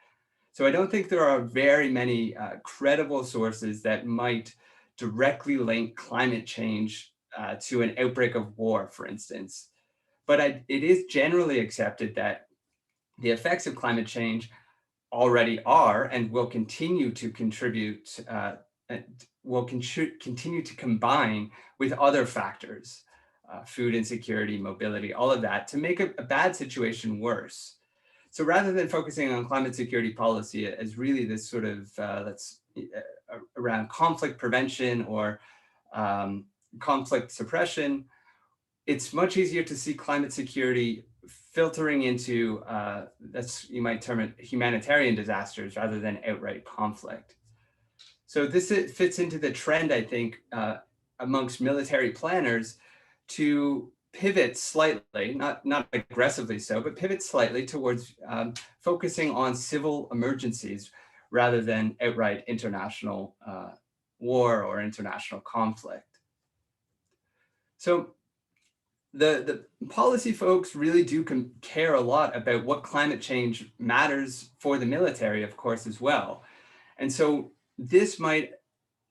So I don't think there are very many credible sources that might directly link climate change to an outbreak of war, for instance. But it is generally accepted that the effects of climate change already are and will continue to contribute, continue to combine with other factors, food insecurity, mobility, all of that, to make a bad situation worse. So rather than focusing on climate security policy as really this sort of around conflict prevention or conflict suppression, it's much easier to see climate security filtering into, you might term it humanitarian disasters rather than outright conflict. So this fits into the trend, I think, amongst military planners to pivot slightly, not aggressively so, but pivot slightly towards focusing on civil emergencies rather than outright international war or international conflict. So the policy folks really do care a lot about what climate change matters for the military, of course, as well. And so this might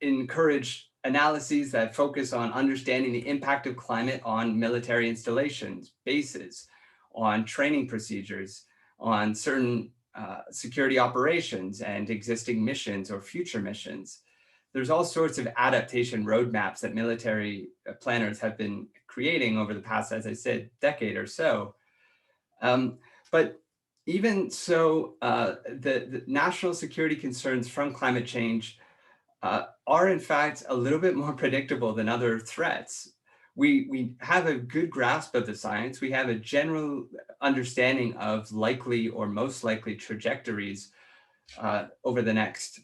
encourage analyses that focus on understanding the impact of climate on military installations, bases, on training procedures, on certain security operations and existing missions or future missions. There's all sorts of adaptation roadmaps that military planners have been creating over the past, as I said, decade or so. But even so, the national security concerns from climate change are in fact a little bit more predictable than other threats. We have a good grasp of the science. We have a general understanding of likely or most likely trajectories over the next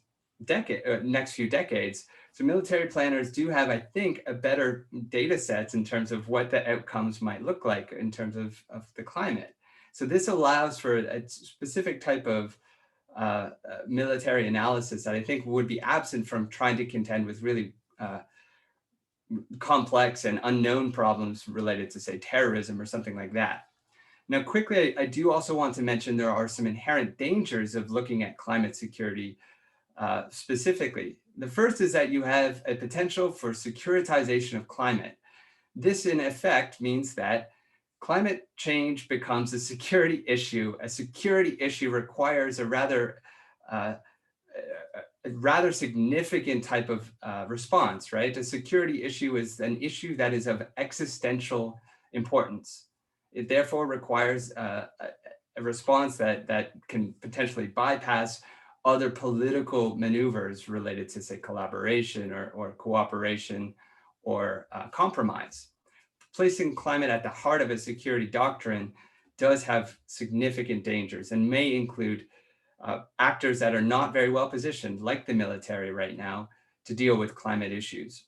few decades. So military planners do have, I think, a better data sets in terms of what the outcomes might look like in terms of the climate. So this allows for a specific type of military analysis that I think would be absent from trying to contend with really complex and unknown problems related to, say, terrorism or something like that. Now, quickly, I do also want to mention there are some inherent dangers of looking at climate security specifically. The first is that you have a potential for securitization of climate. This, in effect, means that climate change becomes a security issue. A security issue requires a rather significant type of response, right? A security issue is an issue that is of existential importance. It therefore requires a response that can potentially bypass other political maneuvers related to, say, collaboration or cooperation or compromise. Placing climate at the heart of a security doctrine does have significant dangers and may include actors that are not very well positioned, like the military right now, to deal with climate issues.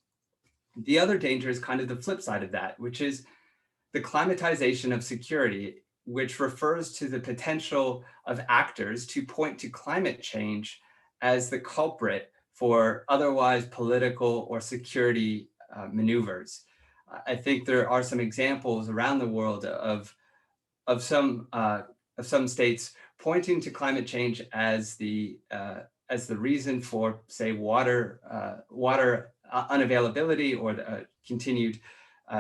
The other danger is kind of the flip side of that, which is the climatization of security, which refers to the potential of actors to point to climate change as the culprit for otherwise political or security maneuvers. I think there are some examples around the world of some states pointing to climate change as the reason for, say, water unavailability or the continued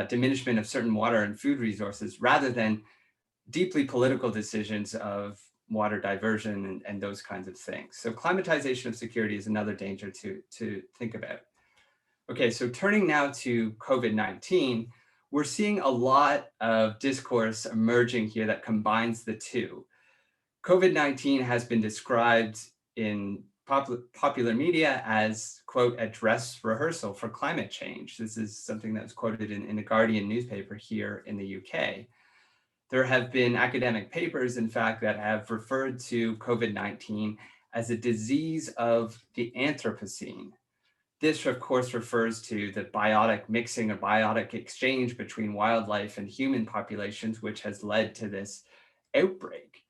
diminishment of certain water and food resources, rather than deeply political decisions of water diversion and those kinds of things. So climatization of security is another danger to think about. Okay, so turning now to COVID-19, we're seeing a lot of discourse emerging here that combines the two. COVID-19 has been described in popular media as, quote, a dress rehearsal for climate change. This is something that was quoted in the Guardian newspaper here in the UK. There have been academic papers, in fact, that have referred to COVID-19 as a disease of the Anthropocene. This, of course, refers to the biotic mixing or biotic exchange between wildlife and human populations, which has led to this outbreak.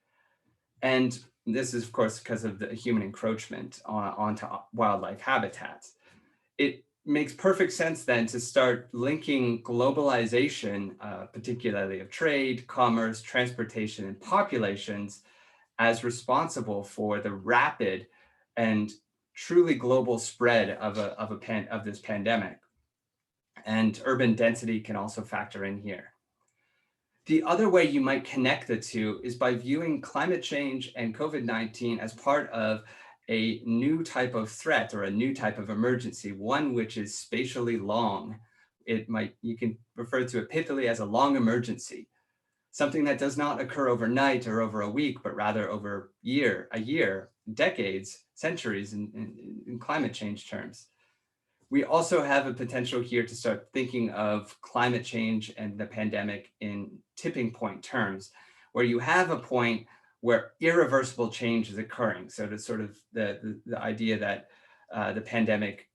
And this is, of course, because of the human encroachment onto wildlife habitats. It makes perfect sense then to start linking globalization, particularly of trade, commerce, transportation, and populations, as responsible for the rapid and truly global spread of this pandemic. And urban density can also factor in here. The other way you might connect the two is by viewing climate change and COVID-19 as part of a new type of threat or a new type of emergency, one which is spatially long. You can refer to it pithily as a long emergency, something that does not occur overnight or over a week, but rather over a year, decades, centuries in climate change terms. We also have a potential here to start thinking of climate change and the pandemic in tipping point terms, where you have a point where irreversible change is occurring. So to sort of the idea that the pandemic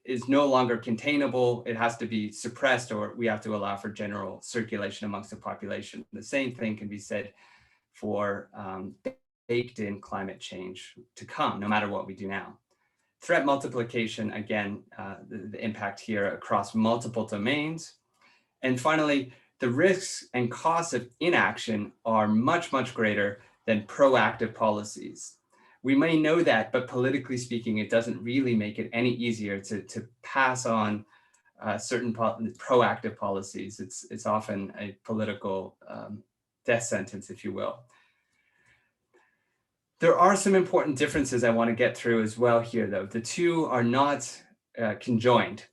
is no longer containable, it has to be suppressed, or we have to allow for general circulation amongst the population. The same thing can be said for baked in climate change to come, no matter what we do now. Threat multiplication, again, the impact here across multiple domains. And finally, the risks and costs of inaction are much, much greater than proactive policies. We may know that, but politically speaking, it doesn't really make it any easier to pass on certain proactive policies. It's often a political death sentence, if you will. There are some important differences I want to get through as well here, though. The two are not conjoined.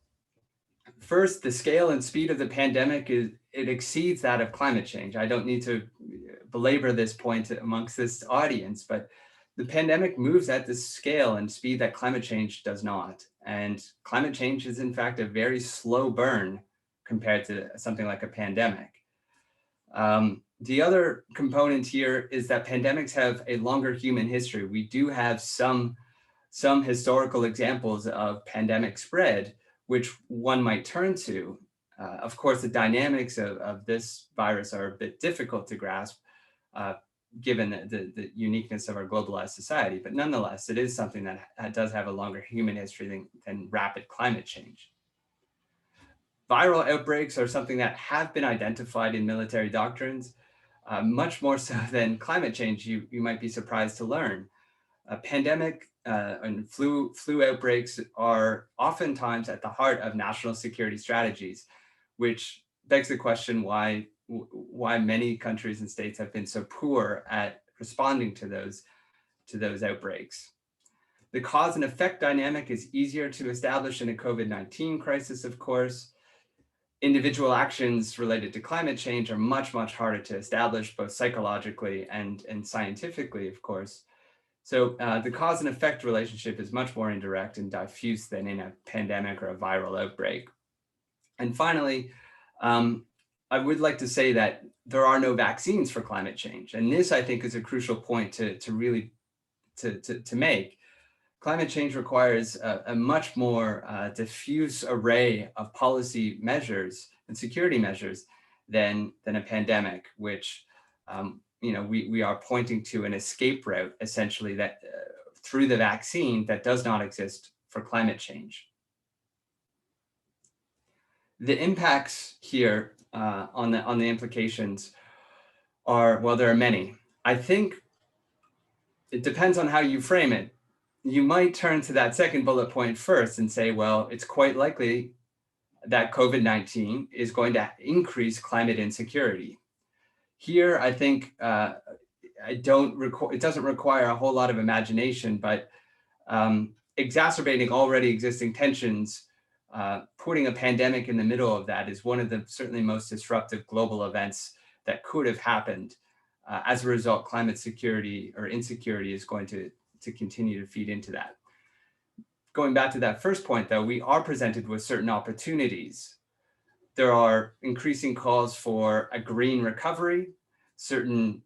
First, the scale and speed of the pandemic it exceeds that of climate change. I don't need to belabor this point amongst this audience, but the pandemic moves at the scale and speed that climate change does not. And climate change is in fact a very slow burn compared to something like a pandemic. The other component here is that pandemics have a longer human history. We do have some historical examples of pandemic spread, which one might turn to. Of course, the dynamics of this virus are a bit difficult to grasp, given the uniqueness of our globalized society, but nonetheless, it is something that does have a longer human history than rapid climate change. Viral outbreaks are something that have been identified in military doctrines, much more so than climate change, you might be surprised to learn. Pandemic and flu outbreaks are oftentimes at the heart of national security strategies, which begs the question why many countries and states have been so poor at responding to those outbreaks. The cause and effect dynamic is easier to establish in a COVID-19 crisis, of course. Individual actions related to climate change are much, much harder to establish, both psychologically and scientifically, of course. So the cause and effect relationship is much more indirect and diffuse than in a pandemic or a viral outbreak. And finally, I would like to say that there are no vaccines for climate change. And this, I think, is a crucial point to really make. Climate change requires a much more diffuse array of policy measures and security measures than a pandemic, which we are pointing to an escape route, essentially, that through the vaccine that does not exist for climate change. The impacts here on the implications are, well, there are many. I think it depends on how you frame it. You might turn to that second bullet point first and say, well, it's quite likely that COVID-19 is going to increase climate insecurity. Here, I think it doesn't require a whole lot of imagination, but exacerbating already existing tensions, putting a pandemic in the middle of that is one of the certainly most disruptive global events that could have happened. As a result, climate security or insecurity is going to continue to feed into that. Going back to that first point, though, we are presented with certain opportunities. There are increasing calls for a green recovery, certain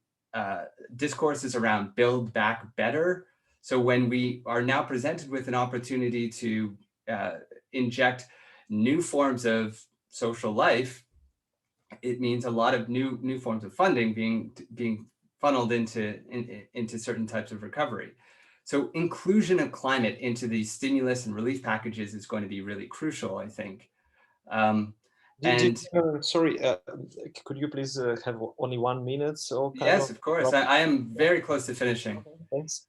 discourses around build back better. So when we are now presented with an opportunity to inject new forms of social life, it means a lot of new forms of funding being funneled into certain types of recovery. So inclusion of climate into the stimulus and relief packages is going to be really crucial, I think. Sorry, could you please have only 1 minute? So yes, of course. I am very close to finishing. Okay, thanks.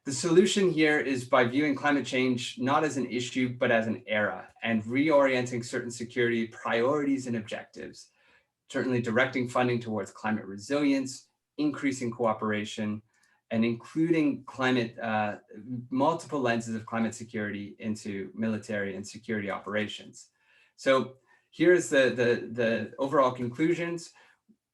The solution here is by viewing climate change not as an issue, but as an era, and reorienting certain security priorities and objectives, certainly directing funding towards climate resilience, increasing cooperation, and including multiple lenses of climate security into military and security operations. So here's the overall conclusions.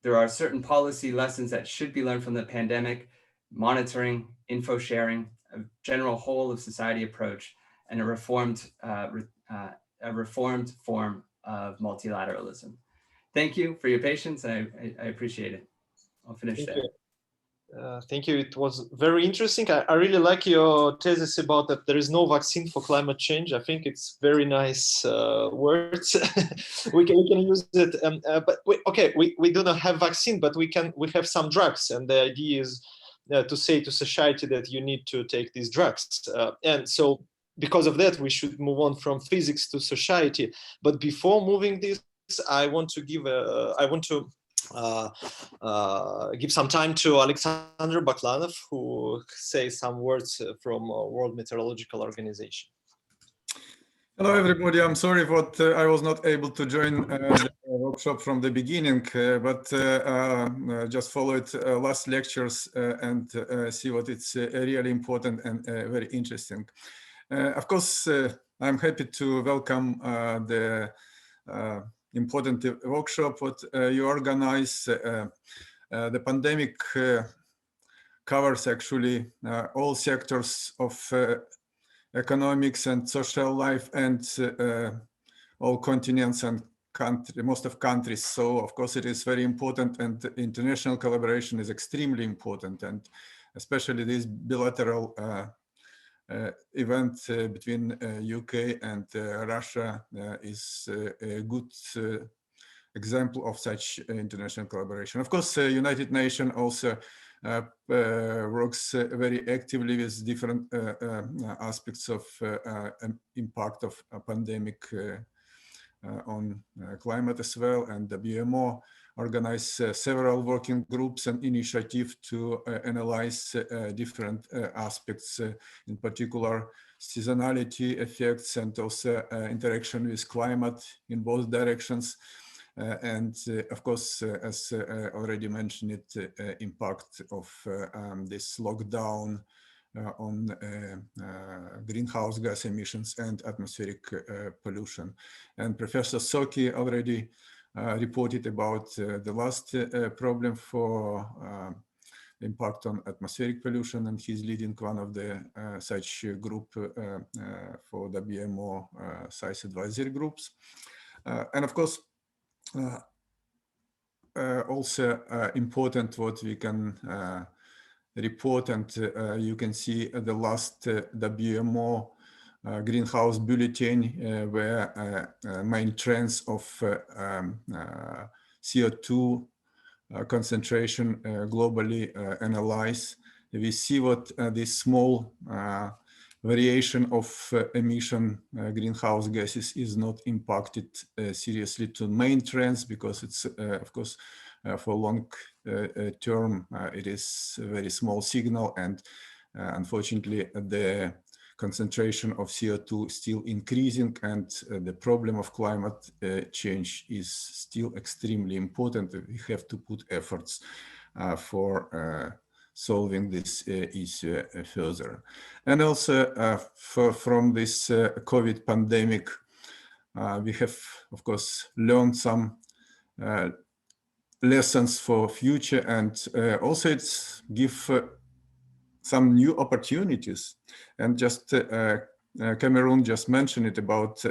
There are certain policy lessons that should be learned from the pandemic: monitoring, info sharing, a general whole of society approach, and a reformed form of multilateralism. Thank you for your patience. I appreciate it. I'll finish there. Thank you. It was very interesting. I really like your thesis about that there is no vaccine for climate change. I think it's very nice words. we can use it. But we do not have vaccine, but we have some drugs. And the idea is to say to society that you need to take these drugs. And so because of that, we should move on from physics to society. But before moving this, I want to give give some time to Alexander Baklanov, who says some words from World Meteorological Organization. Hello, everybody. I'm sorry that I was not able to join the workshop from the beginning, but just followed last lectures and see what it's really important and very interesting. Of course, I'm happy to welcome the important workshop what you organize. The pandemic covers actually all sectors of economics and social life and all continents and most of countries. So of course it is very important, and international collaboration is extremely important, and especially this bilateral event between UK and Russia is a good example of such international collaboration. Of course, United Nations also works very actively with different aspects of impact of a pandemic on climate as well, and the WMO organize several working groups and initiatives to analyze different aspects, in particular seasonality effects and also interaction with climate in both directions. And of course, as already mentioned, it impact of this lockdown on greenhouse gas emissions and atmospheric pollution. And Professor Soki already reported about the last problem for impact on atmospheric pollution, and he's leading one of the such group for WMO size advisory groups. And of course, also important what we can report, and you can see the last WMO greenhouse bulletin where main trends of CO2 concentration globally analyzed. We see what this small variation of emission greenhouse gases is not impacted seriously to main trends, because it's of course for long term it is a very small signal, and unfortunately the concentration of CO2 still increasing, and the problem of climate change is still extremely important. We have to put efforts for solving this issue further. And also from this COVID pandemic, we have, of course, learned some lessons for future, and also it's give some new opportunities. And just Cameroon just mentioned it about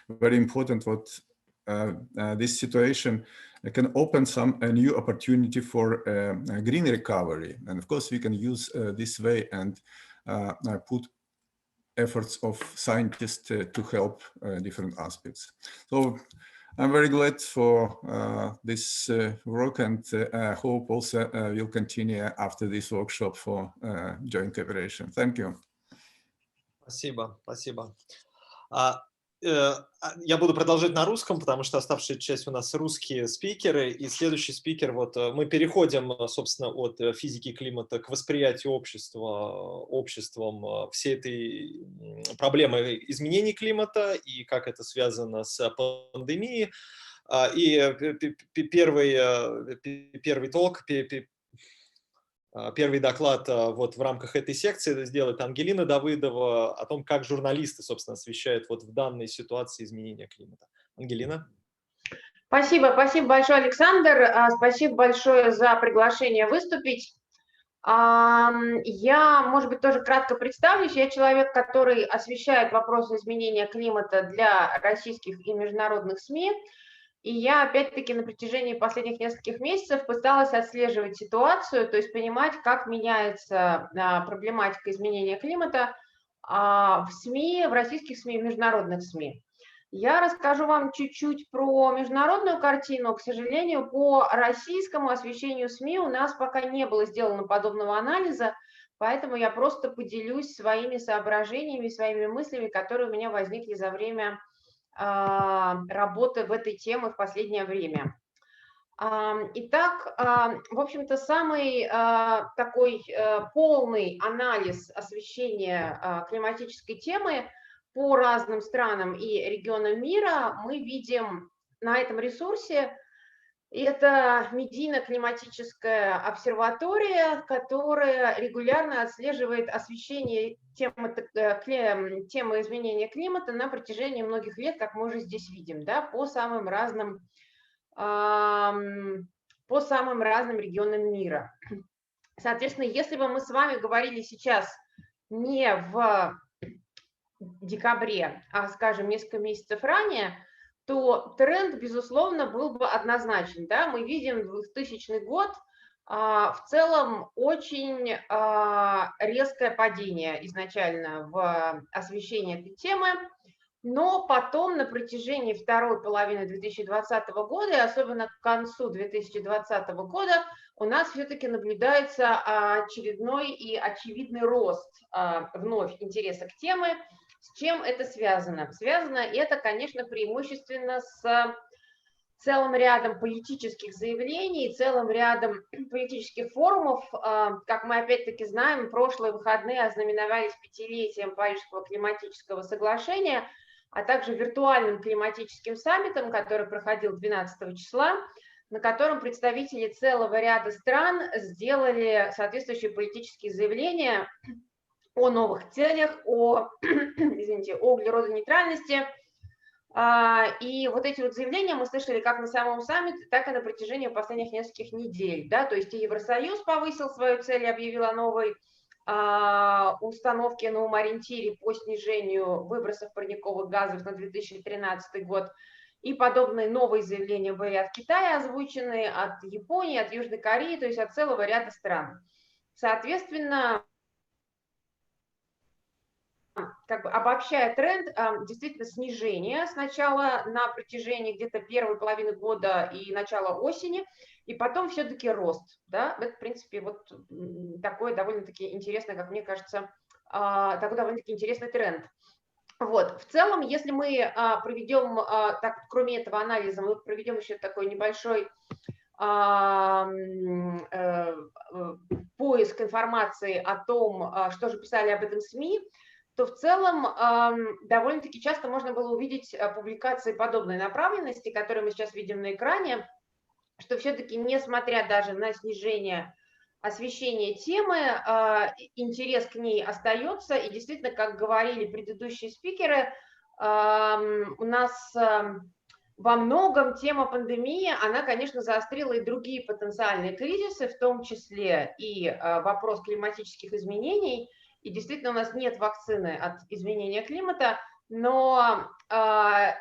very important what this situation can open some new opportunity for green recovery. And of course, we can use this way and put efforts of scientists to help different aspects. So I'm very glad for this work, and I hope also we'll continue after this workshop for joint cooperation. Thank you. Спасибо, спасибо. Я буду продолжать на русском, потому что оставшая часть у нас русские спикеры, и следующий спикер, вот мы переходим, собственно, от физики климата к восприятию обществом всей этой проблемы изменений климата и как это связано с пандемией. И первый толк, первый доклад вот в рамках этой секции сделает Ангелина Давыдова о том, как журналисты, собственно, освещают вот в данной ситуации изменения климата. Ангелина? Спасибо большое, Александр. Спасибо большое за приглашение выступить. Я, может быть, тоже кратко представлюсь. Я человек, который освещает вопросы изменения климата для российских и международных СМИ. И я, опять-таки, на протяжении последних нескольких месяцев пыталась отслеживать ситуацию, то есть понимать, как меняется проблематика изменения климата в СМИ, в российских СМИ и в международных СМИ. Я расскажу вам чуть-чуть про международную картину. К сожалению, по российскому освещению СМИ у нас пока не было сделано подобного анализа, поэтому я просто поделюсь своими соображениями, своими мыслями, которые у меня возникли за время работы в этой теме в последнее время. Итак, в общем-то, самый такой полный анализ освещения климатической темы по разным странам и регионам мира мы видим на этом ресурсе. Это медийно-климатическая обсерватория, которая регулярно отслеживает освещение темы изменения климата на протяжении многих лет, как мы уже здесь видим, да, по самым разным регионам мира. Соответственно, если бы мы с вами говорили сейчас не в декабре, а, скажем, несколько месяцев ранее, то тренд, безусловно, был бы однозначен. Да? Мы видим 2000 год, в целом очень резкое падение изначально в освещении этой темы, но потом на протяжении второй половины 2020 года, и особенно к концу 2020 года, у нас все-таки наблюдается очередной и очевидный рост вновь интереса к теме. С чем это связано? Связано это, конечно, преимущественно с целым рядом политических заявлений, целым рядом политических форумов. Как мы опять-таки знаем, прошлые выходные ознаменовались 5-летием Парижского климатического соглашения, а также виртуальным климатическим саммитом, который проходил 12 числа, на котором представители целого ряда стран сделали соответствующие политические заявления о новых целях, о углеродонейтральности. И вот эти вот заявления мы слышали как на самом саммите, так и на протяжении последних нескольких недель. Да? То есть и Евросоюз повысил свою цель и объявил о новой установке, новом ориентире по снижению выбросов парниковых газов на 2013 год. И подобные новые заявления были от Китая озвучены, от Японии, от Южной Кореи, то есть от целого ряда стран. Соответственно, как бы обобщая тренд, действительно снижение сначала на протяжении где-то первой половины года и начала осени, и потом все-таки рост. Да? Это, в принципе, вот такой довольно-таки интересный, как мне кажется, такой довольно-таки интересный тренд. Вот. В целом, если мы проведем, так, кроме этого анализа, мы проведем еще такой небольшой поиск информации о том, что же писали об этом СМИ, то в целом довольно-таки часто можно было увидеть публикации подобной направленности, которые мы сейчас видим на экране, что все-таки, несмотря даже на снижение освещения темы, интерес к ней остается, и действительно, как говорили предыдущие спикеры, у нас во многом тема пандемии, она, конечно, заострила и другие потенциальные кризисы, в том числе и вопрос климатических изменений. И действительно у нас нет вакцины от изменения климата, но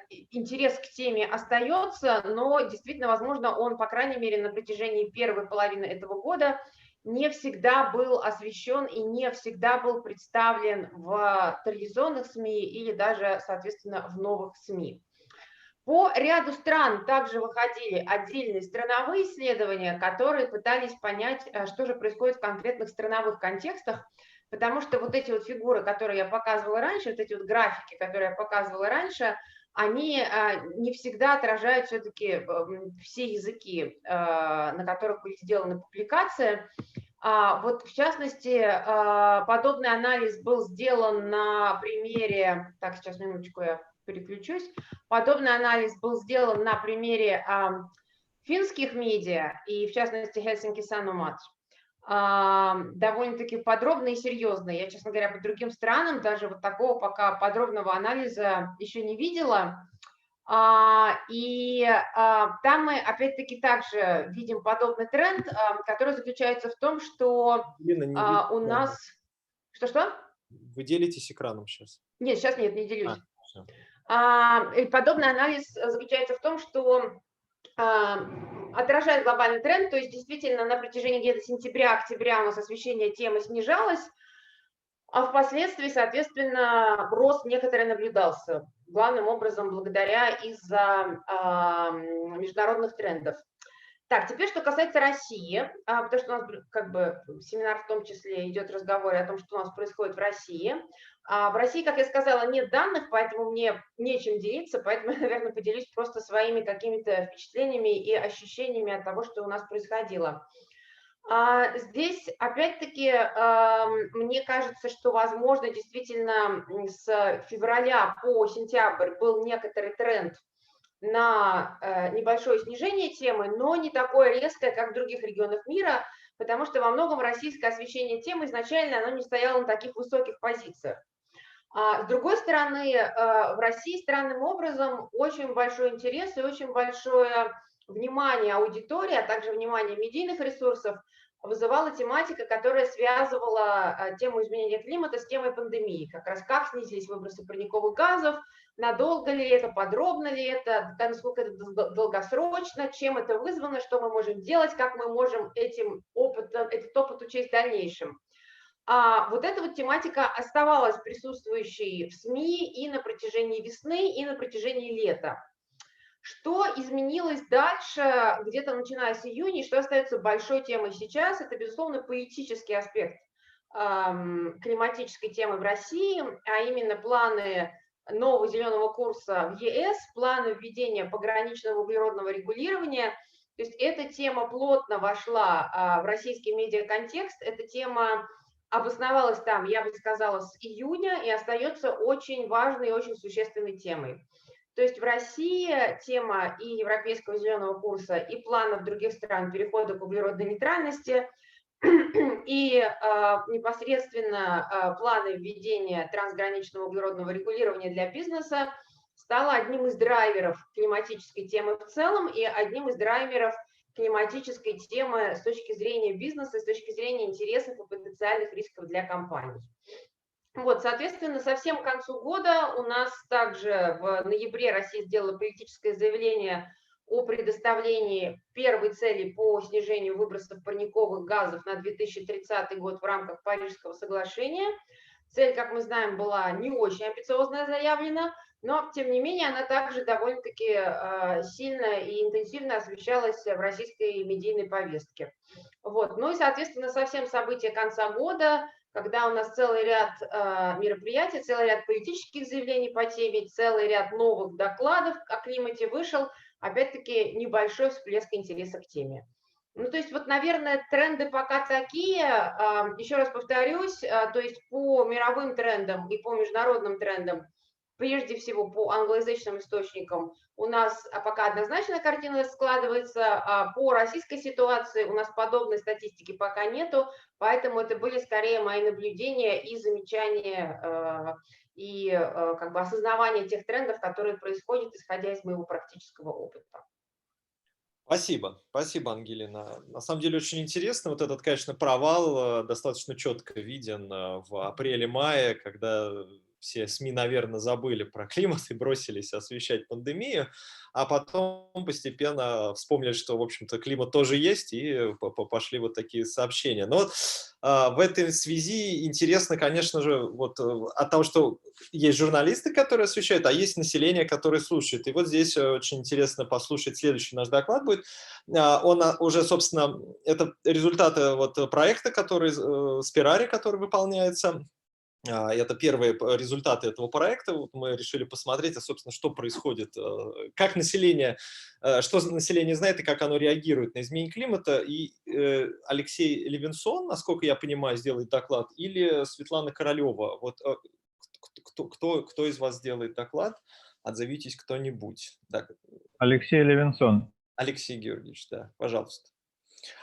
интерес к теме остается, но действительно, возможно, он, по крайней мере, на протяжении первой половины этого года не всегда был освещен и не всегда был представлен в традиционных СМИ или даже, соответственно, в новых СМИ. По ряду стран также выходили отдельные страновые исследования, которые пытались понять, что же происходит в конкретных страновых контекстах, потому что вот эти вот фигуры, которые я показывала раньше, вот эти вот графики, которые я показывала раньше, они не всегда отражают все-таки все языки, на которых были сделаны публикации. Вот в частности, подобный анализ был сделан на примере, так, сейчас минуточку я переключусь, подобный анализ был сделан на примере финских медиа и в частности Helsinki Sanomat. Довольно-таки подробно и серьезно. Я, честно говоря, по другим странам даже вот такого пока подробного анализа еще не видела. И там мы опять-таки также видим подобный тренд, который заключается в том, что у нас... Что-что? Вы делитесь экраном сейчас? Нет, сейчас нет, не делюсь. Подобный анализ заключается в том, что отражает глобальный тренд, то есть действительно на протяжении где-то сентября-октября у нас освещение темы снижалось, а впоследствии, соответственно, рост некоторый наблюдался, главным образом благодаря из-за международных трендов. Так, теперь что касается России, потому что у нас как бы семинар в том числе идет разговор о том, что у нас происходит в России. В России, как я сказала, нет данных, поэтому мне нечем делиться, поэтому я, наверное, поделюсь просто своими какими-то впечатлениями и ощущениями от того, что у нас происходило. Здесь, опять-таки, мне кажется, что, возможно, действительно с февраля по сентябрь был некоторый тренд на небольшое снижение темы, но не такое резкое, как в других регионах мира, потому что во многом российское освещение темы изначально оно не стояло на таких высоких позициях. С другой стороны, в России странным образом очень большой интерес и очень большое внимание аудитории, а также внимание медийных ресурсов вызывала тематика, которая связывала тему изменения климата с темой пандемии. Как раз как снизились выбросы парниковых газов, надолго ли это, подробно ли это, насколько это долгосрочно, чем это вызвано, что мы можем делать, как мы можем этот опыт учесть в дальнейшем. Вот эта вот тематика оставалась присутствующей в СМИ и на протяжении весны, и на протяжении лета. Что изменилось дальше, где-то начиная с июня, и что остается большой темой сейчас, это, безусловно, политический аспект климатической темы в России, а именно планы нового зеленого курса в ЕС, планы введения пограничного углеродного регулирования. То есть эта тема плотно вошла в российский медиаконтекст, эта тема обосновалась там, я бы сказала, с июня и остается очень важной и очень существенной темой. То есть в России тема и европейского зеленого курса, и планов других стран перехода к углеродной нейтральности, и непосредственно планы введения трансграничного углеродного регулирования для бизнеса стало одним из драйверов климатической темы в целом и одним из драйверов климатической темы с точки зрения бизнеса, с точки зрения интересов и потенциальных рисков для компаний. Вот, соответственно, совсем к концу года у нас также в ноябре Россия сделала политическое заявление о предоставлении первой цели по снижению выбросов парниковых газов на 2030 год в рамках Парижского соглашения. Цель, как мы знаем, была не очень амбициозно заявлена, но, тем не менее, она также довольно-таки сильно и интенсивно освещалась в российской медийной повестке. Вот. Ну и, соответственно, совсем события конца года, когда у нас целый ряд мероприятий, целый ряд политических заявлений по теме, целый ряд новых докладов о климате вышел, опять-таки, небольшой всплеск интереса к теме. Ну, то есть, вот, наверное, тренды пока такие. Еще раз повторюсь, то есть по мировым трендам и по международным трендам, прежде всего по англоязычным источникам, у нас пока однозначная картина складывается, а по российской ситуации у нас подобной статистики пока нету, поэтому это были скорее мои наблюдения и замечания и как бы осознавание тех трендов, которые происходят, исходя из моего практического опыта. Спасибо, спасибо, Ангелина. На самом деле очень интересно. Вот этот, конечно, провал достаточно четко виден в апреле-мае, когда все СМИ, наверное, забыли про климат и бросились освещать пандемию, а потом постепенно вспомнили, что, в общем-то, климат тоже есть, и пошли вот такие сообщения. Но вот в этой связи интересно, конечно же, вот от того, что есть журналисты, которые освещают, а есть население, которое слушает. И вот здесь очень интересно послушать следующий наш доклад будет. Он уже, собственно, это результаты вот проекта, который SPERARE, который выполняется. Это первые результаты этого проекта. Вот мы решили посмотреть, собственно, что происходит, как население, что население знает и как оно реагирует на изменение климата. И Алексей Левинсон, насколько я понимаю, сделает доклад, или Светлана Королева. Вот кто из вас сделает доклад? Отзовитесь кто-нибудь. Алексей Левинсон. Алексей Георгиевич, да, пожалуйста.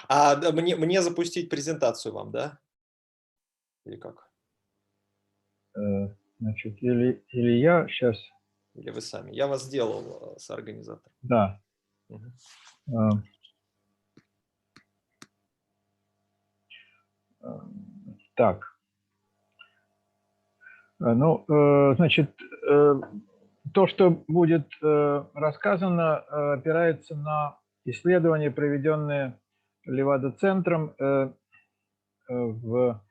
Мне запустить презентацию вам, да? Или как? Значит, или я сейчас Или вы сами? Я вас сделал соорганизатором. Да. Угу. Так. Ну, значит, то, что будет рассказано, опирается на исследования, проведенные Левада-центром в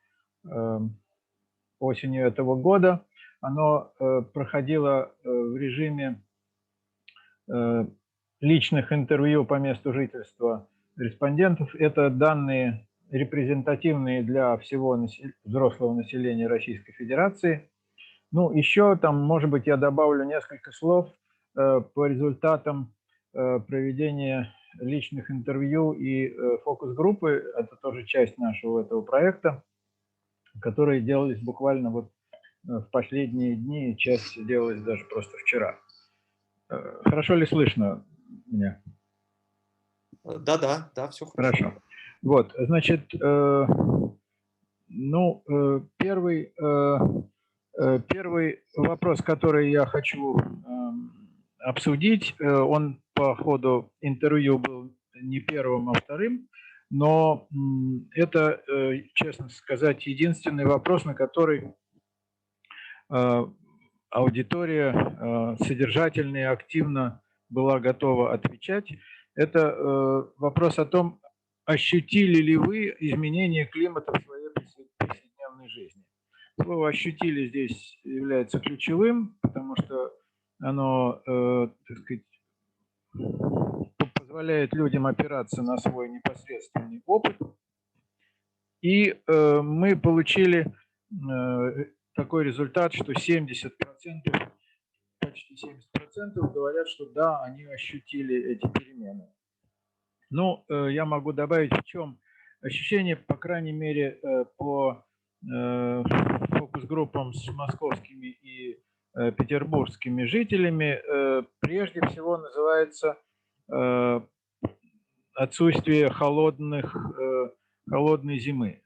осенью этого года. Оно проходило в режиме личных интервью по месту жительства респондентов. Это данные репрезентативные для всего взрослого населения Российской Федерации. Ну, еще там, может быть, я добавлю несколько слов по результатам проведения личных интервью и фокус-группы. Это тоже часть нашего этого проекта, которые делались буквально вот в последние дни, часть делалась даже просто вчера. Хорошо ли слышно меня? Да, все хорошо. Хорошо. Вот, значит, ну, первый вопрос, который я хочу обсудить, он по ходу интервью был не первым, а вторым, но это, честно сказать, единственный вопрос, на который аудитория содержательно и активно была готова отвечать. Это вопрос о том, ощутили ли вы изменение климата в своей повседневной жизни. Слово «ощутили» здесь является ключевым, потому что оно, так сказать, позволяет людям опираться на свой непосредственный опыт. И мы получили такой результат, что 70%, почти 70% говорят, что да, они ощутили эти перемены. Ну, я могу добавить, в чем ощущение, по крайней мере, по фокус-группам с московскими и петербургскими жителями, прежде всего называется отсутствие холодной зимы,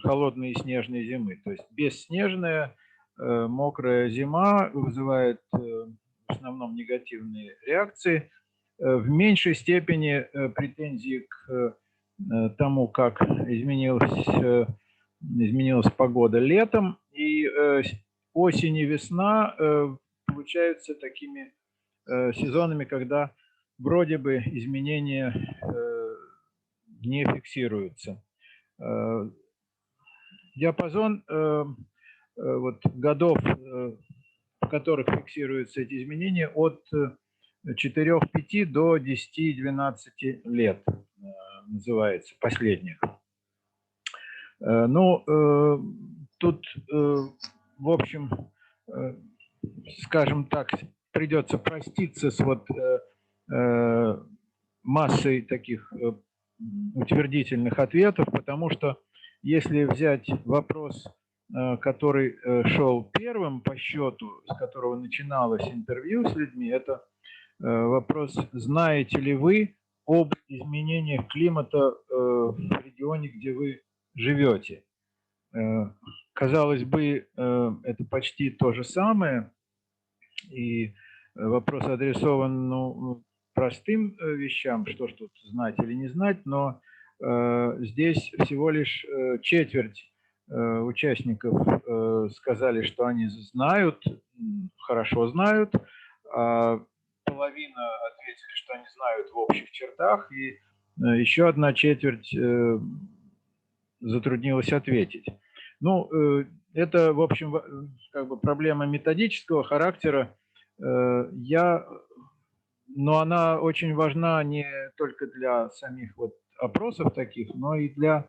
холодной и снежной зимы. То есть бесснежная, мокрая зима вызывает в основном негативные реакции. В меньшей степени претензии к тому, как изменилась погода летом, и осень и весна получаются такими сезонами, когда вроде бы изменения не фиксируются. Диапазон вот, годов, в которых фиксируются эти изменения, от 4-5 до 10-12 лет называется, последних. Ну, тут, в общем, скажем так, придется проститься с вот массой таких утвердительных ответов, потому что если взять вопрос, который шел первым по счету, с которого начиналось интервью с людьми, это вопрос, знаете ли вы об изменениях климата в регионе, где вы живете. Казалось бы, это почти то же самое, и вопрос адресован, ну, простым вещам, что ж тут знать или не знать, но здесь всего лишь четверть участников сказали, что они знают, хорошо знают, а половина ответили, что они знают в общих чертах, и еще одна четверть затруднилась ответить. Ну, это, в общем, как бы проблема методического характера, но она очень важна не только для самих вот опросов таких, но и для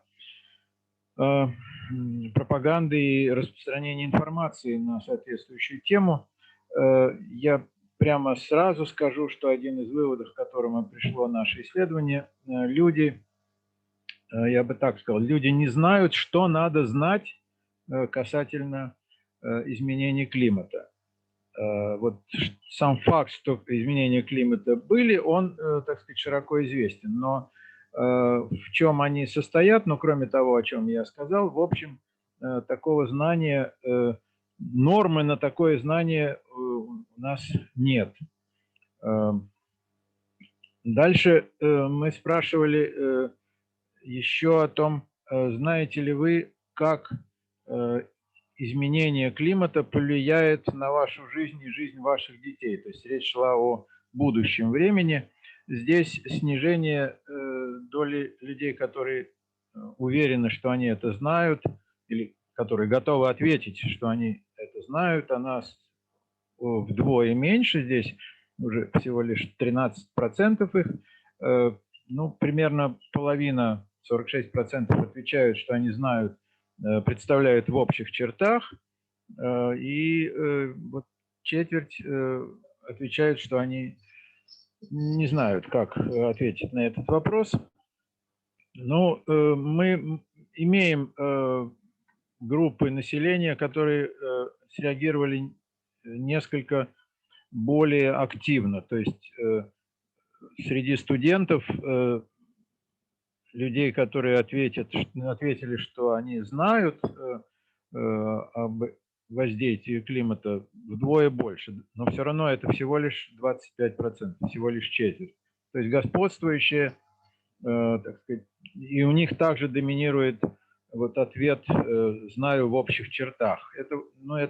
пропаганды и распространения информации на соответствующую тему. Я прямо сразу скажу, что один из выводов, к которому пришло наше исследование, люди, я бы так сказал, люди не знают, что надо знать касательно изменений климата. Вот сам факт, что изменения климата были, он, так сказать, широко известен. Но в чем они состоят, ну, кроме того, о чем я сказал, в общем, такого знания нормы на такое знание у нас нет. Дальше мы спрашивали еще о том, знаете ли вы, как изменение климата повлияет на вашу жизнь и жизнь ваших детей. То есть речь шла о будущем времени. Здесь снижение доли людей, которые уверены, что они это знают, или которые готовы ответить, что они это знают, она вдвое меньше. Здесь уже всего лишь 13% их. Ну, примерно половина, 46% отвечают, что они знают, представляют в общих чертах, и вот четверть отвечают, что они не знают, как ответить на этот вопрос. Ну, мы имеем группы населения, которые среагировали несколько более активно. То есть среди студентов людей, которые ответили, что они знают об воздействии климата, вдвое больше. Но все равно это всего лишь 25%, всего лишь четверть. То есть господствующее, так сказать, и у них также доминирует вот ответ «знаю в общих чертах». Это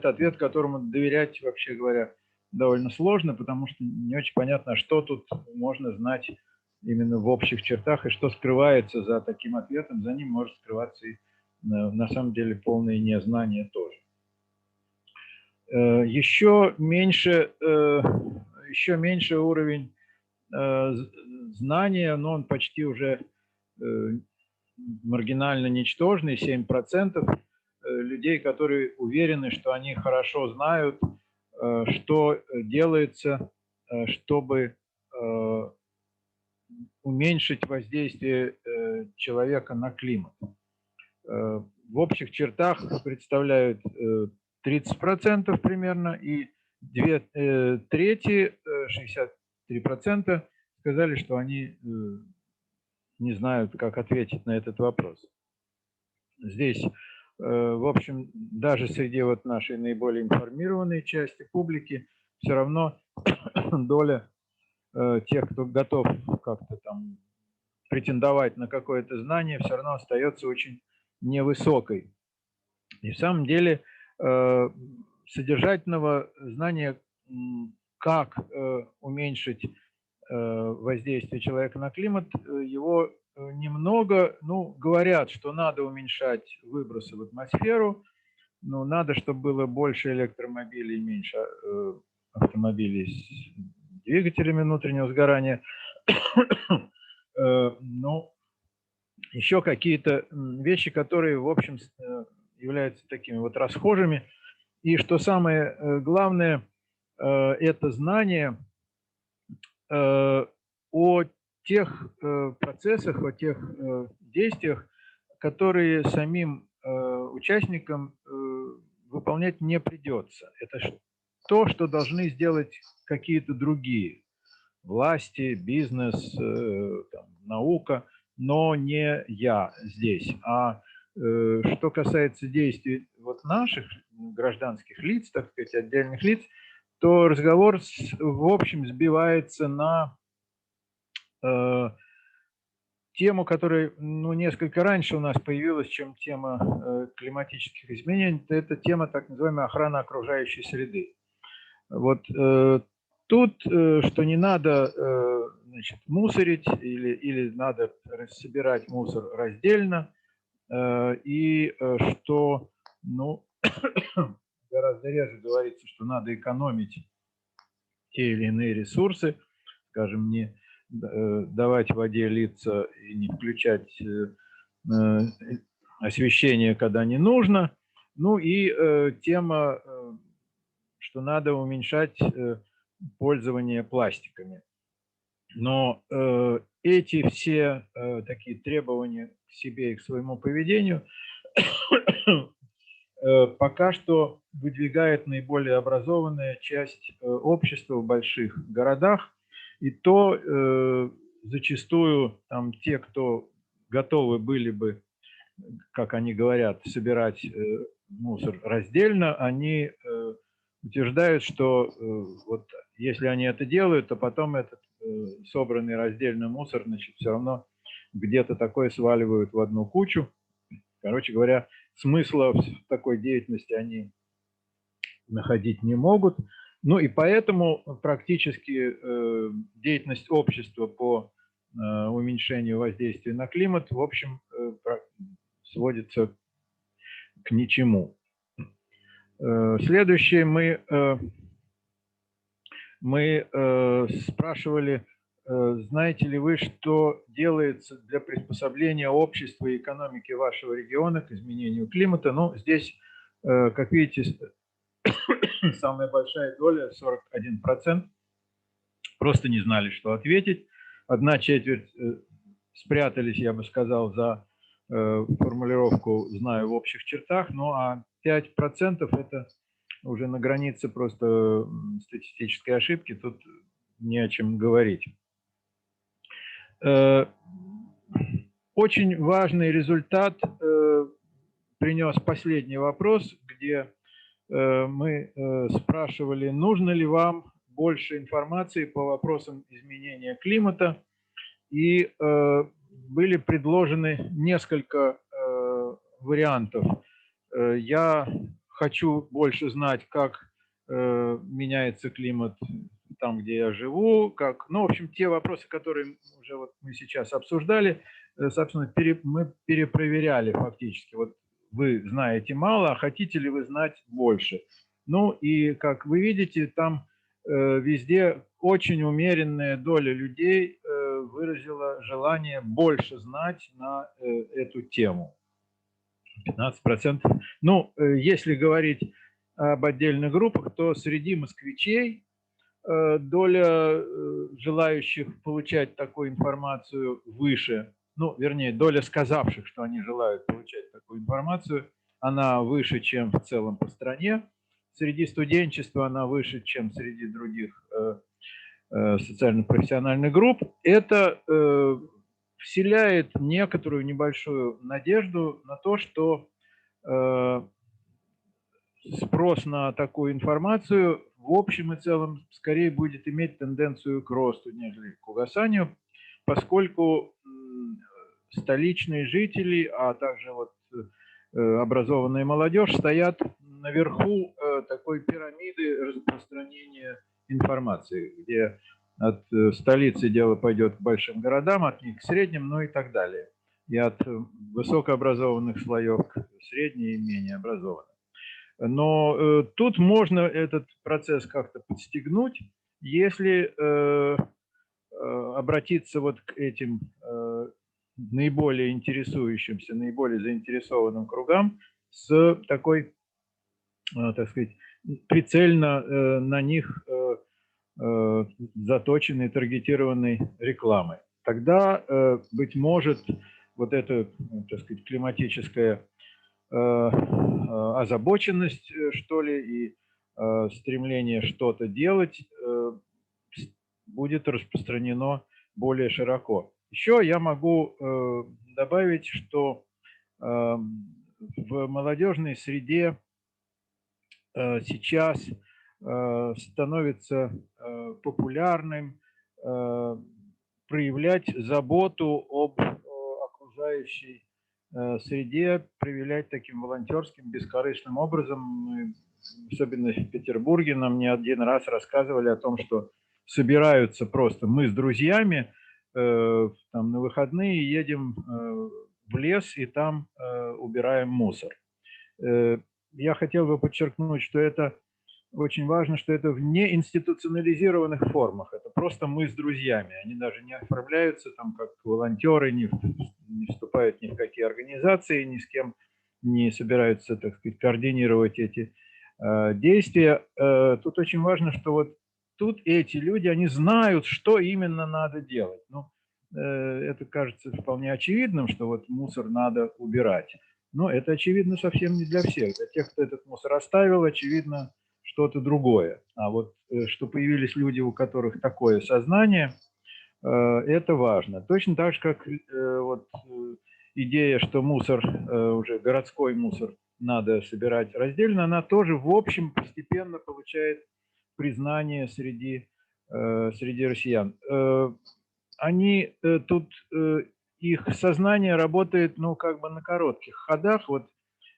ответ, которому доверять, вообще говоря, довольно сложно, потому что не очень понятно, что тут можно знать именно в общих чертах и что скрывается за таким ответом. За ним может скрываться и на самом деле полное незнание тоже. Еще меньше уровень знания, но он почти уже маргинально ничтожный, 7% людей, которые уверены, что они хорошо знают, что делается, чтобы уменьшить воздействие человека на климат. В общих чертах представляют 30% примерно, и 2/3, 63%, сказали, что они не знают, как ответить на этот вопрос. Здесь, в общем, даже среди вот нашей наиболее информированной части публики, все равно доля тех, кто готов как-то там претендовать на какое-то знание, все равно остается очень невысокой. И в самом деле содержательного знания, как уменьшить воздействие человека на климат, его немного. Ну, говорят, что надо уменьшать выбросы в атмосферу, но надо, чтобы было больше электромобилей, меньше автомобилей с двигателями внутреннего сгорания. Ну, еще какие-то вещи, которые, в общем, являются такими вот расхожими. И что самое главное, это знание о тех процессах, о тех действиях, которые самим участникам выполнять не придется. Это то, что должны сделать какие-то другие власти, бизнес, там, наука, но не я здесь. А что касается действий вот наших гражданских лиц, так сказать, отдельных лиц, то разговор, в общем, сбивается на тему, которая несколько раньше у нас появилась, чем тема климатических изменений. Это тема так называемая охрана окружающей среды. Вот тут, что не надо, значит, мусорить или надо собирать мусор раздельно, и что, ну, гораздо реже говорится, что надо экономить те или иные ресурсы, скажем, не давать воде литься и не включать освещение, когда не нужно. Ну и тема, что надо уменьшать пользование пластиками. Но эти все такие требования к себе и к своему поведению пока что выдвигает наиболее образованная часть общества в больших городах. И то зачастую там те, кто готовы были бы, как они говорят, собирать мусор раздельно, они утверждают, что вот если они это делают, то потом этот собранный раздельный мусор, значит, все равно где-то такое сваливают в одну кучу. Короче говоря, смысла в такой деятельности они находить не могут. Ну и поэтому практически деятельность общества по уменьшению воздействия на климат, в общем, сводится к ничему. Следующее мы спрашивали, знаете ли вы, что делается для приспособления общества и экономики вашего региона к изменению климата? Ну, здесь, как видите, самая большая доля, 41%, просто не знали, что ответить. 1/4 спрятались, я бы сказал, за формулировку «знаю в общих чертах», ну а 5% это уже на границе просто статистической ошибки, тут не о чем говорить. Очень важный результат принес последний вопрос, где мы спрашивали, нужно ли вам больше информации по вопросам изменения климата, и были предложены несколько вариантов. Я хочу больше знать, как меняется климат там, где я живу, как, ну, в общем, те вопросы, которые уже вот мы сейчас обсуждали, собственно, мы перепроверяли фактически. Вот вы знаете мало, а хотите ли вы знать больше? Ну и, как вы видите, там везде очень умеренная доля людей выразила желание больше знать на эту тему. 15%. Ну, если говорить об отдельных группах, то среди москвичей доля желающих получать такую информацию выше, ну, вернее, доля сказавших, что они желают получать такую информацию, она выше, чем в целом по стране. Среди студенчества она выше, чем среди других социально-профессиональных групп. Это вселяет некоторую небольшую надежду на то, что спрос на такую информацию в общем и целом скорее будет иметь тенденцию к росту, нежели к угасанию, поскольку столичные жители, а также вот образованная молодежь стоят наверху такой пирамиды распространения информации, где от столицы дело пойдет к большим городам, от них к средним, ну и так далее. И от высокообразованных слоев к средним и менее образованным. Но тут можно этот процесс как-то подстегнуть, если обратиться вот к этим наиболее интересующимся, наиболее заинтересованным кругам с такой, так сказать, прицельно на них заточенной, таргетированной рекламой. Тогда, быть может, вот эта, так сказать, климатическая озабоченность, что ли, и стремление что-то делать будет распространено более широко. Еще я могу добавить, что в молодежной среде сейчас становится популярным проявлять заботу об окружающей среде, проявлять таким волонтерским, бескорыстным образом. Особенно в Петербурге нам не один раз рассказывали о том, что собираются просто мы с друзьями там, на выходные, едем в лес и там убираем мусор. Я хотел бы подчеркнуть, что это очень важно, что это в неинституционализированных формах. Это просто мы с друзьями. Они даже не оформляются там как волонтеры, не вступают ни в какие организации, ни с кем не собираются, так сказать, координировать эти действия. Тут очень важно, что вот тут эти люди, они знают, что именно надо делать. Ну, это кажется вполне очевидным, что вот мусор надо убирать. Но это очевидно совсем не для всех. Для тех, кто этот мусор оставил, очевидно что-то другое. А вот что появились люди, у которых такое сознание, это важно. Точно так же, как вот идея, что мусор, уже городской мусор, надо собирать раздельно, она тоже в общем постепенно получает признание среди россиян. Они тут, их сознание работает, ну, как бы на коротких ходах. Вот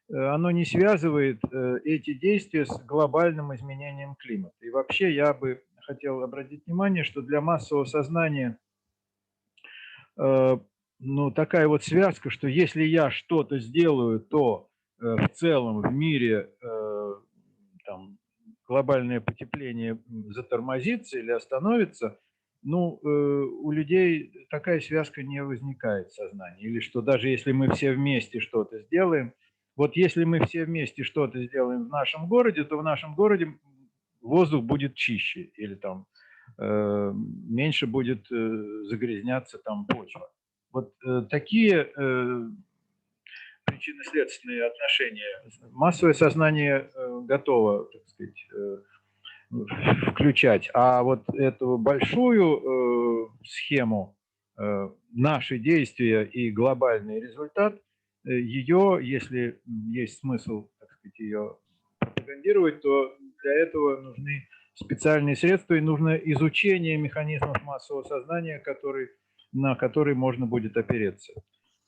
оно не связывает эти действия с глобальным изменением климата. И вообще я бы хотел обратить внимание, что для массового сознания ну, такая вот связка, что если я что-то сделаю, то в целом в мире там, глобальное потепление затормозится или остановится, ну, у людей такая связка не возникает в сознании. Или что даже если мы все вместе что-то сделаем, вот если мы все вместе что-то сделаем в нашем городе, то в нашем городе воздух будет чище или там меньше будет загрязняться там почва. Вот такие причинно-следственные отношения массовое сознание готово, так сказать, включать. А вот эту большую схему наши действия и глобальный результат, ее, если есть смысл, так сказать, ее пропагандировать, то для этого нужны специальные средства и нужно изучение механизмов массового сознания, на который можно будет опереться.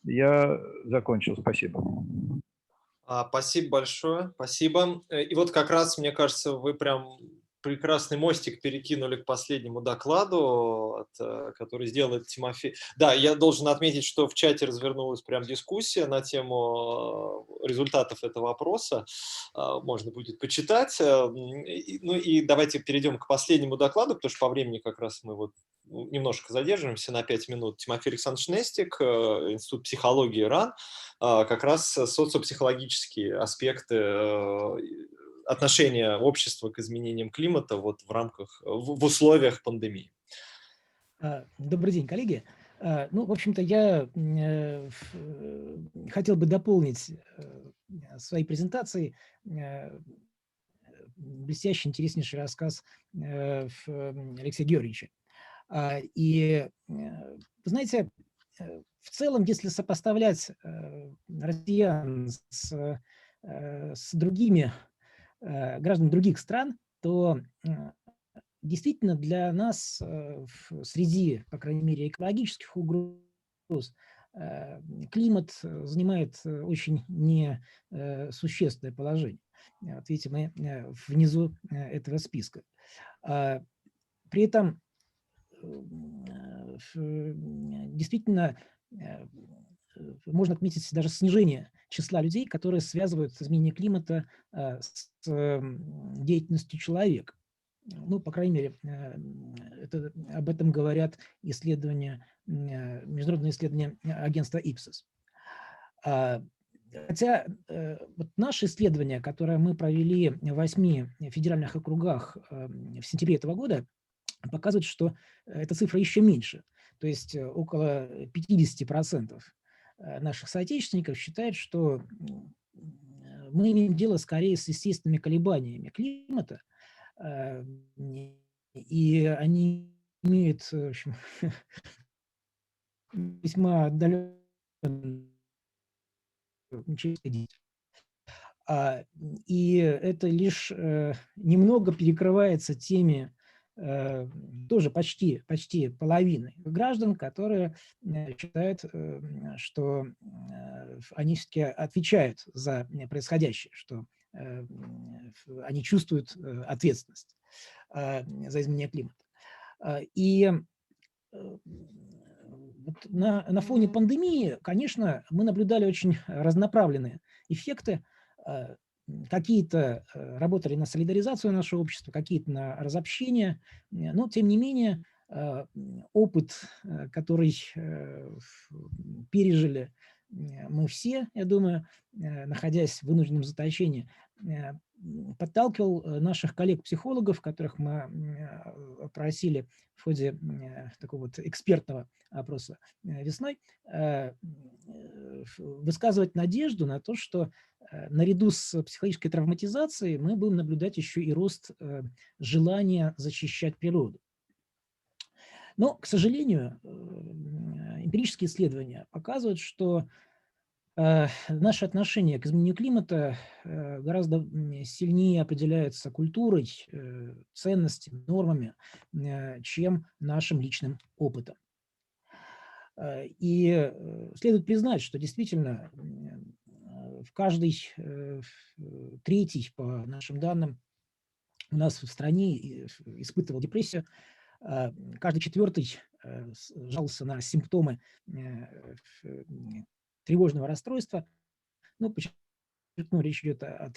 Я закончил. Спасибо. Спасибо большое, спасибо. И вот как раз, мне кажется, вы прям прекрасный мостик перекинули к последнему докладу, который сделает Тимофей. Да, я должен отметить, что в чате развернулась прям дискуссия на тему результатов этого опроса. Можно будет почитать. Ну и давайте перейдем к последнему докладу, потому что по времени как раз мы вот немножко задерживаемся на 5 минут. Тимофей Александрович Нестик, Институт психологии РАН, как раз социопсихологические аспекты отношения общества к изменениям климата вот в условиях пандемии. Добрый день, коллеги. Ну, в общем-то, я хотел бы дополнить своей презентацией блестящий, интереснейший рассказ Алексея Георгиевича. И, вы знаете, в целом, если сопоставлять россиян с другими гражданами других стран, то действительно для нас среди, по крайней мере, экологических угроз климат занимает очень несущественное положение. Вот видите, мы внизу этого списка. При этом действительно можно отметить даже снижение числа людей, которые связывают изменение климата с деятельностью человека. Ну, по крайней мере, об этом говорят исследования, международные исследования агентства Ipsos. Хотя вот наше исследование, которое мы провели в 8 федеральных округах в сентябре этого года, показывает, что эта цифра еще меньше. То есть около 50% наших соотечественников считают, что мы имеем дело скорее с естественными колебаниями климата, и они имеют, в общем, весьма отдаленные и это лишь немного перекрывается теми, тоже почти половиной граждан, которые считают, что они все-таки отвечают за происходящее, что они чувствуют ответственность за изменение климата. И на фоне пандемии, конечно, мы наблюдали очень разнонаправленные эффекты. Какие-то работали на солидаризацию нашего общества, какие-то на разобщение, но, тем не менее, опыт, который пережили мы все, я думаю, находясь в вынужденном заточении, подталкивал наших коллег-психологов, которых мы опросили в ходе такого вот экспертного опроса весной, высказывать надежду на то, что наряду с психологической травматизацией мы будем наблюдать еще и рост желания защищать природу. Но, к сожалению, эмпирические исследования показывают, что Наше отношение к изменению климата гораздо сильнее определяется культурой, ценностями, нормами, чем нашим личным опытом. И следует признать, что действительно в каждый третий, по нашим данным, у нас в стране испытывал депрессию, каждый четвертый жаловался на симптомы тревожного расстройства. Ну, подчеркну, речь идет о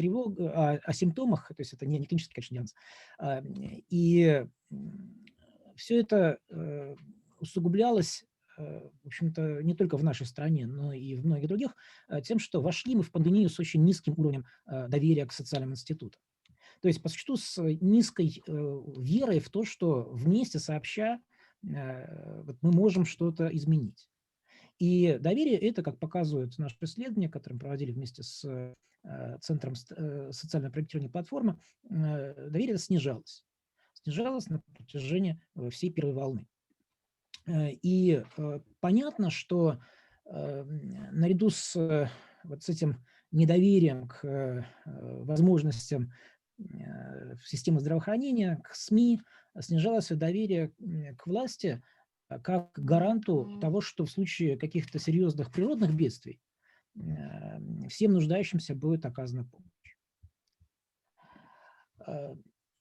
симптомах, то есть это не клинический, конечно, диагноз. И все это усугублялось, в общем-то, не только в нашей стране, но и в многих других, тем, что вошли мы в пандемию с очень низким уровнем доверия к социальным институтам. То есть по существу с низкой верой в то, что вместе сообща мы можем что-то изменить. И доверие это, как показывают наши исследования, которые мы проводили вместе с Центром социального проектирования платформы, доверие снижалось. Снижалось на протяжении всей первой волны. И понятно, что наряду с вот с этим недоверием к возможностям системы здравоохранения, к СМИ, снижалось доверие к власти как гаранту того, что в случае каких-то серьезных природных бедствий всем нуждающимся будет оказана помощь.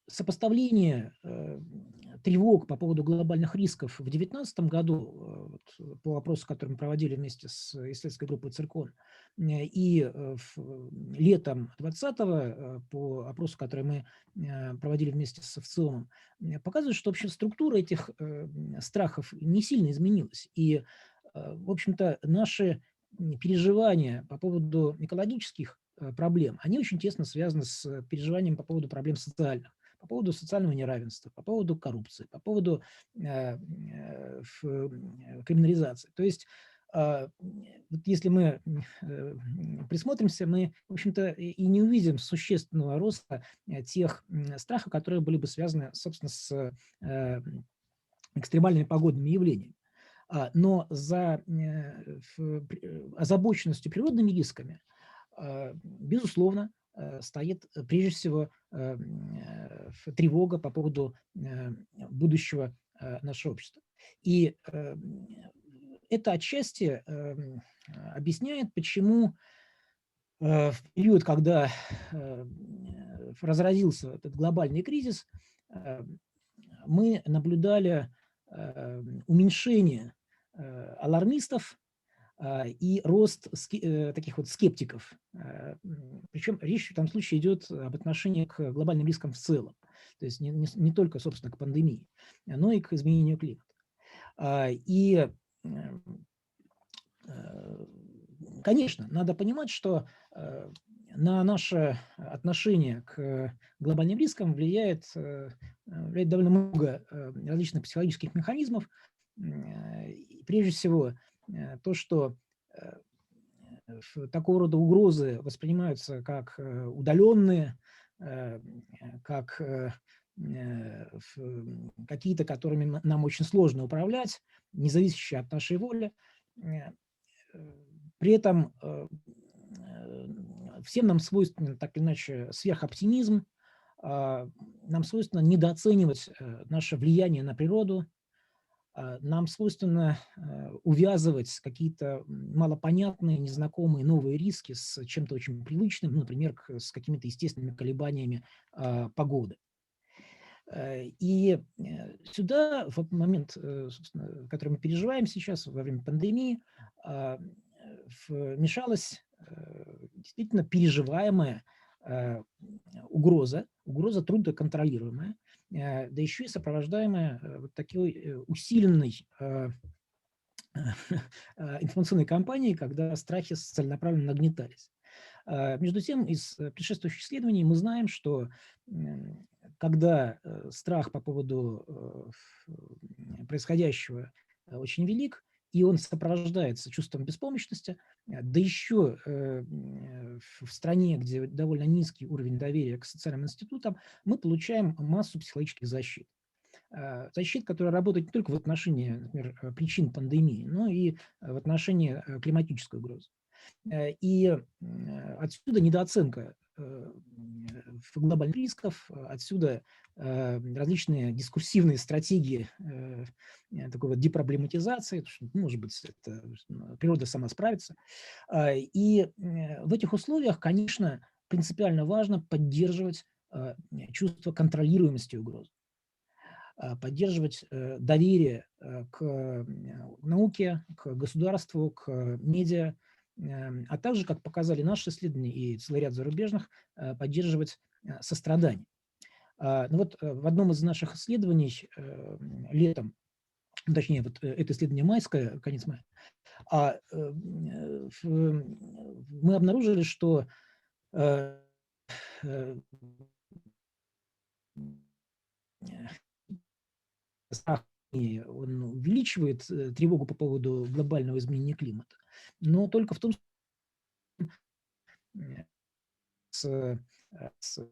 Сопоставление тревог по поводу глобальных рисков в 2019 году, по вопросу, который мы проводили вместе с исследовательской группой Циркон, и летом 2020 по опросу, который мы проводили вместе с ВЦИОМом, показывает, что вообще структура этих страхов не сильно изменилась. И, в общем-то, наши переживания по поводу экологических проблем, они очень тесно связаны с переживанием по поводу проблем социальных, по поводу социального неравенства, по поводу коррупции, по поводу криминализации. То есть, вот если мы присмотримся, мы, в общем-то, и не увидим существенного роста тех страхов, которые были бы связаны, собственно, с экстремальными погодными явлениями. Но за озабоченностью природными рисками, безусловно, стоит прежде всего тревога по поводу будущего нашего общества. И это отчасти объясняет, почему в период, когда разразился этот глобальный кризис, мы наблюдали уменьшение алармистов и рост таких вот скептиков. Причем речь в этом случае идет об отношении к глобальным рискам в целом. То есть не только, собственно, к пандемии, но и к изменению климата. И, конечно, надо понимать, что на наше отношение к глобальным рискам влияет довольно много различных психологических механизмов. Прежде всего, то, что такого рода угрозы воспринимаются как удаленные, как какие-то, которыми нам очень сложно управлять, не зависящие от нашей воли. При этом всем нам свойственен, так или иначе, сверхоптимизм, нам свойственно недооценивать наше влияние на природу, нам свойственно увязывать какие-то малопонятные, незнакомые новые риски с чем-то очень привычным, например, с какими-то естественными колебаниями погоды. И сюда, в момент, который мы переживаем сейчас, во время пандемии, вмешалась действительно переживаемая угроза трудноконтролируемая, да еще и сопровождаемая вот такой усиленной информационной кампанией, когда страхи целенаправленно нагнетались. Между тем, из предшествующих исследований мы знаем, что когда страх по поводу происходящего очень велик, и он сопровождается чувством беспомощности, да еще в стране, где довольно низкий уровень доверия к социальным институтам, мы получаем массу психологических защит. Защит, которые работают не только в отношении, например, причин пандемии, но и в отношении климатической угрозы. И отсюда недооценка глобальных рисков, отсюда различные дискурсивные стратегии такой вот депроблематизации, может быть, это природа сама справится. И в этих условиях, конечно, принципиально важно поддерживать чувство контролируемости угроз, поддерживать доверие к науке, к государству, к медиа, а также, как показали наши исследования и целый ряд зарубежных, поддерживать сострадание. Ну вот в одном из наших исследований летом, точнее, вот это исследование майское, конец мая, мы обнаружили, что страх, он увеличивает тревогу по поводу глобального изменения климата, но только в том, с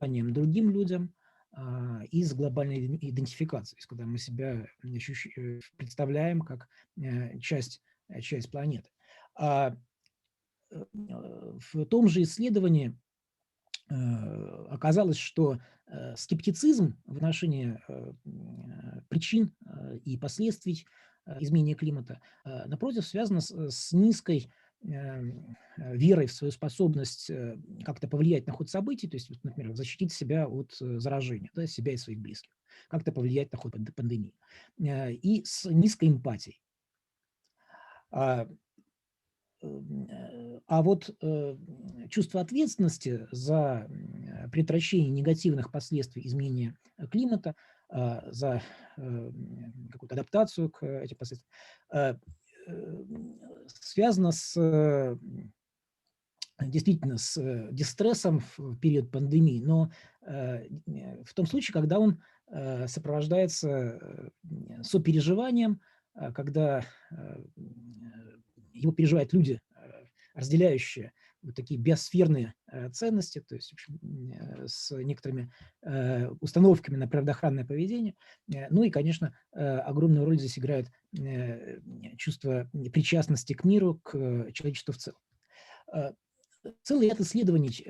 другим людям и с глобальной идентификацией, то есть когда мы себя представляем как часть планеты. В том же исследовании оказалось, что скептицизм в отношении причин и последствий изменения климата, напротив, связан с низкой верой в свою способность как-то повлиять на ход событий, то есть, например, защитить себя от заражения, да, себя и своих близких, как-то повлиять на ход пандемии, и с низкой эмпатией. А вот чувство ответственности за предотвращение негативных последствий изменения климата, за какую-то адаптацию к этим последствиям, связано действительно с дистрессом в период пандемии, но в том случае, когда он сопровождается сопереживанием, когда его переживают люди, разделяющие вот такие биосферные ценности, то есть, в общем, с некоторыми установками на природоохранное поведение. Ну и, конечно, огромную роль здесь играет чувство причастности к миру, к человечеству в целом. Целый ряд исследований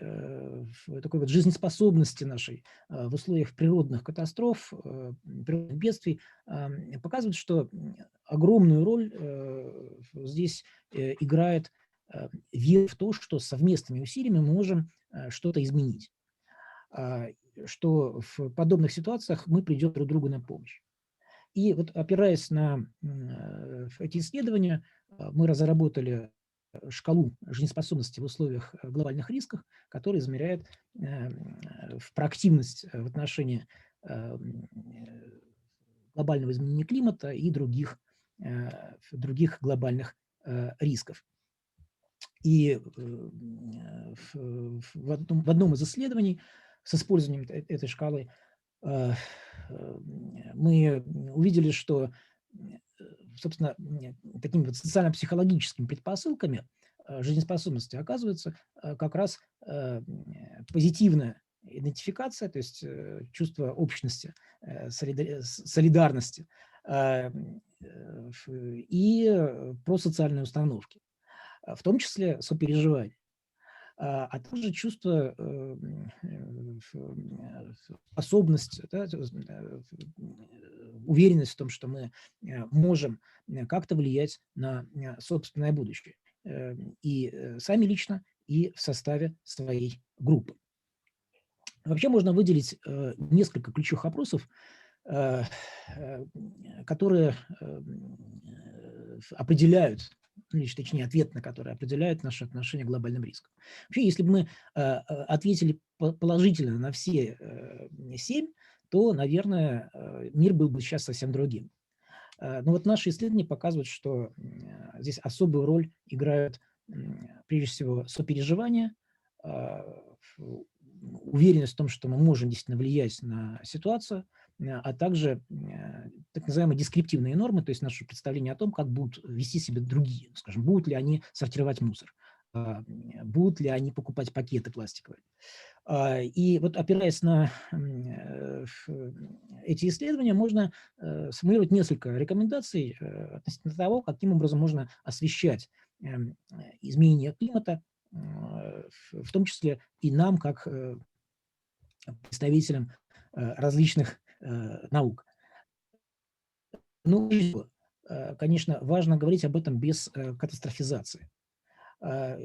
такой вот жизнеспособности нашей в условиях природных катастроф, природных бедствий показывают, что огромную роль здесь играет вера в то, что совместными усилиями мы можем что-то изменить, что в подобных ситуациях мы придем друг другу на помощь. И вот опираясь на эти исследования, мы разработали шкалу жизнеспособности в условиях глобальных рисков, которая измеряет проактивность в отношении глобального изменения климата и других глобальных рисков. И в одном из исследований с использованием этой шкалы мы увидели, что, собственно, такими вот социально-психологическими предпосылками жизнеспособности оказывается как раз позитивная идентификация, то есть чувство общности, солидарности и просоциальные установки, в том числе сопереживание, а также чувство способности, да, уверенность в том, что мы можем как-то влиять на собственное будущее. И сами лично, и в составе своей группы. Вообще можно выделить несколько ключевых вопросов, которые определяют, точнее, ответ на которые определяют наше отношение к глобальным рискам. Вообще, если бы мы ответили положительно на все 7, то, наверное, мир был бы сейчас совсем другим. Но вот наши исследования показывают, что здесь особую роль играют, прежде всего, сопереживание, уверенность в том, что мы можем действительно влиять на ситуацию, а также так называемые дескриптивные нормы, то есть наше представление о том, как будут вести себя другие. Скажем, будут ли они сортировать мусор, будут ли они покупать пакеты пластиковые. И вот опираясь на эти исследования, можно сформулировать несколько рекомендаций относительно того, каким образом можно освещать изменения климата, в том числе и нам, как представителям различных наук. Ну, конечно, важно говорить об этом без катастрофизации.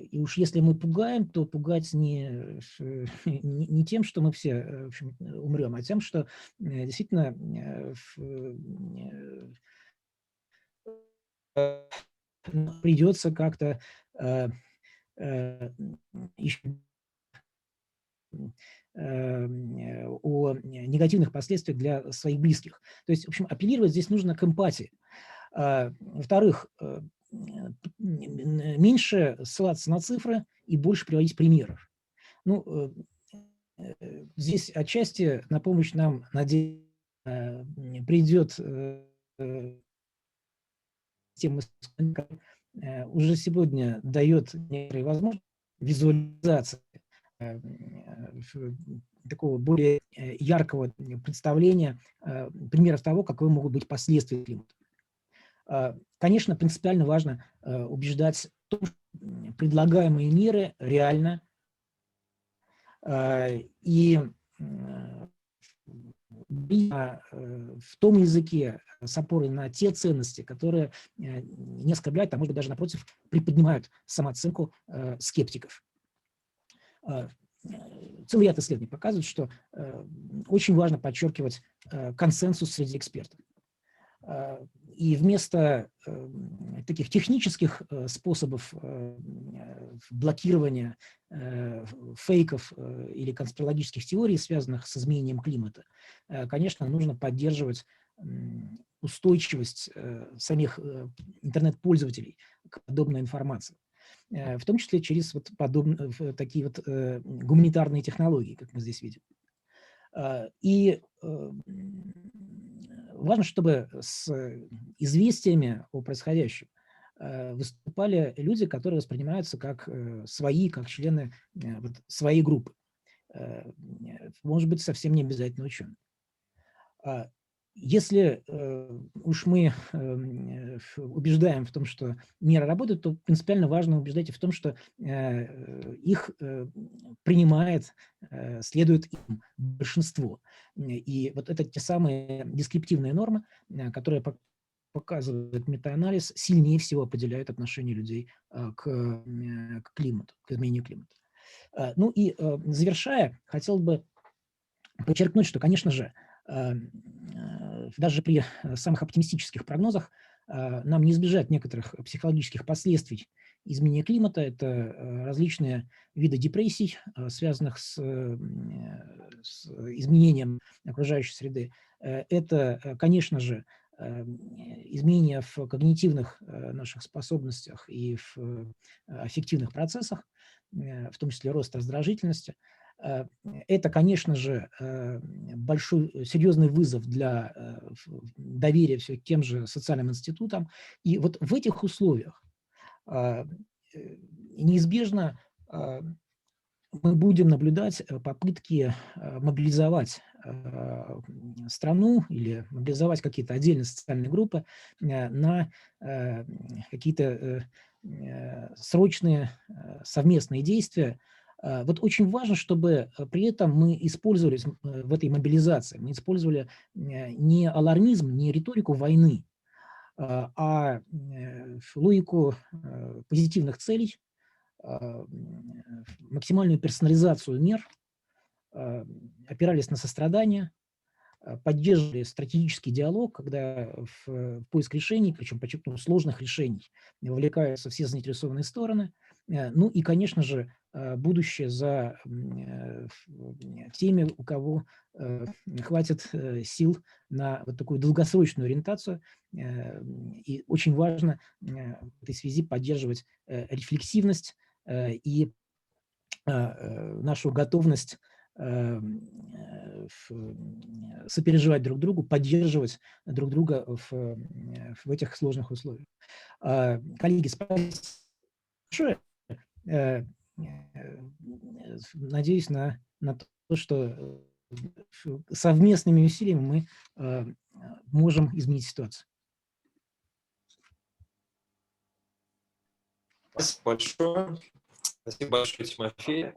И уж если мы пугаем, то пугать не тем, что мы все, в общем, умрем, а тем, что действительно придется как-то о негативных последствиях для своих близких. То есть, в общем, апеллировать здесь нужно к эмпатии. Во-вторых, меньше ссылаться на цифры и больше приводить примеров. Ну, здесь отчасти на помощь нам, надеюсь, придет тема, уже сегодня дает некоторые возможности визуализации такого более яркого представления примеров того, каковы могут быть последствия климата. Конечно, принципиально важно убеждать в том, что предлагаемые меры реально и в том языке с опорой на те ценности, которые не оскорбляют, а может быть даже напротив приподнимают самооценку скептиков. Целый ряд исследований показывает, что очень важно подчеркивать консенсус среди экспертов. И вместо таких технических способов блокирования фейков или конспирологических теорий, связанных с изменением климата, конечно, нужно поддерживать устойчивость самих интернет-пользователей к подобной информации, в том числе через такие гуманитарные технологии, как мы здесь видим. И важно, чтобы с известиями о происходящем выступали люди, которые воспринимаются как свои, как члены своей группы. Может быть, совсем не обязательно ученые. Если уж мы убеждаем в том, что меры работают, то принципиально важно убеждать в том, что их принимает, следует им большинство. И вот это те самые дескриптивные нормы, которые показывает метаанализ, сильнее всего определяют отношение людей к климату, к изменению климата. Ну и завершая, хотел бы подчеркнуть, что, конечно же, даже при самых оптимистических прогнозах нам не избежать некоторых психологических последствий изменения климата. Это различные виды депрессий, связанных с изменением окружающей среды. Это, конечно же, изменения в когнитивных наших способностях и в аффективных процессах, в том числе рост раздражительности. Это, конечно же, большой, серьезный вызов для доверия все к тем же социальным институтам. И вот в этих условиях неизбежно мы будем наблюдать попытки мобилизовать страну или мобилизовать какие-то отдельные социальные группы на какие-то срочные совместные действия. Вот очень важно, чтобы при этом мы использовали в этой мобилизации, мы использовали не алармизм, не риторику войны, а логику позитивных целей, максимальную персонализацию мер, опирались на сострадание, поддерживали стратегический диалог, когда в поиск решений, причем, подчеркну, сложных решений, вовлекаются все заинтересованные стороны. Ну и, конечно же, будущее за теми, у кого хватит сил на вот такую долгосрочную ориентацию. И очень важно в этой связи поддерживать рефлексивность и нашу готовность сопереживать друг другу, поддерживать друг друга в этих сложных условиях. Коллеги, спасибо большое. Надеюсь на то, что совместными усилиями мы можем изменить ситуацию. Спасибо большое. Спасибо большое, Тимофей.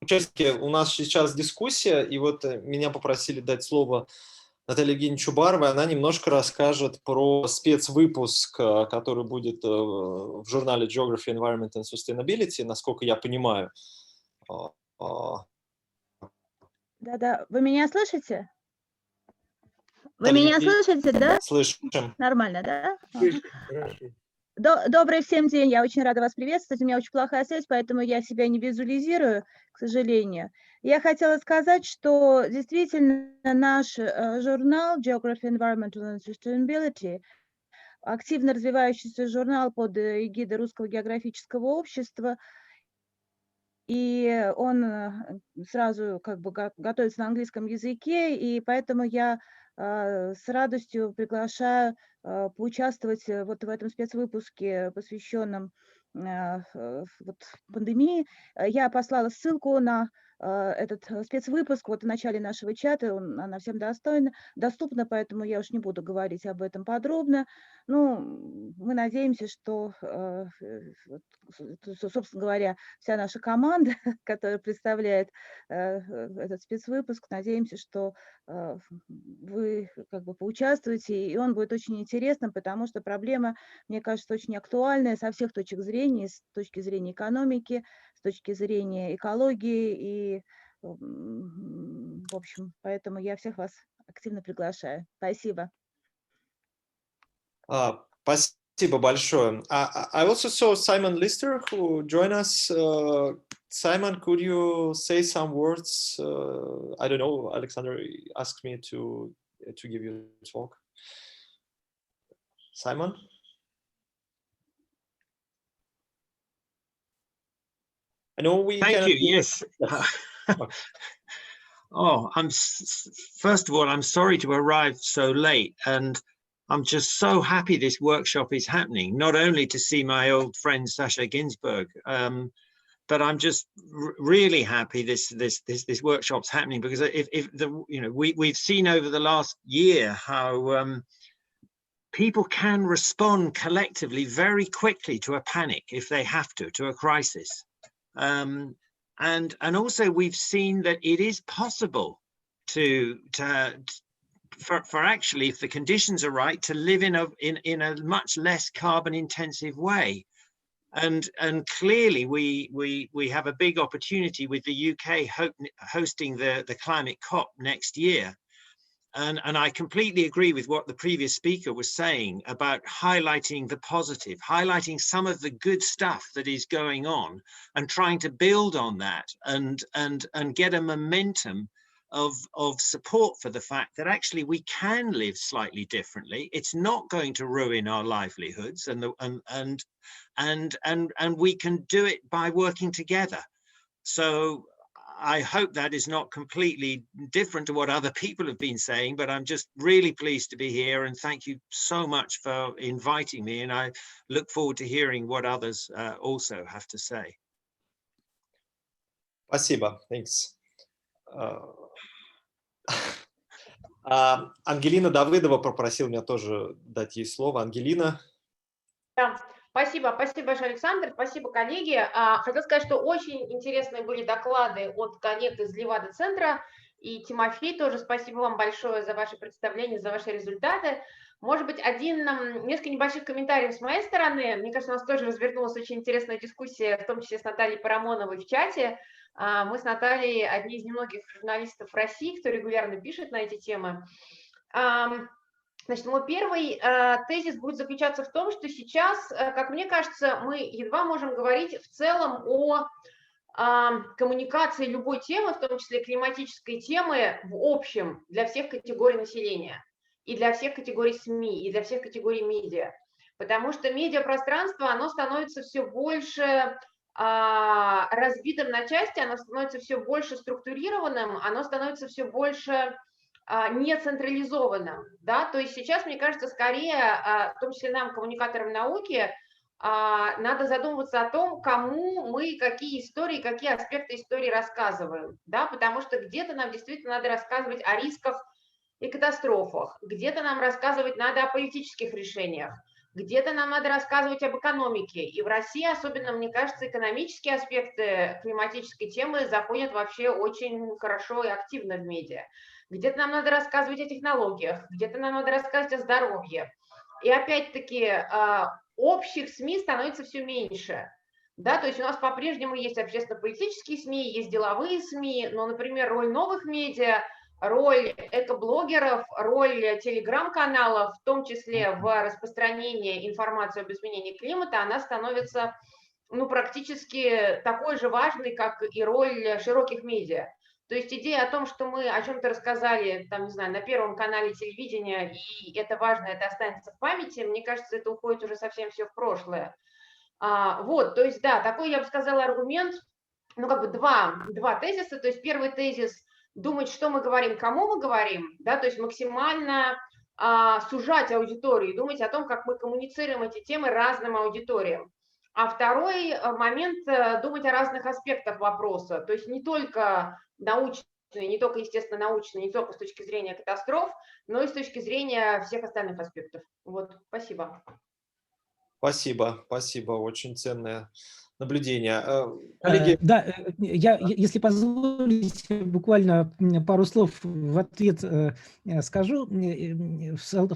Участники, у нас сейчас дискуссия, и вот меня попросили дать слово Наталье Евгеньевне Чубаровой. Она немножко расскажет про спецвыпуск, который будет в журнале Geography, Environment and Sustainability, насколько я понимаю. Да-да, вы меня слышите? Вы Наталья меня Евгеньевна, слышите, да? слышим. Нормально, да? Хорошо. Добрый всем день, я очень рада вас приветствовать. У меня очень плохая связь, поэтому я себя не визуализирую, к сожалению. Я хотела сказать, что действительно наш журнал Geography, Environmental and Sustainability, активно развивающийся журнал под эгидой Русского географического общества, и он сразу как бы готовится на английском языке, и поэтому я с радостью приглашаю поучаствовать вот в этом спецвыпуске, посвященном вот пандемии. Я послала ссылку на этот спецвыпуск вот в начале нашего чата, она всем доступна, поэтому я уж не буду говорить об этом подробно. Ну, мы надеемся, что, собственно говоря, вся наша команда, которая представляет этот спецвыпуск, надеемся, что вы как бы поучаствуете, и он будет очень интересным, потому что проблема, мне кажется, очень актуальная со всех точек зрения, с точки зрения экономики, с точки зрения экологии, и, в общем, поэтому я всех вас активно приглашаю. Спасибо. Спасибо большое. I also saw Simon Lister who joined us. Simon, could you say some words? I don't know. Alexander asked me to give you a talk. Simon? I know we Thank you. Yes. Oh, first of all, I'm sorry to arrive so late, and I'm just so happy this workshop is happening, not only to see my old friend Sasha Ginsberg, but I'm just really happy this workshop's happening, because we've seen over the last year how people can respond collectively very quickly to a panic if they have to a crisis. And also we've seen that it is possible for actually, if the conditions are right, to live in a much less carbon intensive way. And clearly we have a big opportunity with the UK hosting the climate COP next year. And I completely agree with what the previous speaker was saying about highlighting the positive, highlighting some of the good stuff that is going on, and trying to build on that and get a momentum of support for the fact that actually we can live slightly differently. It's not going to ruin our livelihoods, and we can do it by working together. So I hope that is not completely different to what other people have been saying, but I'm just really pleased to be here, and thank you so much for inviting me, and I look forward to hearing what others also have to say. Спасибо. Thanks. Ангелина Давыдова попросила меня тоже дать ей слово. Ангелина. Да. Спасибо большое, Александр, спасибо, коллеги. Хотел сказать, что очень интересные были доклады от коллег из Левада-центра, и Тимофей тоже спасибо вам большое за ваше представление, за ваши результаты. Может быть, несколько небольших комментариев с моей стороны. Мне кажется, у нас тоже развернулась очень интересная дискуссия, в том числе с Натальей Парамоновой в чате. Мы с Натальей одни из немногих журналистов России, кто регулярно пишет на эти темы. Значит, мой первый тезис будет заключаться в том, что сейчас, как мне кажется, мы едва можем говорить в целом о коммуникации любой темы, в том числе климатической темы, в общем для всех категорий населения, и для всех категорий СМИ, и для всех категорий медиа. Потому что медиапространство, оно становится все больше разбитым на части, оно становится все больше структурированным, оно становится все больше не централизованным, да, то есть сейчас, мне кажется, скорее, в том числе нам, коммуникаторам науки, надо задумываться о том, кому мы какие истории, какие аспекты истории рассказываем, да, потому что где-то нам действительно надо рассказывать о рисках и катастрофах, где-то нам рассказывать надо о политических решениях, где-то нам надо рассказывать об экономике. И в России, особенно, мне кажется, экономические аспекты климатической темы заходят вообще очень хорошо и активно в медиа. Где-то нам надо рассказывать о технологиях, где-то нам надо рассказывать о здоровье. И опять-таки общих СМИ становится все меньше. Да, то есть у нас по-прежнему есть общественно-политические СМИ, есть деловые СМИ, но, например, роль новых медиа, роль экоблогеров, роль телеграм-каналов, в том числе в распространении информации об изменении климата, она становится практически такой же важной, как и роль широких медиа. То есть идея о том, что мы о чем-то рассказали, там, не знаю, на Первом канале телевидения, и это важно, это останется в памяти, мне кажется, это уходит уже совсем все в прошлое. Вот, то есть, да, такой, я бы сказала, аргумент, два тезиса. То есть первый тезис – думать, что мы говорим, кому мы говорим, да, то есть максимально сужать аудиторию, думать о том, как мы коммуницируем эти темы разным аудиториям. А второй момент – думать о разных аспектах вопроса, то есть не только научные, не только, естественно, научные, не только с точки зрения катастроф, но и с точки зрения всех остальных аспектов. Вот, спасибо. Спасибо, спасибо, очень ценное наблюдение. Коллеги... Да, я, если позволите, буквально пару слов в ответ скажу,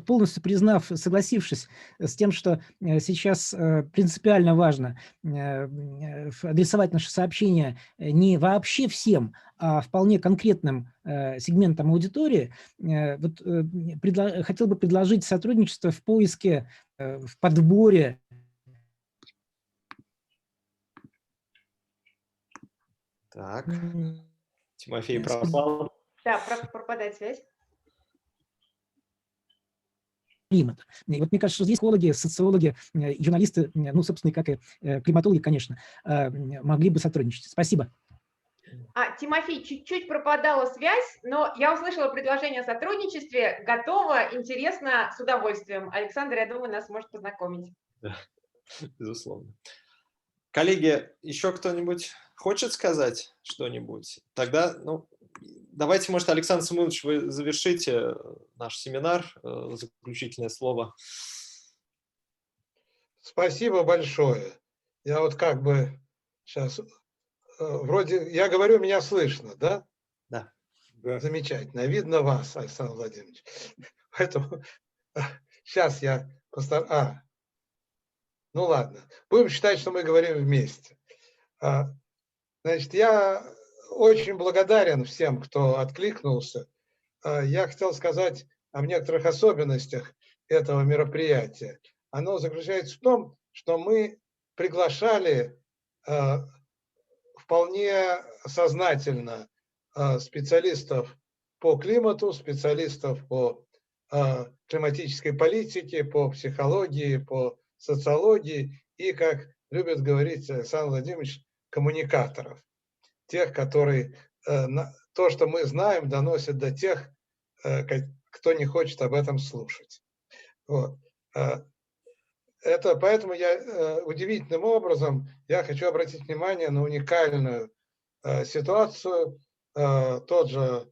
полностью признав, согласившись с тем, что сейчас принципиально важно адресовать наше сообщение не вообще всем, а вполне конкретным сегментам аудитории. Вот, хотел бы предложить сотрудничество в поиске, в подборе. Так, Тимофей пропал. Да, пропадает связь. Климата. И вот мне кажется, что здесь экологи, социологи, журналисты, ну, собственно, как и климатологи, конечно, могли бы сотрудничать. Спасибо. Тимофей, чуть-чуть пропадала связь, но я услышала предложение о сотрудничестве. Готова, интересно, с удовольствием. Александр, я думаю, нас может познакомить. Да, безусловно. Коллеги, еще кто-нибудь хочет сказать что-нибудь? Тогда, давайте, может, Александр Самуилович, вы завершите наш семинар, заключительное слово. Спасибо большое. Я вот как бы сейчас, вроде, я говорю, меня слышно, да? Да. Замечательно. Видно вас, Александр Владимирович. Поэтому сейчас я постараюсь. Ну ладно, будем считать, что мы говорим вместе. Значит, я очень благодарен всем, кто откликнулся. Я хотел сказать о некоторых особенностях этого мероприятия. Оно заключается в том, что мы приглашали вполне сознательно специалистов по климату, специалистов по климатической политике, по психологии, по социологии и, как любит говорить Александр Владимирович, коммуникаторов. Тех, которые то, что мы знаем, доносят до тех, кто не хочет об этом слушать. Вот. Поэтому я удивительным образом хочу обратить внимание на уникальную ситуацию. Тот же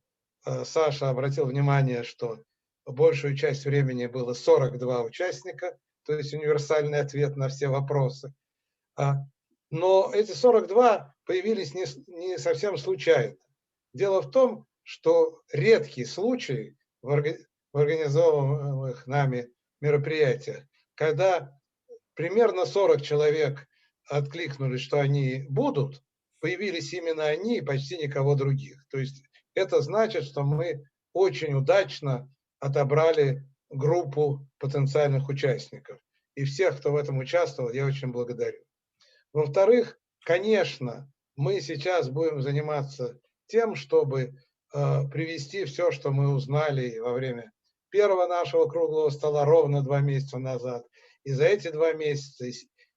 Саша обратил внимание, что большую часть времени было 42 участника, то есть универсальный ответ на все вопросы. Но эти 42 появились не совсем случайно. Дело в том, что редкий случай в организованных нами мероприятиях, когда примерно 40 человек откликнулись, что они будут, появились именно они и почти никого других. То есть это значит, что мы очень удачно отобрали группу потенциальных участников. И всех, кто в этом участвовал, я очень благодарю. Во-вторых, конечно, мы сейчас будем заниматься тем, чтобы привести все, что мы узнали во время первого нашего круглого стола ровно 2 месяца назад, и за эти 2 месяца,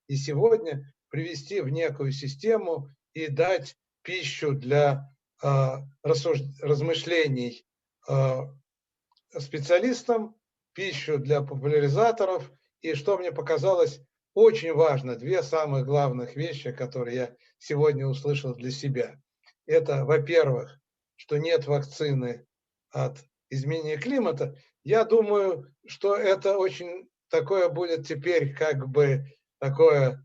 и сегодня привести в некую систему и дать пищу для размышлений специалистам, пищу для популяризаторов. И что мне показалось очень важно, 2 самых главных вещи, которые я сегодня услышал для себя. Это, во-первых, что нет вакцины от изменения климата. Я думаю, что это очень такое будет теперь как бы такое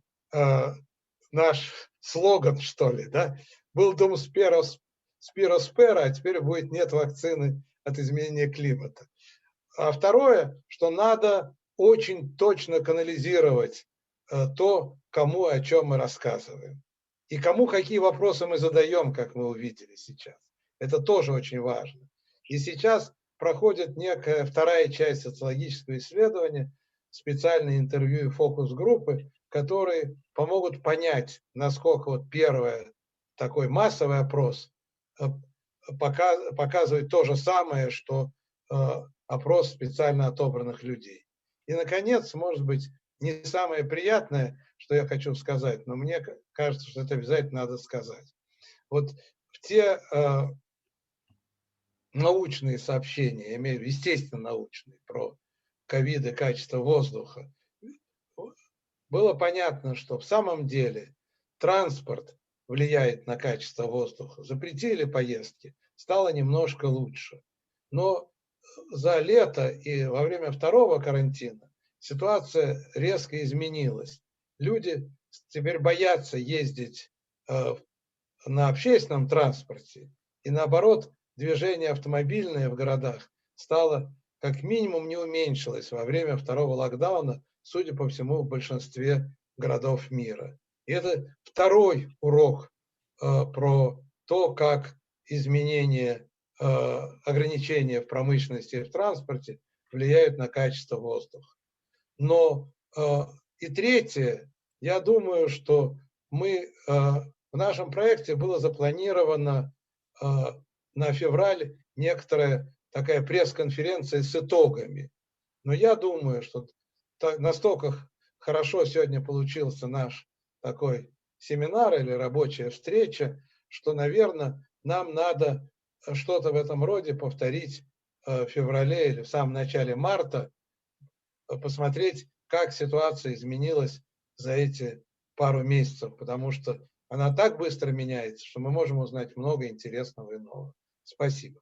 наш слоган, что ли, да? Был Dum Spiro Spera, а теперь будет нет вакцины от изменения климата. А второе, что надо очень точно канализировать то, кому о чем мы рассказываем. И кому какие вопросы мы задаем, как мы увидели сейчас. Это тоже очень важно. И сейчас проходит некая вторая часть социологического исследования, специальные интервью и фокус-группы, которые помогут понять, насколько вот первый такой массовый опрос показывает то же самое, что опрос специально отобранных людей. И, наконец, может быть, не самое приятное, что я хочу сказать, но мне кажется, что это обязательно надо сказать. Вот в те научные сообщения, я имею в виду, естественно, научные, про ковид и качество воздуха, было понятно, что в самом деле транспорт влияет на качество воздуха. Запретили поездки, стало немножко лучше. Но за лето и во время второго карантина ситуация резко изменилась. Люди теперь боятся ездить на общественном транспорте. И наоборот, движение автомобильное в городах стало как минимум не уменьшилось во время второго локдауна, судя по всему, в большинстве городов мира. И это второй урок про то, как изменения, ограничения в промышленности и в транспорте влияют на качество воздуха. Но и третье, я думаю, что мы в нашем проекте было запланировано на февраль некоторая такая пресс-конференция с итогами. Но я думаю, что настолько хорошо сегодня получился наш такой семинар или рабочая встреча, что, наверное, нам надо что-то в этом роде повторить в феврале или в самом начале марта, посмотреть, как ситуация изменилась за эти пару месяцев, потому что она так быстро меняется, что мы можем узнать много интересного и нового. Спасибо.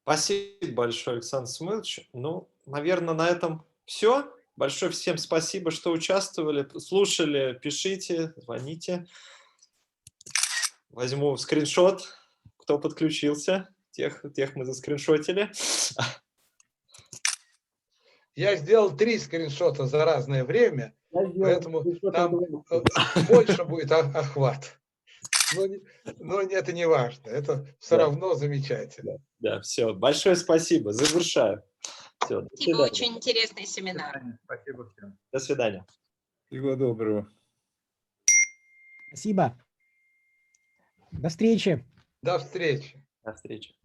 Спасибо большое, Александр Самуилович. Ну, наверное, на этом все. Большое всем спасибо, что участвовали, слушали, пишите, звоните. Возьму скриншот, кто подключился. Тех мы заскриншотили. Я сделал 3 скриншота за разное время, поэтому там больше будет охват. Но это не важно, это все равно замечательно. Да, все. Большое спасибо. Завершаю. Все, до свидания. Очень интересный семинар. Спасибо всем. До свидания. Всего доброго. Спасибо. До встречи. До встречи. До встречи.